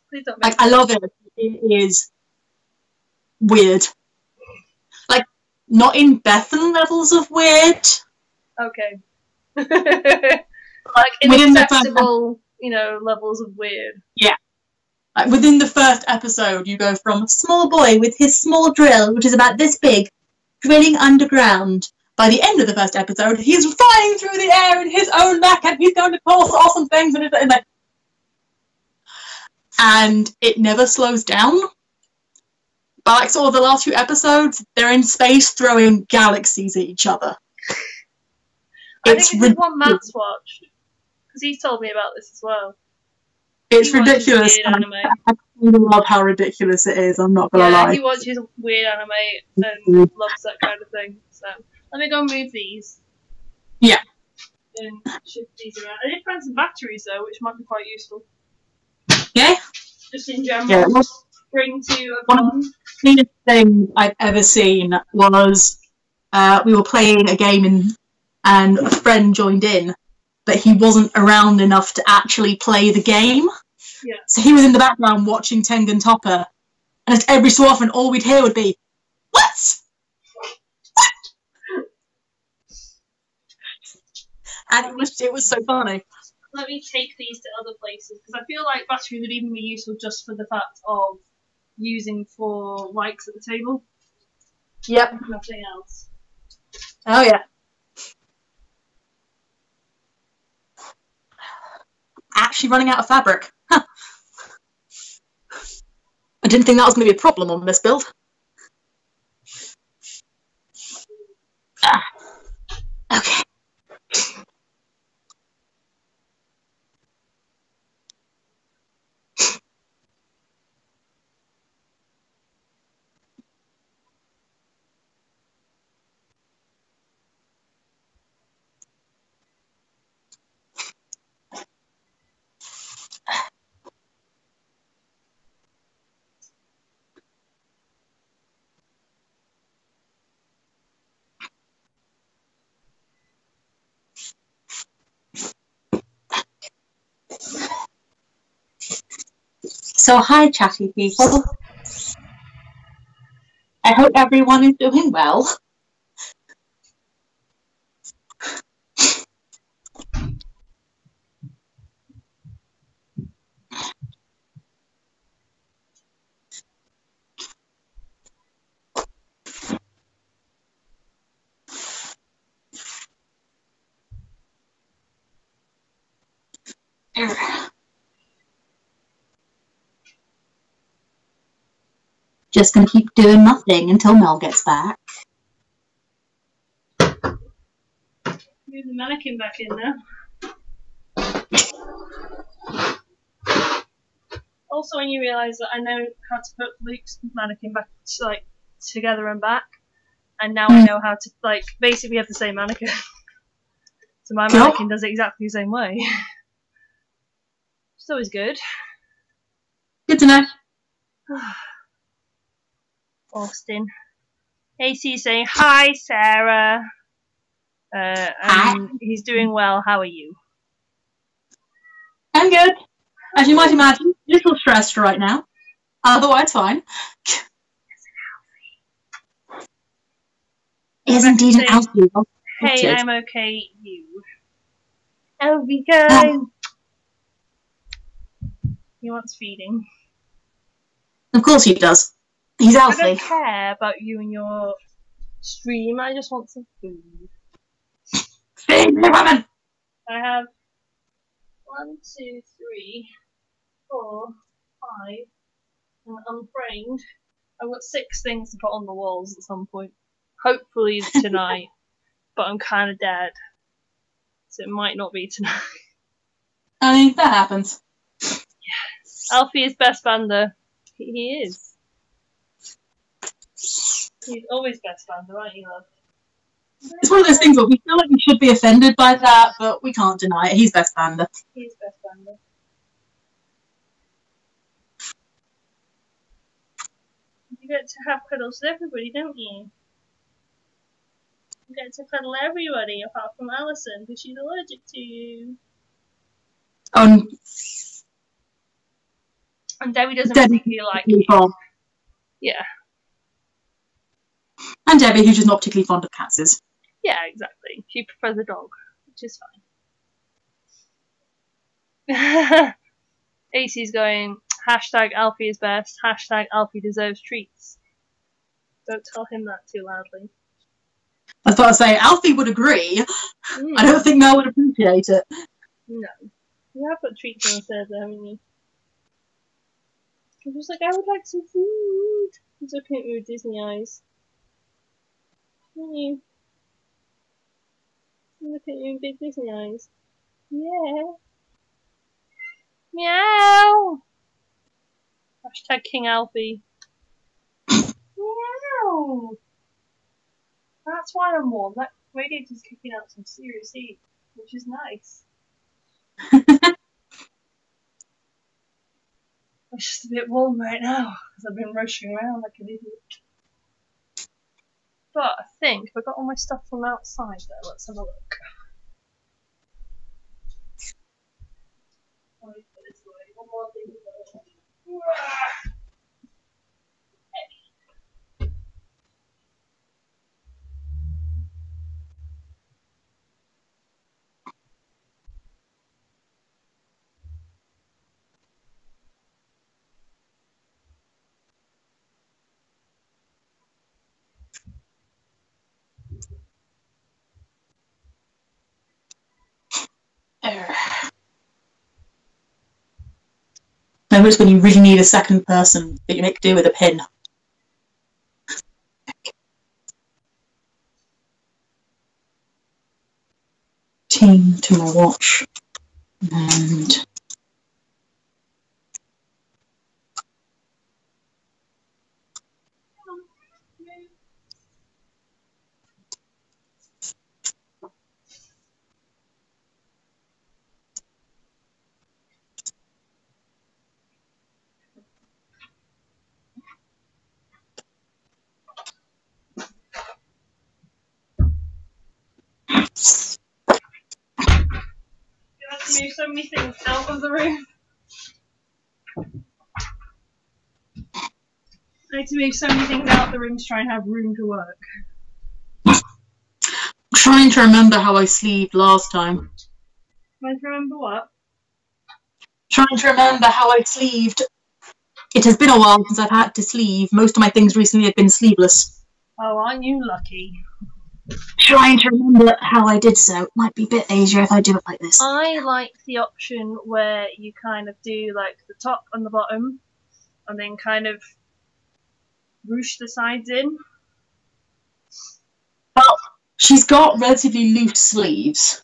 Please don't make like, I love it. It is weird. Like, not in Bethan levels of weird. Okay. Like within the first inaccessible, you know, levels of weird. Yeah. Like within the first episode, you go from a small boy with his small drill, which is about this big, drilling underground. By the end of the first episode, he's flying through the air in his own mech, and he's going to cause awesome things, and it never slows down. But like sort of the last few episodes, they're in space throwing galaxies at each other. I think this is one Matt's watched, because he's told me about this as well. It's ridiculous. I really love how ridiculous it is, I'm not gonna lie. Yeah, he watches weird anime and loves that kind of thing. So let me go and move these. Yeah. And shift these around. I did find some batteries though, which might be quite useful. Yeah? Just in general. Yeah, Bring to one of the cleanest things I've ever seen was we were playing a game and a friend joined in, but he wasn't around enough to actually play the game. Yeah. So he was in the background watching Tengen Topper, and every so often all we'd hear would be, "What?" And it was so funny. Let me take these to other places, because I feel like batteries would even be useful just for the fact of using for likes at the table. Yep. Nothing else. Oh yeah. Actually running out of fabric. Huh. I didn't think that was going to be a problem on this build. Okay. So hi chatty people. I hope everyone is doing well. Just gonna keep doing nothing until Mel gets back. Move the mannequin back in now. Also, when you realise that I know how to put Luke's mannequin back together and back, and now I know how to basically have the same mannequin. So my mannequin does it exactly the same way. It's always good. Good to know. Austin. AC saying, "Hi, Sarah." And he's doing well. How are you? I'm good. As you might imagine, a little stressed right now. Otherwise, fine. Is indeed an Alfie. Hey, I'm okay. You. Alfie, go. He wants feeding. Of course he does. He's Alfie. I don't care about you and your stream. I just want some food. Feed me, woman! I have 1, 2, 3, 4, 5, and unframed. I've got 6 things to put on the walls at some point. Hopefully tonight, but I'm kind of dead, so it might not be tonight. I mean, that happens. Yeah. Alfie is best bander. He is. He's always best bander, aren't you, love? It's one of those things where we feel like we should be offended by that, but we can't deny it. He's best bander. He's best bander. You get to have cuddles with everybody, don't you? You get to cuddle everybody apart from Alison, because she's allergic to you. And Debbie doesn't particularly like you. Yeah. And Debbie, who's just not particularly fond of cats. Yeah, exactly. She prefers a dog, which is fine. AC's going, hashtag Alfie is best, hashtag Alfie deserves treats. Don't tell him that too loudly. I was about to say, Alfie would agree. I don't think Mel would appreciate it. No. You have put treats on the server, haven't you? I'm just like, I would like some food. He's looking at me with Disney eyes. Aren't you? Look at you with big Disney eyes. Yeah. Meow! Hashtag King Alfie. Meow! That's why I'm warm. That radiator's kicking out some serious heat, which is nice. It's just a bit warm right now, because I've been rushing around like an idiot. But I think I got all my stuff from outside there. Let's have a look. Let me put this away. One more thing to go. Moments when you really need a second person that you make do with a pin. Team to my watch. And You have to move so many things out of the room. I need to move so many things out of the room to try and have room to work. I'm trying to remember how I sleeved last time. Trying to remember what? Trying to remember how I sleeved. It has been a while since I've had to sleeve. Most of my things recently have been sleeveless. Oh, aren't you lucky? Trying to remember how I did so. Might be a bit easier if I do it like this. I like the option where you kind of do like the top and the bottom, and then kind of ruche the sides in. Well, she's got relatively loose sleeves,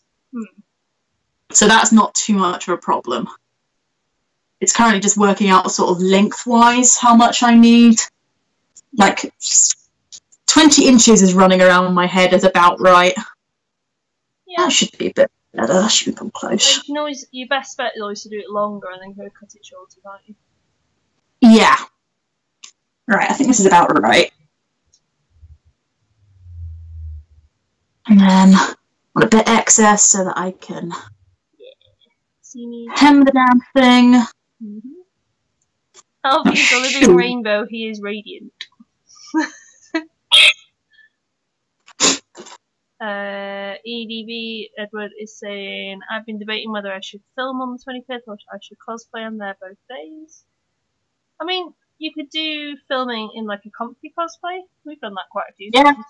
so that's not too much of a problem. It's currently just working out sort of lengthwise how much I need. Like 20 inches is running around my head is about right. Yeah. That should be a bit better. That should become close. You can always, your best bet is always to do it longer and then go cut it shorter, can't you? Yeah. Right, I think this is about right. And then want a bit excess so that I can hem the damn thing. Alfie's a living rainbow, he is radiant. EDB Edward is saying, I've been debating whether I should film on the 25th or I should cosplay on there both days. I mean, you could do filming in like a comfy cosplay. We've done that quite a few times.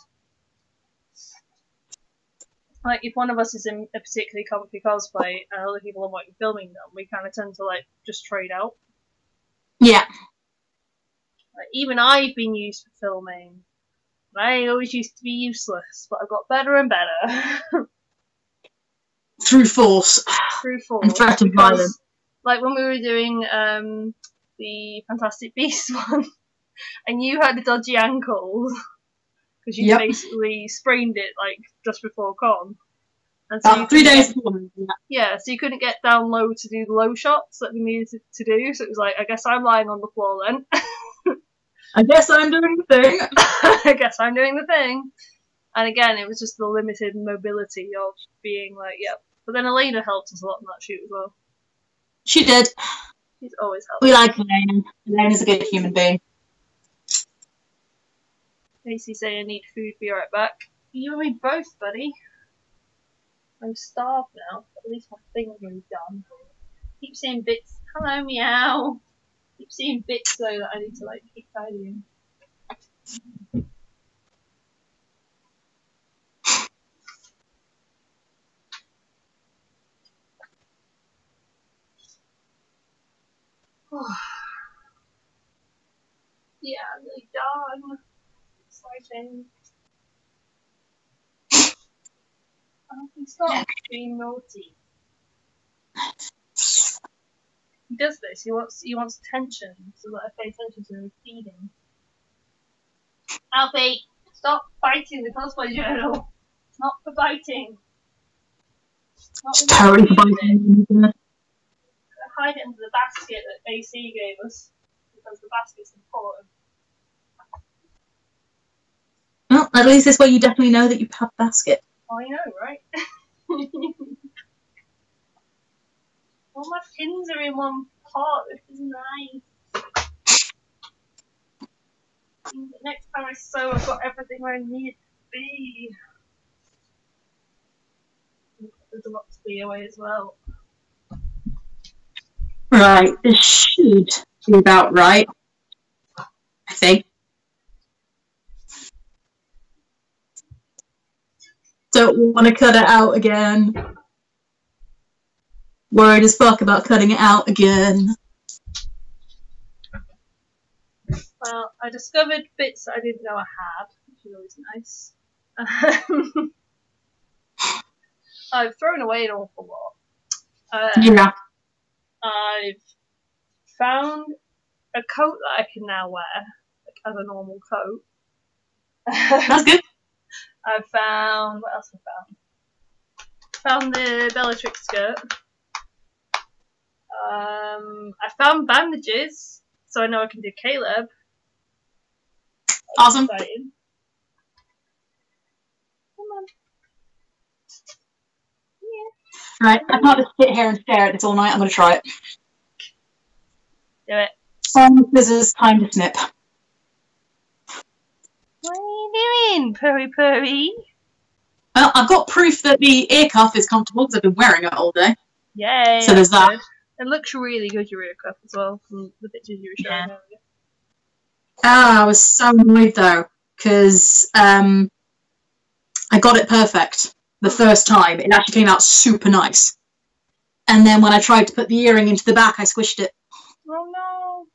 Like, if one of us is in a particularly comfy cosplay and other people are wanting filming them, we kind of tend to like just trade out. Yeah. Like, even I've been used for filming. I always used to be useless, but I got better and better. Through force. Through force. And threat and violence. Like when we were doing the Fantastic Beasts one, and you had a dodgy ankle because you basically sprained it like just before con. And so 3 days before. Yeah, so you couldn't get down low to do the low shots that we needed to do. So it was like, I guess I'm lying on the floor then. I guess I'm doing the thing. I guess I'm doing the thing. And again, it was just the limited mobility of being like, yep. But then Elena helped us a lot in that shoot as well. She did. She's always helped. We like Elena. Elena's a good human being. Casey saying I need food, be right back. You and me both, buddy. I'm starved now, but at least my things are done. Keep seeing bits. Hello, meow. Keep seeing bits though that I need to like keep tidying. Yeah, I'm really done. Exciting. He's not being naughty. He does this. He wants attention, so that I pay attention to him feeding. Alfie, stop biting the cosplay journal. It's not for biting. It's totally for biting. Hide it under the basket that AC gave us because the basket's important. Well, at least this way you definitely know that you have a basket. Oh, I know, right? All my pins are in one pot. This is nice. Next time I sew, I've got everything where I need it to be. There's a lot to be away as well. Right, this should be about right, I think. Don't want to cut it out again. Worried as fuck about cutting it out again. Well, I discovered bits that I didn't know I had, which is always nice. I've thrown away an awful lot. Yeah. I've found a coat that I can now wear, like, as a normal coat. That's good. I've found... What else have I found? Found the Bellatrix skirt. I found bandages, so I know I can do Caleb. Awesome. Exciting. Come on. Yeah. Right, I can't just sit here and stare at this all night. I'm going to try it. Do it. Scissors, time to snip. What are you doing, Purry Purry? Well, I've got proof that the ear cuff is comfortable because I've been wearing it all day. Yay. So there's that. Good. It looks really good, your ear cuff, as well, from the pictures you were showing earlier. I was so annoyed though, because I got it perfect the first time. It actually came out super nice. And then when I tried to put the earring into the back, I squished it. Oh no.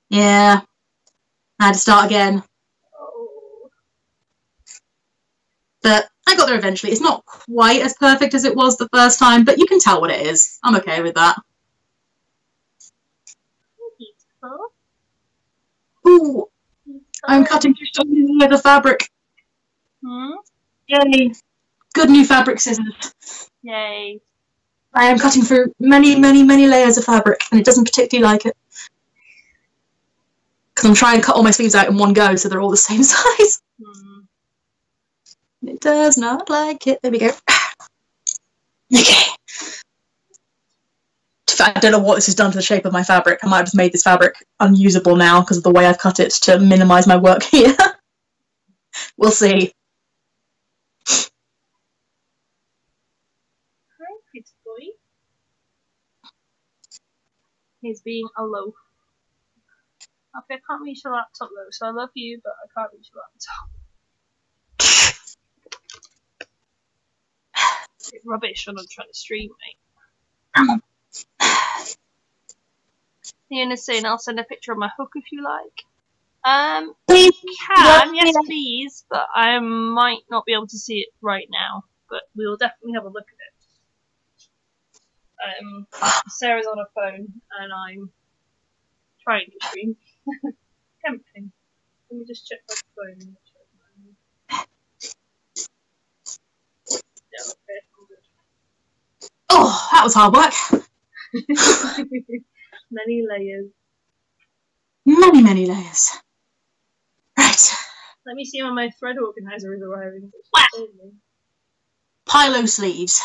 Yeah. I had to start again. Oh. But I got there eventually. It's not quite as perfect as it was the first time, but you can tell what it is. I'm okay with that. Beautiful. Ooh, I'm cutting through so many layers of fabric. Yay. Good new fabric scissors. Yay. I am cutting through many, many, many layers of fabric, and it doesn't particularly like it. Because I'm trying to cut all my sleeves out in one go so they're all the same size. It does not like it. There we go. Okay. I don't know what this has done to the shape of my fabric. I might have just made this fabric unusable now because of the way I've cut it to minimise my work here. We'll see. Hi, pretty boy. He's being a loaf. Okay, I can't reach the laptop though, so I love you, but I can't reach the laptop. It's rubbish when I'm trying to stream, mate. Ian is saying I'll send a picture of my hook if you like. Please. You can, yes please, but I might not be able to see it right now. But we'll definitely have a look at it. Sarah's on her phone and I'm trying to stream. Tempting. Let me just check my phone. Yeah, okay, I'm good. Oh, that was hard work. Many layers. Many, many layers. Right. Let me see when my thread organizer is arriving. Pilo sleeves.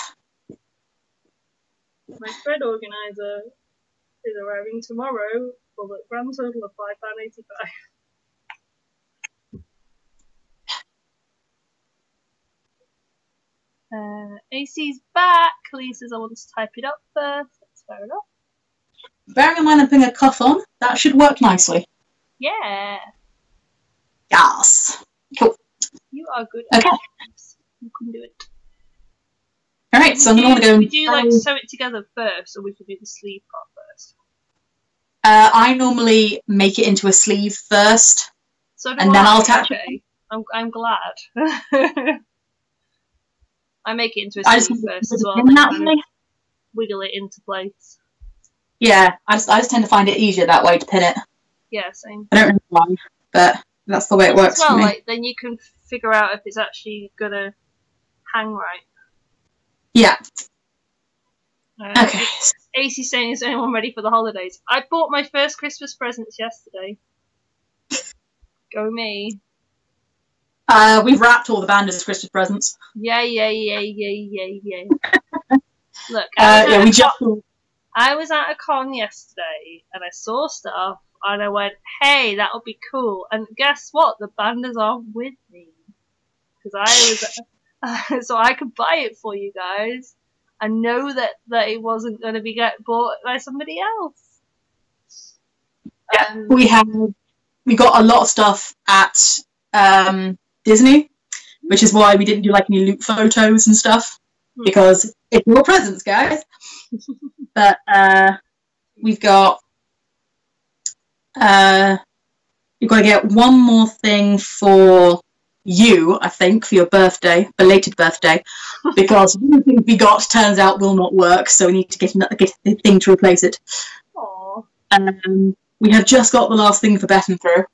My thread organizer is arriving tomorrow for the grand total of £5.85. AC's back. Lee says I want to type it up first. That's Fair enough. Bearing in mind I'm putting a cuff on, that should work nicely. Yeah. Yes. Cool. You are good. Okay. You can do it. Alright, so I'm going to go... Would you like sew it together first, or we could do the sleeve part first? I normally make it into a sleeve first. So do and then I'll attach it. I'm glad. I make it into a sleeve first as well, and then kind of wiggle it into place. Yeah, I just tend to find it easier that way to pin it. Yeah, same. I don't know why, but that's the way it works for me. Like, then you can figure out if it's actually gonna hang right. Yeah. Okay. AC saying, is anyone ready for the holidays? I bought my first Christmas presents yesterday. Go me. We've wrapped all the Banders Christmas presents. Yay. Look, I was at a con yesterday and I saw stuff and I went, hey, that would be cool. And guess what? The Banders are with me. Because I was, so I could buy it for you guys and know that it wasn't going to be bought by somebody else. Yeah, we got a lot of stuff at Disney, which is why we didn't do like any loot photos and stuff, because it's your presents, guys. But we've got to get one more thing for you, I think, for your birthday, belated birthday, because one thing we got turns out will not work, so we need to get a thing to replace it. Aww. We have just got the last thing for Betting Through,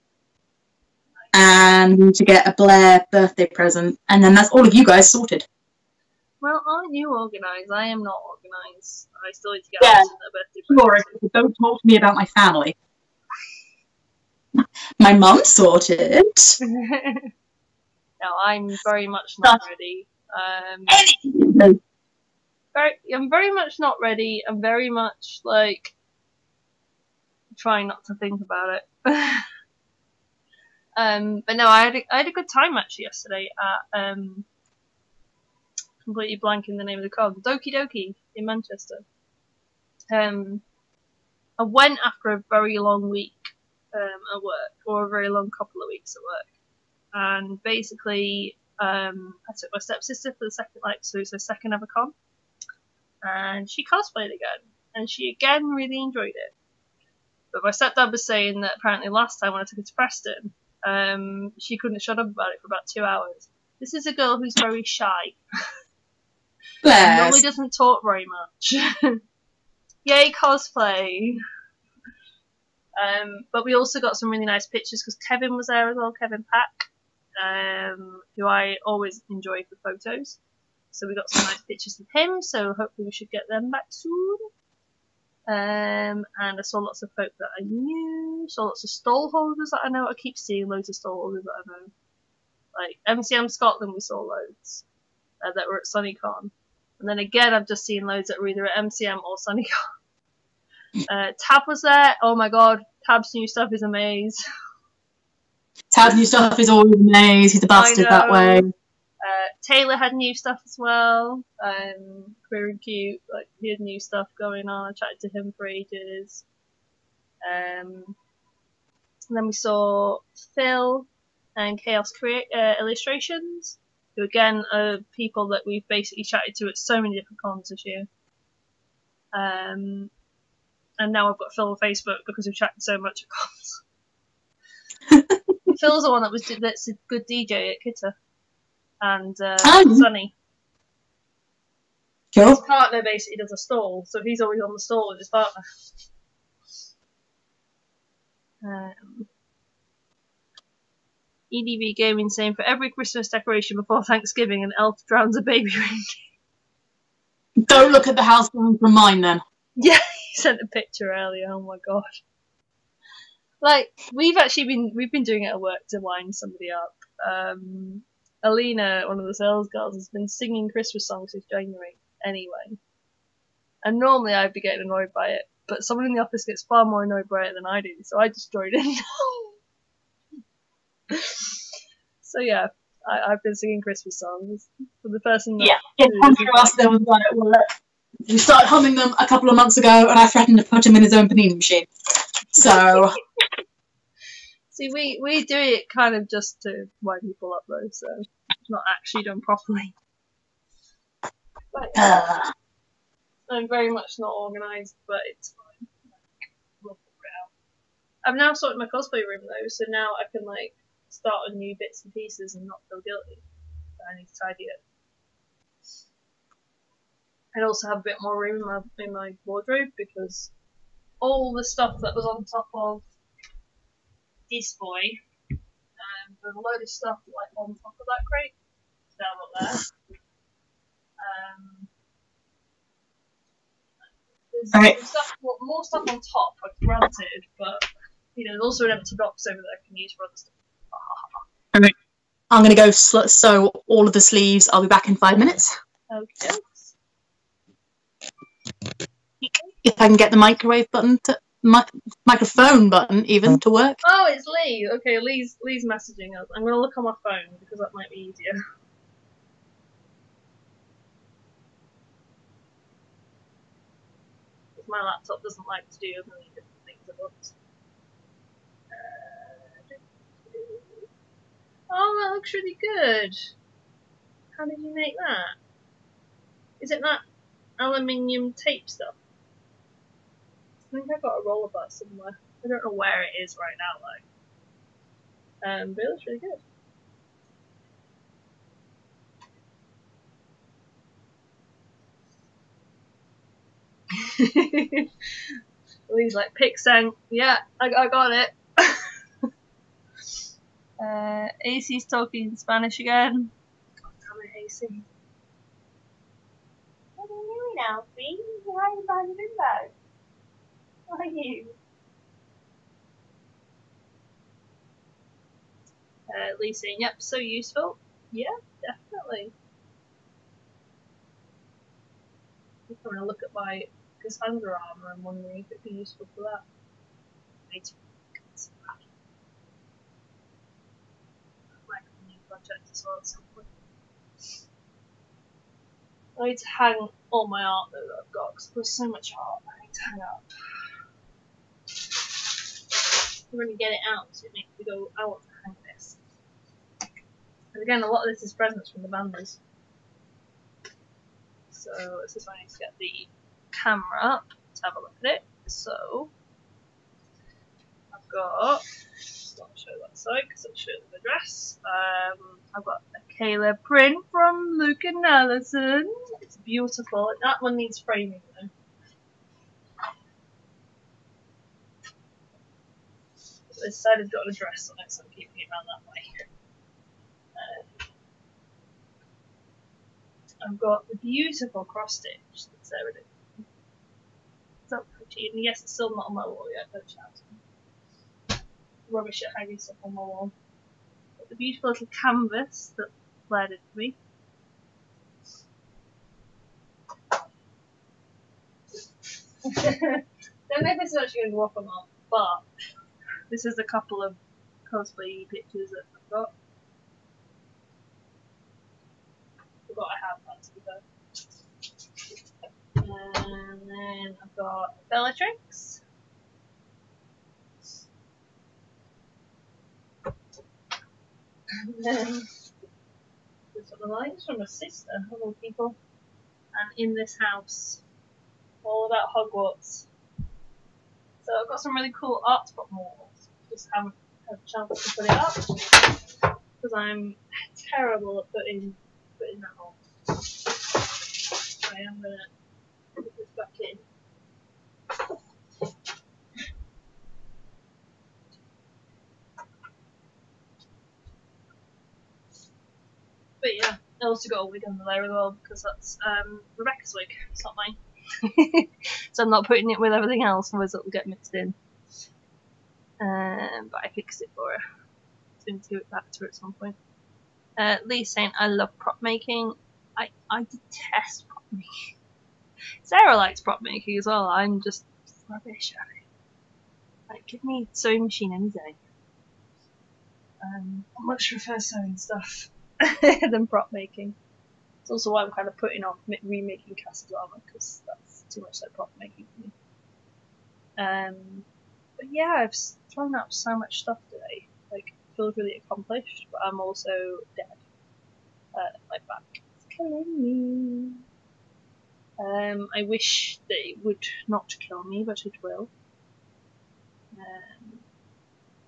and we need to get a Blair birthday present, and then that's all of you guys sorted. Well, aren't you organised? I am not organised. I still need to get a birthday present. Sure, don't talk to me about my family. My mum sorted. No, I'm very much not ready. I'm very much not ready. I'm very much like trying not to think about it. But no, I had a good time actually yesterday at completely blanking the name of the con, Doki Doki in Manchester. I went after a very long week at work, or a very long couple of weeks at work, and basically I took my stepsister for the second, so it's her second ever con, and she cosplayed again, and she again really enjoyed it. But my stepdad was saying that apparently last time when I took her to Preston, she couldn't shut up about it for about 2 hours. This is a girl who's very shy. Normally doesn't talk very much. Yay, cosplay! But we also got some really nice pictures because Kevin was there as well, Kevin Pack, who I always enjoy for photos. So we got some nice pictures of him, so hopefully we should get them back soon. And I saw lots of folk that I knew, saw lots of stall holders that I know. I keep seeing loads of stall holders that I know. Like MCM Scotland, we saw loads that were at SunnyCon. And then again, I've just seen loads that were either at MCM or SunnyCon. Tab was there. Oh my god, Tab's new stuff is amazing. Tab's new stuff is always amazing. He's a bastard that way. Taylor had new stuff as well. Queer and cute. Like, he had new stuff going on. I chatted to him for ages. And then we saw Phil and Chaos Illustrations, who again are people that we've basically chatted to at so many different cons this year. And now I've got Phil on Facebook because we've chatted so much at cons. Phil's the one that's a good DJ at Kitta. And Sunny. Cool. His partner basically does a stall, so he's always on the stall with his partner. EDV Gaming saying, for every Christmas decoration before Thanksgiving, an elf drowns a baby reindeer. Don't look at the house down from mine then. Yeah, he sent a picture earlier. Oh my god. Like, we've been doing it at work to wind somebody up. Alina, one of the sales girls, has been singing Christmas songs since January anyway. And normally I'd be getting annoyed by it, but someone in the office gets far more annoyed by it than I do, so I just joined in. So yeah, I've been singing Christmas songs for the person that... Yeah, it's one for us, there was one at work. He started humming them a couple of months ago, and I threatened to put him in his own panini machine. So... See, we do it kind of just to wind people up, though, so it's not actually done properly. But I'm very much not organised, but it's fine. We'll figure it out. I've now sorted my cosplay room, though, so now I can, like, start on new bits and pieces and not feel guilty. But I need to tidy it. I'd also have a bit more room in my wardrobe, because all the stuff that was on top of this boy, there's a load of stuff like on top of that crate, down up there. There's stuff, more stuff on top, like granted, but you know, there's also an empty box over there I can use for other stuff. Okay. I'm going to go sew all of the sleeves. I'll be back in 5 minutes. Okay. If I can get the microwave button to microphone button even to work. Oh, it's Lee. Okay, Lee's messaging us. I'm going to look on my phone because that might be easier. My laptop doesn't like to do a million different things at once. Oh, that looks really good. How did you make that? Is it that aluminium tape stuff? I think I've got a roller bar somewhere. I don't know where it is right now, though. But it looks really good. Lee's like, Pixang, yeah, I got it. AC's talking Spanish again. God damn it, AC. What are you doing, Alfie? You're hiding behind the window. What are you? Lee's saying, yep, so useful. Yeah, definitely. I'm having a look at my Cassandra armour and wondering if it'd be useful for that. I need to like a new project as well at some point. I need to hang all my art though that I've got because there's so much art I need to hang up. I'm going to get it out so it makes me go, I want to hang this. And again, a lot of this is presents from the Banders. So this is why I need to get the camera up to have a look at it. So I've got, I'll show that side because I'll show the address. I've got a Kayla print from Luke and Allison. It's beautiful. That one needs framing though. This side has got an address on it, so I'm keeping it around that way. I've got the beautiful cross stitch that's there with it. So pretty, and yes, it's still not on my wall yet, don't shout. Rubbish at hanging stuff on my wall. But the beautiful little canvas that flared into me. Don't know if this is actually going to go up or not, but this is a couple of cosplay pictures that I've got. Forgot I have that to be fair. And then I've got Bellatrix. And then this one of mine is from a sister of all people. And In This House, all about Hogwarts. So I've got some really cool art from walls. Just haven't had a chance to put it up because I'm terrible at putting that on. I am gonna put this back in. But yeah, I also got a wig under there as well because that's Rebecca's wig. It's not mine. So I'm not putting it with everything else, otherwise it'll get mixed in. But I fixed it for her. So I need to give it back to her at some point. Lee's saying, I love prop making. I detest prop making. Sarah likes prop making as well. I'm just rubbish at it. Like, give me a sewing machine any day. I much prefer sewing stuff than prop making. It's also why I'm kind of putting off remaking Cass's armor, because that's too much like prop making for me. But yeah, I've thrown out so much stuff today. Like, I feel really accomplished, but I'm also dead. My back is killing me. I wish that it would not kill me, but it will. I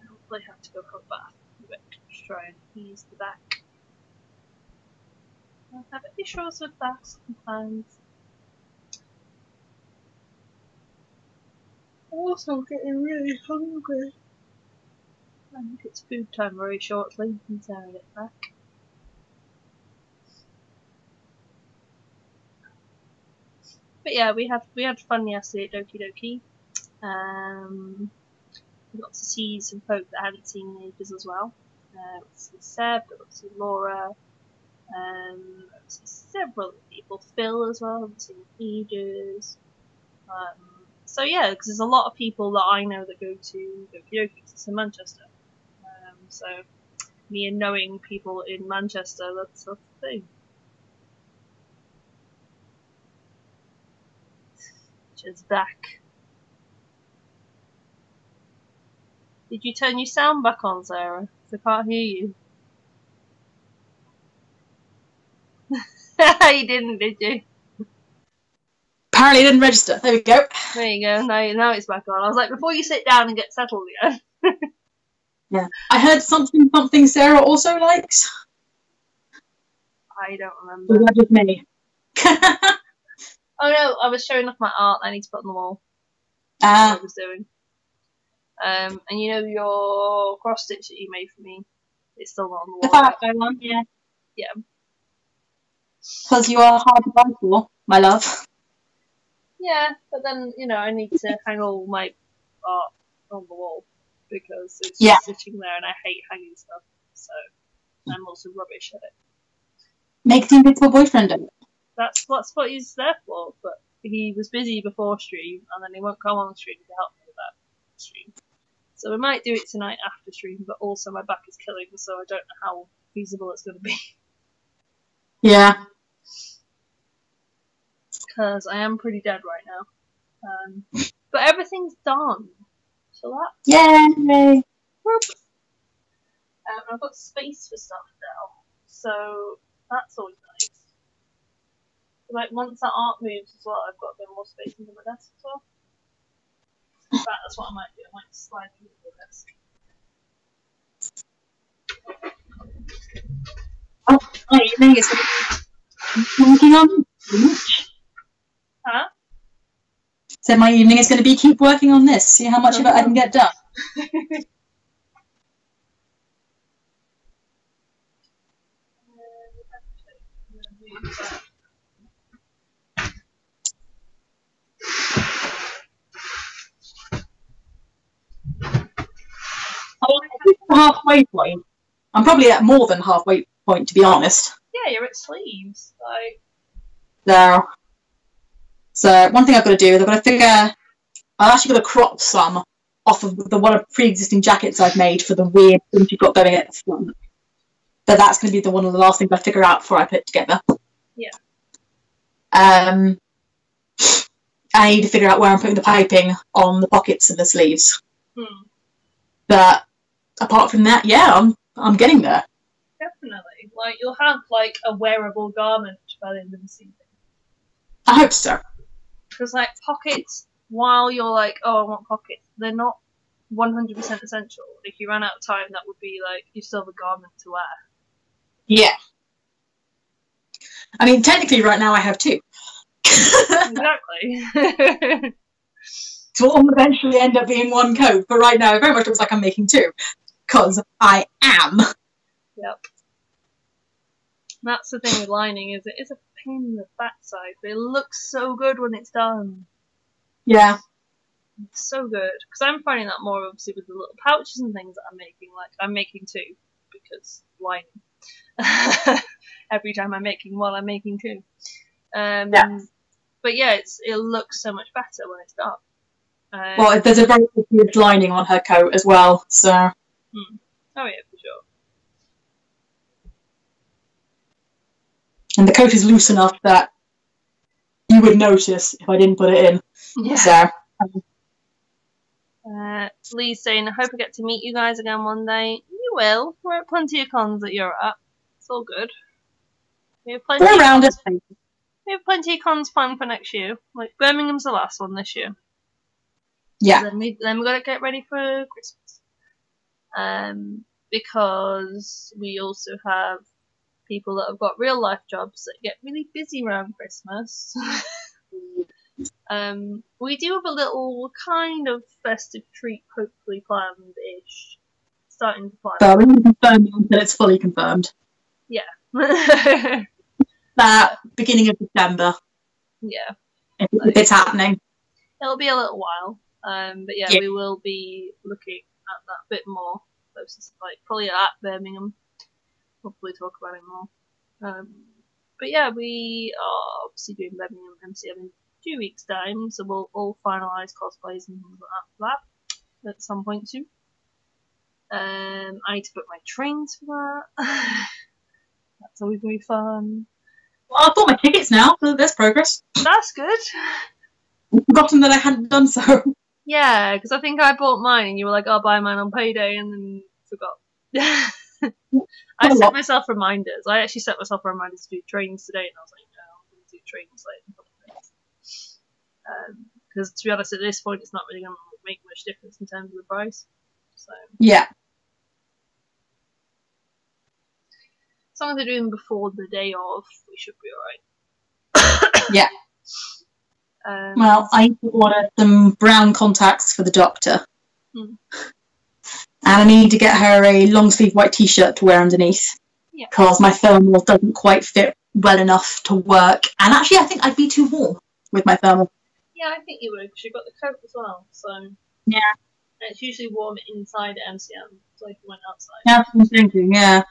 hopefully have to go for a bath, but just try and ease the back. I have issues with that sometimes. I'm also getting really hungry. I think it's food time very shortly, and Sarah gets back. But yeah, we had fun yesterday at Doki Doki. We got to see some folk that I hadn't seen in ages as well. We got to see Seb, we got to see Laura, we got to see several people. Phil as well, I haven't seen in ages. So yeah, because there's a lot of people that I know that go to Doki Doki, it's in Manchester. So me and knowing people in Manchester, that's the thing. Just back. Did you turn your sound back on, Sarah? 'Cause I can't hear you. You didn't, did you? Apparently it didn't register. There we go. There you go. Now it's back on. I was like, before you sit down and get settled again. Yeah. I heard something Sarah also likes. I don't remember. Was that just me? Oh no, I was showing off my art I need to put on the wall. That's what I was doing. And you know your cross stitch that you made for me? It's still not on the wall. The Firefly one, yeah. Yeah. Because you are hard to buy for, my love. Yeah, but then, you know, I need to hang all my art on the wall because it's just sitting there and I hate hanging stuff. So I'm also rubbish at it. Make the invisible boyfriend do it. That's what he's there for, but he was busy before stream and then he won't come on stream to help me with that stream. So we might do it tonight after stream, but also my back is killing me, so I don't know how feasible it's going to be. Yeah. Because I am pretty dead right now. But everything's done. So that's... Yay! I've got space for stuff now. So that's always nice. Like, once that art moves as well, I've got a bit more space under my desk as well. In fact, that's what I might do. I might slide into the desk. Oh, my evening is working on this. Huh? So my evening is going to be keep working on this, see how much of it I can get done. Halfway point. I'm probably at more than halfway point, to be honest. Yeah, you're at sleeves. Like... No. So one thing I've got to do is I've got to figure. I've actually got to crop some off of one of the pre-existing jackets I've made for the weird things you've got going at the front. But that's going to be one of the last things I figure out before I put it together. Yeah. I need to figure out where I'm putting the piping on the pockets of the sleeves. But apart from that, yeah, I'm getting there. Definitely. Like, you'll have like a wearable garment by the end of the season. I hope so. Because like pockets, while you're like, oh, I want pockets, they're not 100% essential. If you ran out of time, that would be like you still have a garment to wear. Yeah. I mean, technically, right now I have two. Exactly. So it'll eventually end up being one coat, but right now it very much looks like I'm making two. Because I am. Yep. That's the thing with lining, is it is a pain in the backside, but it looks so good when it's done. Yeah. It's so good. Because I'm finding that more obviously with the little pouches and things that I'm making. Like, I'm making two, because lining. Every time I'm making one, I'm making two. Yeah. But yeah, it looks so much better when it's done. Well, there's a very good lining on her coat as well, so... Oh yeah, for sure. And the coat is loose enough that you would notice if I didn't put it in. Yeah. So, Lee's saying, I hope I get to meet you guys again one day. You will. We're at plenty of cons that you're at. It's all good. We have plenty we're around it. We have plenty of cons planned for next year. Like, Birmingham's the last one this year. Yeah. Then we got to get ready for Christmas. Because we also have people that have got real life jobs that get really busy around Christmas. We do have a little kind of festive treat hopefully planned-ish. Starting to plan. But we won't confirm it until it's fully confirmed. Yeah. That beginning of December. Yeah. If it's happening. It'll be a little while. But yeah, we will be looking at that bit more. Like probably at Birmingham. Hopefully talk about it more. But yeah, we are obviously doing Birmingham MCM in 2 weeks' time, so we'll all finalise cosplays and things like that at some point soon. I need to book my trains for that. That's always very fun. Well, I've got my tickets now, so there's progress. That's good. I've forgotten that I hadn't done so. Yeah, because I think I bought mine and you were like, I'll buy mine on payday, and then forgot. I set myself reminders. I actually set myself reminders to do trains today, and I was like, no, I'm going to do trains later in a couple of minutes. Because to be honest, at this point, it's not really going to make much difference in terms of the price. So yeah. As long as they're doing before the day of, we should be alright. Yeah. Well, I need to order some brown contacts for the doctor. And I need to get her a long sleeve white t-shirt to wear underneath. Yeah. Because my thermal doesn't quite fit well enough to work. And actually, I think I'd be too warm with my thermal. Yeah, I think you would, because you've got the coat as well. So yeah. And it's usually warm inside MCM, so if you went outside. Yeah, that's what I'm thinking, yeah.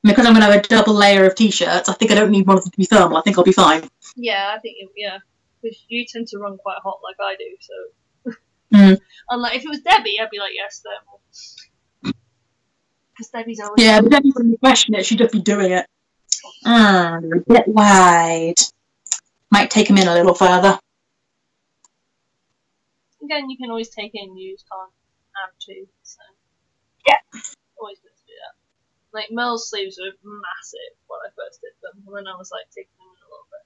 Because I'm going to have a double layer of t-shirts, I think I don't need one of them to be thermal. I think I'll be fine. Yeah, I think, because you tend to run quite hot like I do, so. Unlike if it was Debbie, I'd be like, yes, thermal. Because Debbie's always. Yeah, but Debbie wouldn't question it, she'd just be doing it. A bit wide. Might take him in a little further. Again, you can always take in used, can't add to, so. Yeah. Always good to do that. Like, Mel's sleeves were massive when I first did them, and then I was like taking them in a little bit.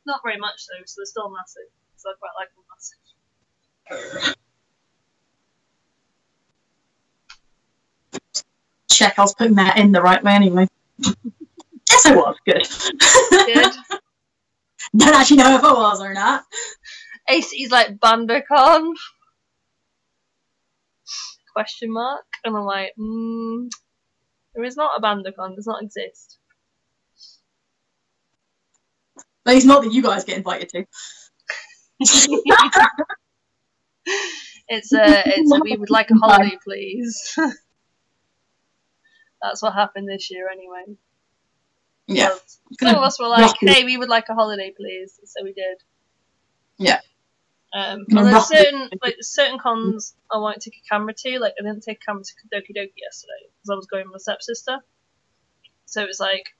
Not very much though, so they're still massive, so I quite like them massive. Check, I was putting that in the right way anyway. Yes, I was. Good. Good. Don't actually know if I was or not. AC's like, Bandursnatch? Question mark? And I'm like, there is not a Bandursnatch, does not exist. But it's not that you guys get invited to. It's a we would like a holiday, please. That's what happened this year anyway. Yeah. Some of us were like, hey, we would like a holiday, please. So we did. Yeah. And there's certain cons I won't take a camera to. Like, I didn't take a camera to Doki Doki yesterday because I was going with my stepsister. So it was like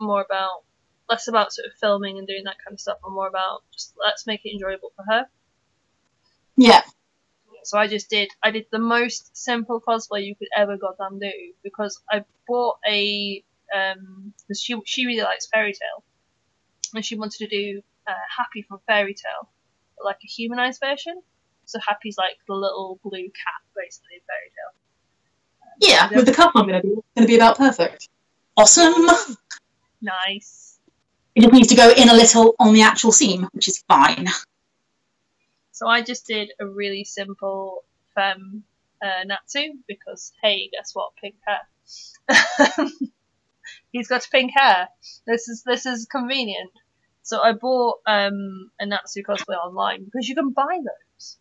less about sort of filming and doing that kind of stuff, and more about just let's make it enjoyable for her. Yeah. So I did the most simple cosplay you could ever goddamn do, because I bought because she really likes Fairy Tail, and she wanted to do Happy from Fairy Tail, but like a humanized version. So Happy's like the little blue cat, basically, in Fairy Tail. Yeah, with the cup I'm going to be about perfect. Awesome. Nice. It just needs to go in a little on the actual seam, which is fine. So I just did a really simple femme Natsu because, hey, guess what? Pink hair. He's got pink hair. This is convenient. So I bought a Natsu cosplay online because you can buy those.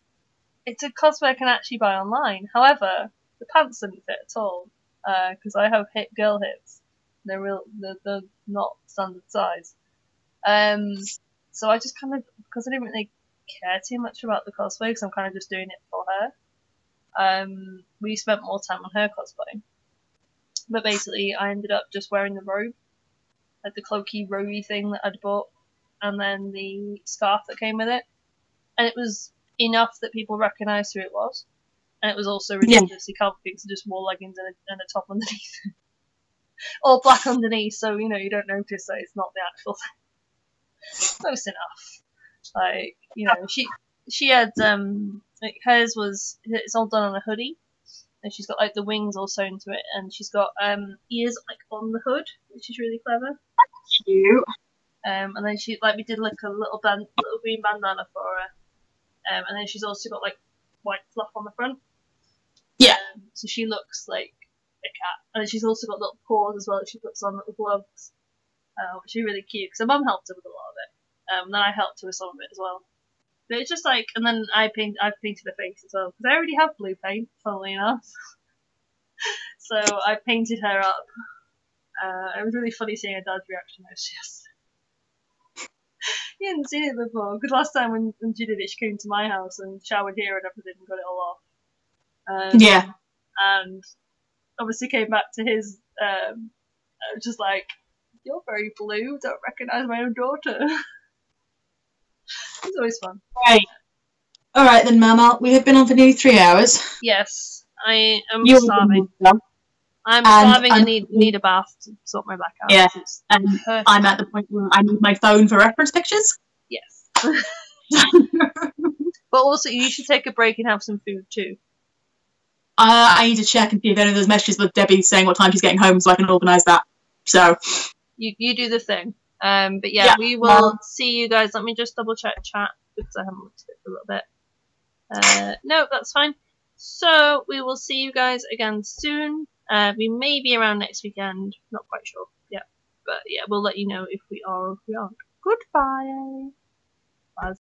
It's a cosplay I can actually buy online. However, the pants didn't fit at all because I have girl hips. They're not standard size. So I just kind of, because I didn't really care too much about the cosplay because I'm kind of just doing it for her. We spent more time on her cosplay, but basically I ended up just wearing the robe like the cloaky roby thing that I'd bought, and then the scarf that came with it, and it was enough that people recognised who it was, and it was also ridiculously comfy because I just wore leggings and a top underneath, all black underneath, so you know you don't notice that it's not the actual thing. Close enough. Like, you know, she had like hers was, it's all done on a hoodie, and she's got like the wings all sewn to it, and she's got ears like on the hood, which is really clever. Cute. And then we did like a little green bandana for her, and then she's also got like white fluff on the front. Yeah. So she looks like a cat, and then she's also got little paws as well that she puts on, little gloves, which are really cute. Because her mum helped her with a lot of it. And then I helped her with some of it as well. But it's just like, and then I've painted her face as well, because I already have blue paint, funnily enough. So I painted her up. It was really funny seeing her dad's reaction. It was just, he hadn't seen it before, because last time when she did it, she came to my house and showered here and everything and got it all off. Yeah. And obviously came back to his, I was just like, you're very blue, don't recognise my own daughter. It's always fun. Right. Alright then, Mama. We have been on for nearly 3 hours. Yes. I am starving. I'm starving and need a bath to sort my back out. Yeah. And I'm at the point where I need my phone for reference pictures. Yes. But also, you should take a break and have some food too. I need to check and see if any of those messages with Debbie saying what time she's getting home so I can organise that. So. You do the thing. But yeah, we will see you guys. Let me just double check chat because I haven't looked at it for a little bit. No, that's fine. So we will see you guys again soon. We may be around next weekend. Not quite sure. Yeah, but yeah, we'll let you know if we are or if we aren't. Goodbye.